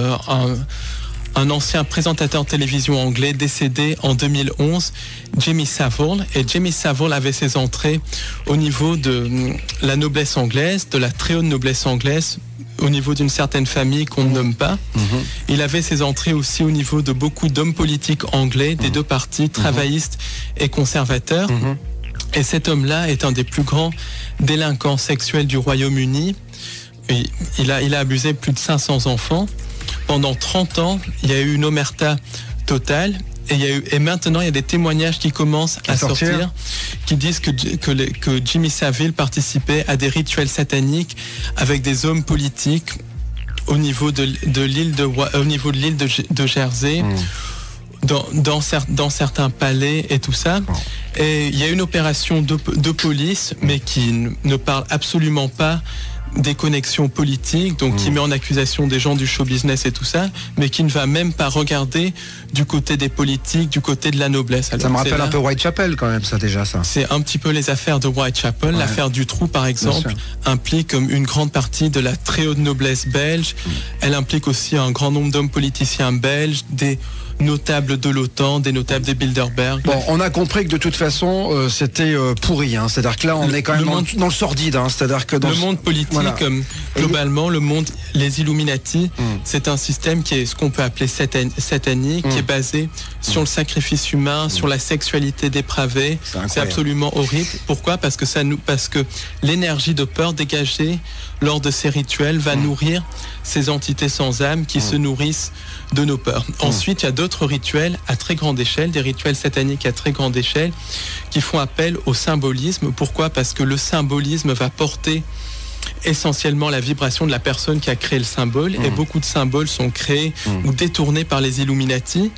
un ancien présentateur de télévision anglais décédé en 2011, Jimmy Savile. Et Jimmy Savile avait ses entrées au niveau de la noblesse anglaise, de la très haute noblesse anglaise, au niveau d'une certaine famille qu'on ne nomme pas. Il avait ses entrées aussi au niveau de beaucoup d'hommes politiques anglais, des deux partis, travaillistes et conservateurs. Et cet homme-là est un des plus grands délinquants sexuels du Royaume-Uni. Il a abusé plus de 500 enfants. Pendant 30 ans, il y a eu une omerta totale. Et maintenant, il y a des témoignages qui commencent à sortir, qui disent que Jimmy Savile participait à des rituels sataniques avec des hommes politiques au niveau de l'île de Jersey, dans certains palais et tout ça. Et il y a une opération de police, mais qui ne parle absolument pas des connexions politiques, donc qui met en accusation des gens du show business et tout ça, mais qui ne va même pas regarder du côté des politiques, du côté de la noblesse. Alors, ça me rappelle un peu Whitechapel quand même, ça déjà ça. C'est un petit peu les affaires de Whitechapel. L'affaire Dutroux par exemple implique une grande partie de la très haute noblesse belge. Elle implique aussi un grand nombre d'hommes politiciens belges, des notables de l'OTAN, des notables des Bilderberg. Bon, on a compris que de toute façon c'était pourri, hein. C'est-à-dire que là on est quand même dans le sordide, hein. C'est-à-dire que dans le monde politique, globalement, le monde, les Illuminati, c'est un système qui est ce qu'on peut appeler satanique, qui est basé sur le sacrifice humain, sur la sexualité dépravée. C'est absolument horrible. Pourquoi? Parce que l'énergie de peur dégagée lors de ces rituels va nourrir ces entités sans âme qui se nourrissent de nos peurs. Ensuite, il y a d'autres rituels à très grande échelle, des rituels sataniques à très grande échelle, qui font appel au symbolisme. Pourquoi? Parce que le symbolisme va porter essentiellement la vibration de la personne qui a créé le symbole, et beaucoup de symboles sont créés ou détournés par les Illuminati.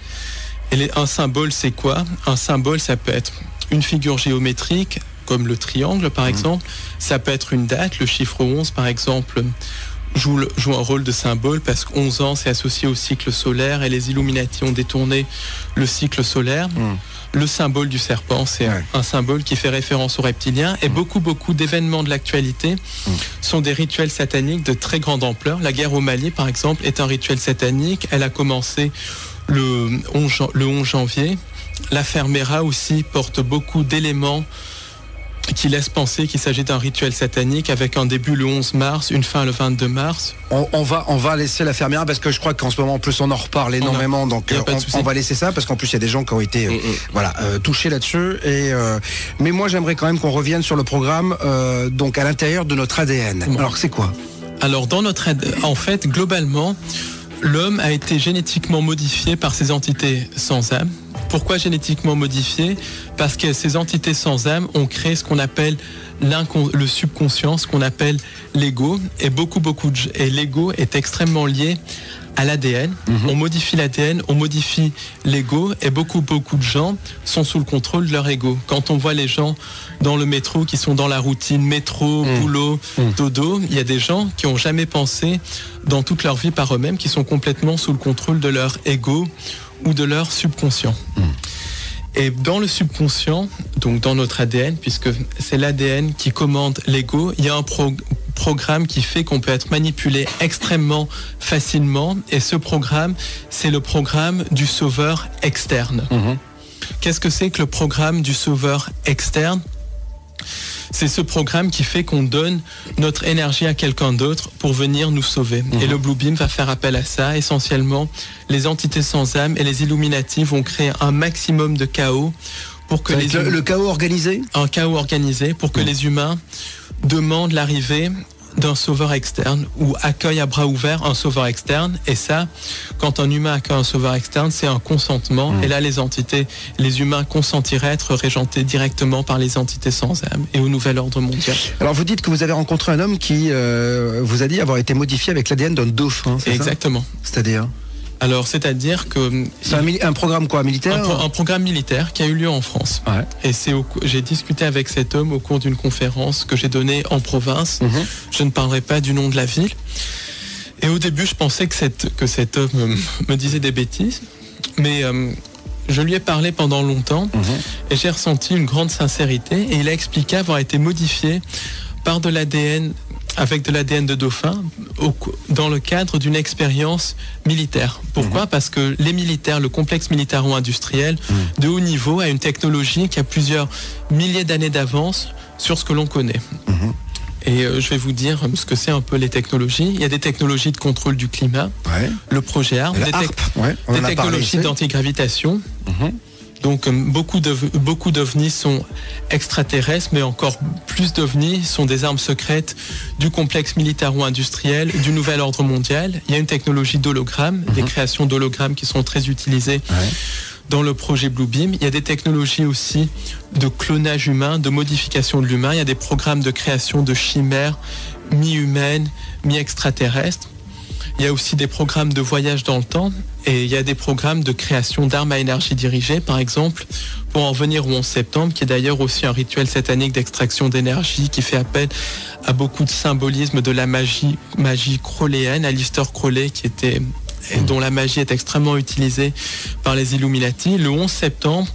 Et un symbole, c'est quoi? Un symbole, ça peut être une figure géométrique, comme le triangle par exemple, ça peut être une date, le chiffre 11 par exemple joue un rôle de symbole parce que 11 ans c'est associé au cycle solaire et les Illuminati ont détourné le cycle solaire. Le symbole du serpent, c'est un symbole qui fait référence aux reptiliens, et beaucoup d'événements de l'actualité sont des rituels sataniques de très grande ampleur. La guerre au Mali par exemple est un rituel satanique, elle a commencé le 11 janvier. L'affaire Mera aussi porte beaucoup d'éléments qui laisse penser qu'il s'agit d'un rituel satanique avec un début le 11 mars, une fin le 22 mars. On va laisser la fermière parce que je crois qu'en ce moment en plus on en reparle énormément, donc on va laisser ça parce qu'en plus il y a des gens qui ont été touchés là-dessus, mais moi j'aimerais quand même qu'on revienne sur le programme donc à l'intérieur de notre ADN. Alors c'est quoi? Alors en fait globalement l'homme a été génétiquement modifié par ces entités sans âme. Pourquoi génétiquement modifié? Parce que ces entités sans âme ont créé ce qu'on appelle le subconscient, ce qu'on appelle l'ego, et et l'ego est extrêmement lié à l'ADN. On modifie l'ADN, on modifie l'ego, et beaucoup de gens sont sous le contrôle de leur ego. Quand on voit les gens dans le métro qui sont dans la routine métro, boulot, dodo, il y a des gens qui n'ont jamais pensé dans toute leur vie par eux-mêmes, qui sont complètement sous le contrôle de leur ego ou de leur subconscient. Et dans le subconscient, donc dans notre ADN, puisque c'est l'ADN qui commande l'ego, il y a un programme qui fait qu'on peut être manipulé extrêmement facilement, et ce programme, c'est le programme du sauveur externe. Qu'est-ce que c'est que le programme du sauveur externe? C'est ce programme qui fait qu'on donne notre énergie à quelqu'un d'autre pour venir nous sauver. Et le Blue Beam va faire appel à ça. Essentiellement, les entités sans âme et les Illuminati vont créer un maximum de chaos pour que le chaos organisé? Un chaos organisé pour que les humains demandent l'arrivée d'un sauveur externe ou accueille à bras ouverts un sauveur externe. Et ça, quand un humain accueille un sauveur externe, c'est un consentement. Et là, les humains consentiraient à être régentés directement par les entités sans âme et au nouvel ordre mondial. Alors vous dites que vous avez rencontré un homme qui vous a dit avoir été modifié avec l'ADN d'un dauphin, c'est exactement. Ça? C'est-à-dire? Alors, c'est-à-dire que... C'est un programme quoi, militaire? Un programme militaire qui a eu lieu en France. Et j'ai discuté avec cet homme au cours d'une conférence que j'ai donnée en province. Je ne parlerai pas du nom de la ville. Et au début, je pensais que cet homme me disait des bêtises. Mais je lui ai parlé pendant longtemps et j'ai ressenti une grande sincérité. Et il a expliqué avoir été modifié par de l'ADN, avec de l'ADN de dauphin, dans le cadre d'une expérience militaire. Pourquoi? Parce que les militaires, le complexe militaro-industriel de haut niveau a une technologie qui a plusieurs milliers d'années d'avance sur ce que l'on connaît. Et je vais vous dire ce que c'est un peu les technologies. Il y a des technologies de contrôle du climat, le projet ARP, des technologies d'antigravitation. Donc beaucoup d'ovnis sont extraterrestres, mais encore plus d'ovnis sont des armes secrètes du complexe militaro-industriel, du nouvel ordre mondial. Il y a une technologie d'hologramme, des créations d'hologrammes qui sont très utilisées dans le projet Blue Beam. Il y a des technologies aussi de clonage humain, de modification de l'humain. Il y a des programmes de création de chimères mi-humaines, mi-extraterrestres. Il y a aussi des programmes de voyage dans le temps, et il y a des programmes de création d'armes à énergie dirigée, par exemple, pour en venir au 11 septembre, qui est d'ailleurs aussi un rituel satanique d'extraction d'énergie, qui fait appel à beaucoup de symbolisme de la magie crowleyenne, Aleister Crowley, dont la magie est extrêmement utilisée par les Illuminati. Le 11 septembre,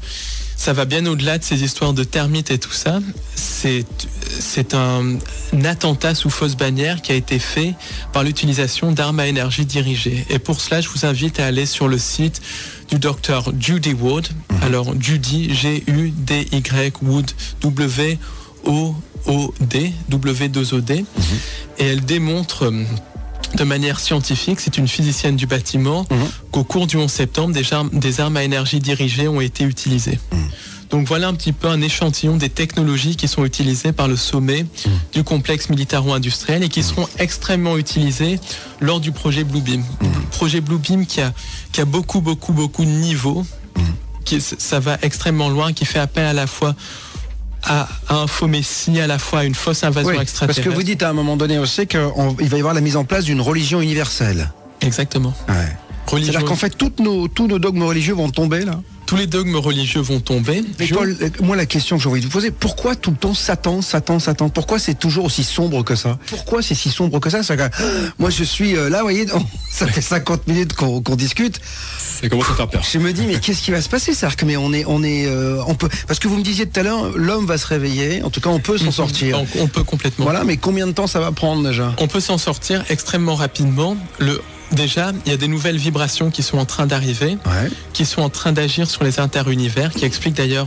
ça va bien au-delà de ces histoires de termites et tout ça. C'est un attentat sous fausse bannière qui a été fait par l'utilisation d'armes à énergie dirigées. Et pour cela, je vous invite à aller sur le site du docteur Judy Wood. Alors Judy, G-U-D-Y, Wood, W-O-O-D, W-2-O-D. Et elle démontre de manière scientifique, c'est une physicienne du bâtiment, qu'au cours du 11 septembre, des armes à énergie dirigée ont été utilisées. Donc voilà un petit peu un échantillon des technologies qui sont utilisées par le sommet du complexe militaro-industriel et qui seront extrêmement utilisées lors du projet Blue Beam. Projet Blue Beam qui a beaucoup de niveaux, ça va extrêmement loin, qui fait appel à la fois à un faux messie, à la fois à une fausse invasion extraterrestre. Parce que vous dites à un moment donné aussi qu'il va y avoir la mise en place d'une religion universelle. Exactement. Ouais. C'est-à-dire qu'en fait, tous nos dogmes religieux vont tomber, là. Tous les dogmes religieux vont tomber. Mais Paul, moi, la question que j'ai envie de vous poser, pourquoi tout le temps Satan? Pourquoi c'est toujours aussi sombre que ça? Pourquoi c'est si sombre que ça? Moi, je suis là, vous voyez, ça fait 50 minutes qu'on discute. Ça commence à faire peur. Je me dis, mais qu'est-ce qui va se passer? C'est-à-dire que, mais on peut, parce que vous me disiez tout à l'heure, l'homme va se réveiller. En tout cas, on peut s'en sortir. On peut complètement. Voilà, mais combien de temps ça va prendre déjà? On peut s'en sortir extrêmement rapidement. Déjà, il y a des nouvelles vibrations qui sont en train d'arriver, qui sont en train d'agir sur les interunivers, qui expliquent d'ailleurs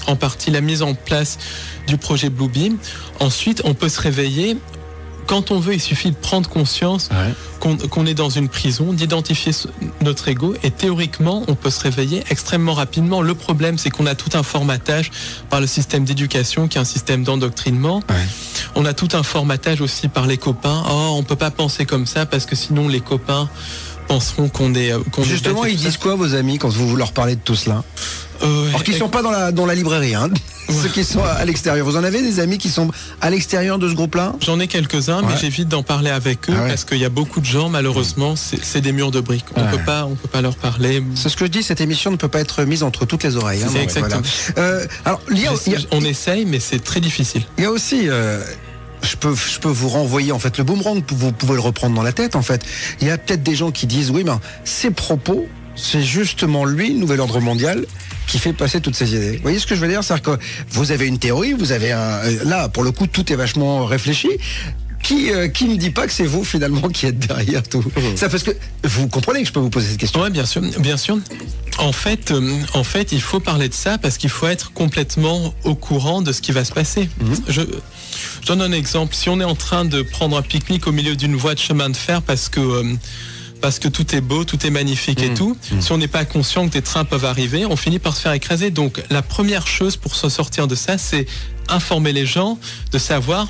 en partie la mise en place du projet Bluebeam. Ensuite, on peut se réveiller. Quand on veut, il suffit de prendre conscience qu'on est dans une prison, d'identifier notre ego, et théoriquement, on peut se réveiller extrêmement rapidement. Le problème, c'est qu'on a tout un formatage par le système d'éducation, qui est un système d'endoctrinement. On a tout un formatage aussi par les copains. Oh, on peut pas penser comme ça, parce que sinon les copains penseront qu'on est... Justement, ils disent quoi, vos amis, quand vous leur parlez de tout cela? Alors qu'ils sont pas dans la librairie, hein. Ceux qui sont à l'extérieur. Vous en avez des amis qui sont à l'extérieur de ce groupe-là? J'en ai quelques-uns, mais j'évite d'en parler avec eux parce qu'il y a beaucoup de gens, malheureusement, c'est des murs de briques. On peut pas leur parler. C'est ce que je dis, cette émission ne peut pas être mise entre toutes les oreilles. C'est exactement. Voilà. Alors, on essaye, mais c'est très difficile. Il y a aussi... Je peux vous renvoyer en fait le boomerang, vous pouvez le reprendre dans la tête en fait. Il y a peut-être des gens qui disent oui, mais ces propos, c'est justement lui, le nouvel ordre mondial, qui fait passer toutes ces idées. Vous voyez ce que je veux dire? C'est-à-dire que vous avez une théorie, vous avez là pour le coup tout est vachement réfléchi. Qui ne dit pas que c'est vous finalement qui êtes derrière tout ça? Parce que vous comprenez que je peux vous poser cette question. Oui, bien sûr, bien sûr. En fait, il faut parler de ça parce qu'il faut être complètement au courant de ce qui va se passer. Je donne un exemple. Si on est en train de prendre un pique-nique au milieu d'une voie de chemin de fer parce que tout est beau, tout est magnifique et tout, si on n'est pas conscient que des trains peuvent arriver, on finit par se faire écraser. Donc la première chose pour se sortir de ça, c'est informer les gens, de savoir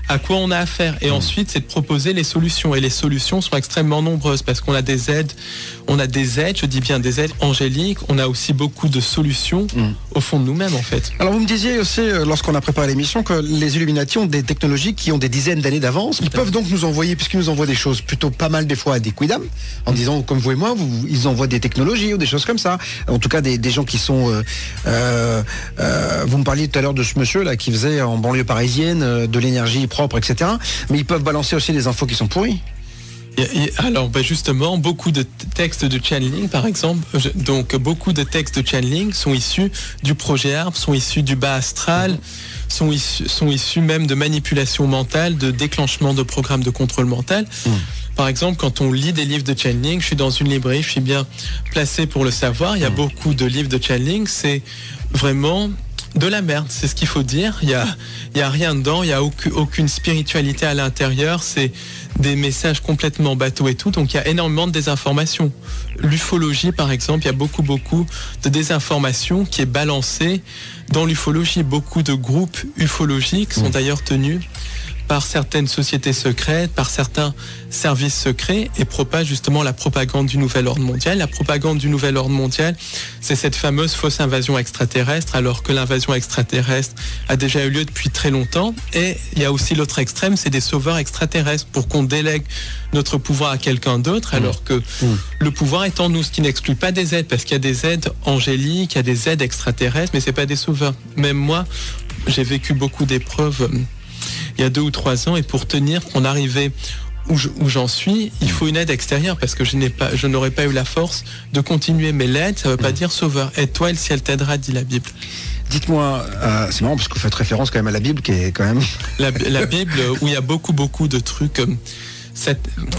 à quoi on a affaire. Et ensuite, c'est de proposer les solutions. Et les solutions sont extrêmement nombreuses parce qu'on a des aides, je dis bien des aides angéliques, on a aussi beaucoup de solutions au fond de nous-mêmes en fait. Alors vous me disiez aussi, lorsqu'on a préparé l'émission, que les Illuminati ont des technologies qui ont des dizaines d'années d'avance. Ils peuvent donc nous envoyer, puisqu'ils nous envoient des choses plutôt pas mal des fois à des quidam, en disant, comme vous et moi, ils envoient des technologies ou des choses comme ça. En tout cas, des gens qui sont... vous me parliez tout à l'heure de ce monsieur là qui faisait en banlieue parisienne de l'énergie propre, etc. Mais ils peuvent balancer aussi des infos qui sont pourries. Alors justement, beaucoup de textes de channeling, par exemple, donc beaucoup de textes de channeling sont issus du projet ARP, sont issus du bas astral, sont issus même de manipulation mentale, de déclenchement de programmes de contrôle mental. Par exemple, quand on lit des livres de channeling, je suis dans une librairie, je suis bien placé pour le savoir, il y a beaucoup de livres de channeling, c'est vraiment de la merde, c'est ce qu'il faut dire. Il y a rien dedans, il y a aucune spiritualité à l'intérieur, c'est des messages complètement bateaux et tout, donc il y a énormément de désinformation. L'ufologie par exemple, il y a beaucoup de désinformation qui est balancée dans l'ufologie. Beaucoup de groupes ufologiques sont d'ailleurs tenus par certaines sociétés secrètes, par certains services secrets et propagent justement la propagande du nouvel ordre mondial. La propagande du nouvel ordre mondial, c'est cette fameuse fausse invasion extraterrestre, alors que l'invasion extraterrestre a déjà eu lieu depuis très longtemps. Et il y a aussi l'autre extrême, c'est des sauveurs extraterrestres, pour qu'on délègue notre pouvoir à quelqu'un d'autre, alors que le pouvoir est en nous, ce qui n'exclut pas des aides, parce qu'il y a des aides angéliques, il y a des aides extraterrestres, mais c'est pas des sauveurs. Même moi, j'ai vécu beaucoup d'épreuves il y a 2 ou 3 ans, et pour en arriver où j'en suis, il faut une aide extérieure, parce que je n'aurais pas eu la force de continuer. Mais l'aide, ça ne veut pas dire sauveur. Aide-toi et le ciel t'aidera, dit la Bible. Dites-moi, c'est marrant parce que vous faites référence quand même à la Bible, qui est quand même... La Bible, où il y a beaucoup de trucs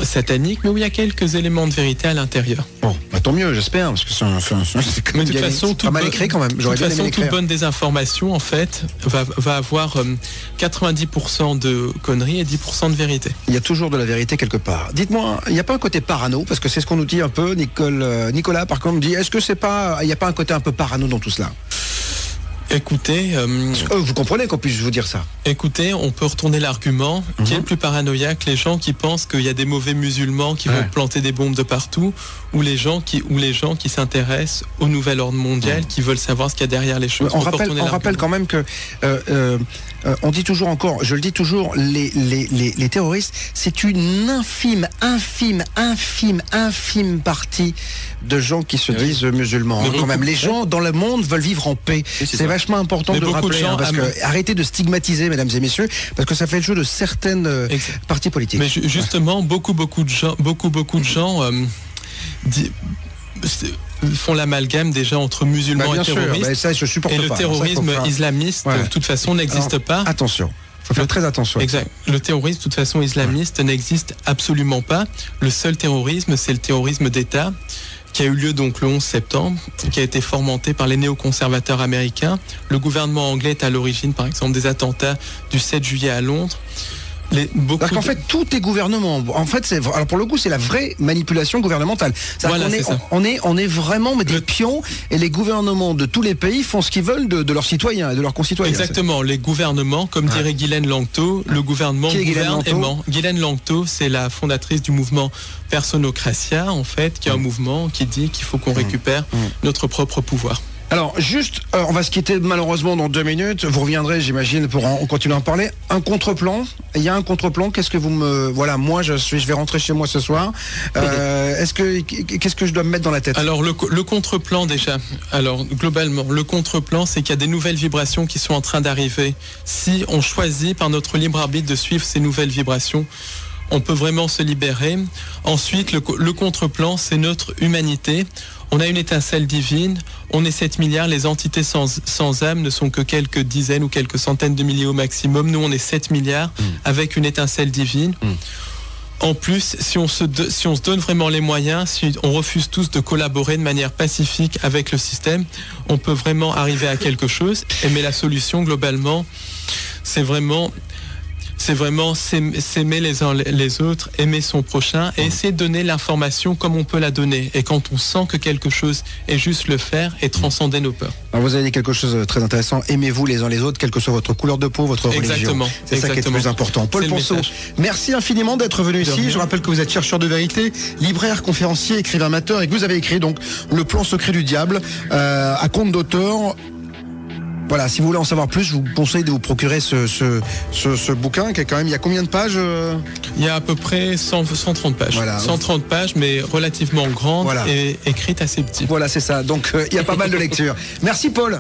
sataniques, mais où il y a quelques éléments de vérité à l'intérieur. Bon, bah, tant mieux, j'espère, parce que c'est quand même pas mal écrit quand même. De toute façon, toute bonne désinformation, en fait, va avoir 90% de conneries et 10% de vérité. Il y a toujours de la vérité quelque part. Dites-moi, il n'y a pas un côté parano, parce que c'est ce qu'on nous dit un peu, Nicolas par contre dit, est-ce que il n'y a pas un côté un peu parano dans tout cela? Écoutez, vous comprenez qu'on puisse vous dire ça. Écoutez, on peut retourner l'argument. Qui est le plus paranoïaque, les gens qui pensent qu'il y a des mauvais musulmans qui vont planter des bombes de partout, ou les gens qui s'intéressent au nouvel ordre mondial, qui veulent savoir ce qu'il y a derrière les choses. On rappelle quand même que on dit toujours encore, je le dis toujours, les terroristes, c'est une infime partie de gens qui se disent musulmans. Quand même, les gens dans le monde veulent vivre en paix. C'est vachement important de rappeler, parce que arrêtez de stigmatiser, mesdames et messieurs, parce que ça fait le jeu de certaines partis politiques. Mais justement, beaucoup de gens font l'amalgame déjà entre musulmans et terroristes. Ça, je supporte et le pas. terrorisme islamiste, de toute façon, n'existe pas. Attention. Faut faire très attention. Exact. Le terrorisme, de toute façon, islamiste n'existe absolument pas. Le seul terrorisme, c'est le terrorisme d'État, qui a eu lieu donc le 11 septembre, qui a été fomenté par les néoconservateurs américains. Le gouvernement anglais est à l'origine, par exemple, des attentats du 7 juillet à Londres. Parce qu'en fait, tout est gouvernement. En fait, alors pour le coup, c'est la vraie manipulation gouvernementale. Voilà, on est vraiment des pions, et les gouvernements de tous les pays font ce qu'ils veulent de leurs citoyens et de leurs concitoyens. Exactement. Les gouvernements, comme dirait Ghislaine Langto, le gouvernement gouverne aimant. Ghislaine Langto, c'est la fondatrice du mouvement Personocratia, en fait, qui est un mouvement qui dit qu'il faut qu'on récupère notre propre pouvoir. Alors, juste, on va se quitter malheureusement dans 2 minutes. Vous reviendrez, j'imagine, pour continuer à en parler. Un contre-plan. Il y a un contre-plan. Qu'est-ce que vous me... Voilà, moi, je vais rentrer chez moi ce soir. Qu'est-ce que je dois me mettre dans la tête? Alors, le contre-plan, déjà. Alors, globalement, le contre-plan, c'est qu'il y a des nouvelles vibrations qui sont en train d'arriver. Si on choisit par notre libre arbitre de suivre ces nouvelles vibrations, on peut vraiment se libérer. Ensuite, le contre-plan, c'est notre humanité. On a une étincelle divine, on est 7 milliards, les entités sans âme ne sont que quelques dizaines ou quelques centaines de milliers au maximum. Nous, on est 7 milliards avec une étincelle divine. En plus, si on se donne vraiment les moyens, si on refuse tous de collaborer de manière pacifique avec le système, on peut vraiment arriver à quelque chose. Mais la solution, globalement, c'est vraiment s'aimer les uns les autres, aimer son prochain et essayer de donner l'information comme on peut la donner. Et quand on sent que quelque chose est juste le faire et transcender nos peurs. Alors vous avez dit quelque chose de très intéressant. Aimez-vous les uns les autres, quelle que soit votre couleur de peau, votre religion. C'est ça qui est le plus important. Paul Ponceau, merci infiniment d'être venu ici. Je rappelle que vous êtes chercheur de vérité, libraire, conférencier, écrivain amateur et que vous avez écrit donc Le plan secret du diable à compte d'auteur. Voilà, si vous voulez en savoir plus, je vous conseille de vous procurer ce bouquin qui est quand même, il y a combien de pages Il y a à peu près 130 pages. Voilà. 130 pages, mais relativement grandes et écrites assez petites. Voilà, c'est ça. Donc, il y a pas mal de lectures. Merci Paul.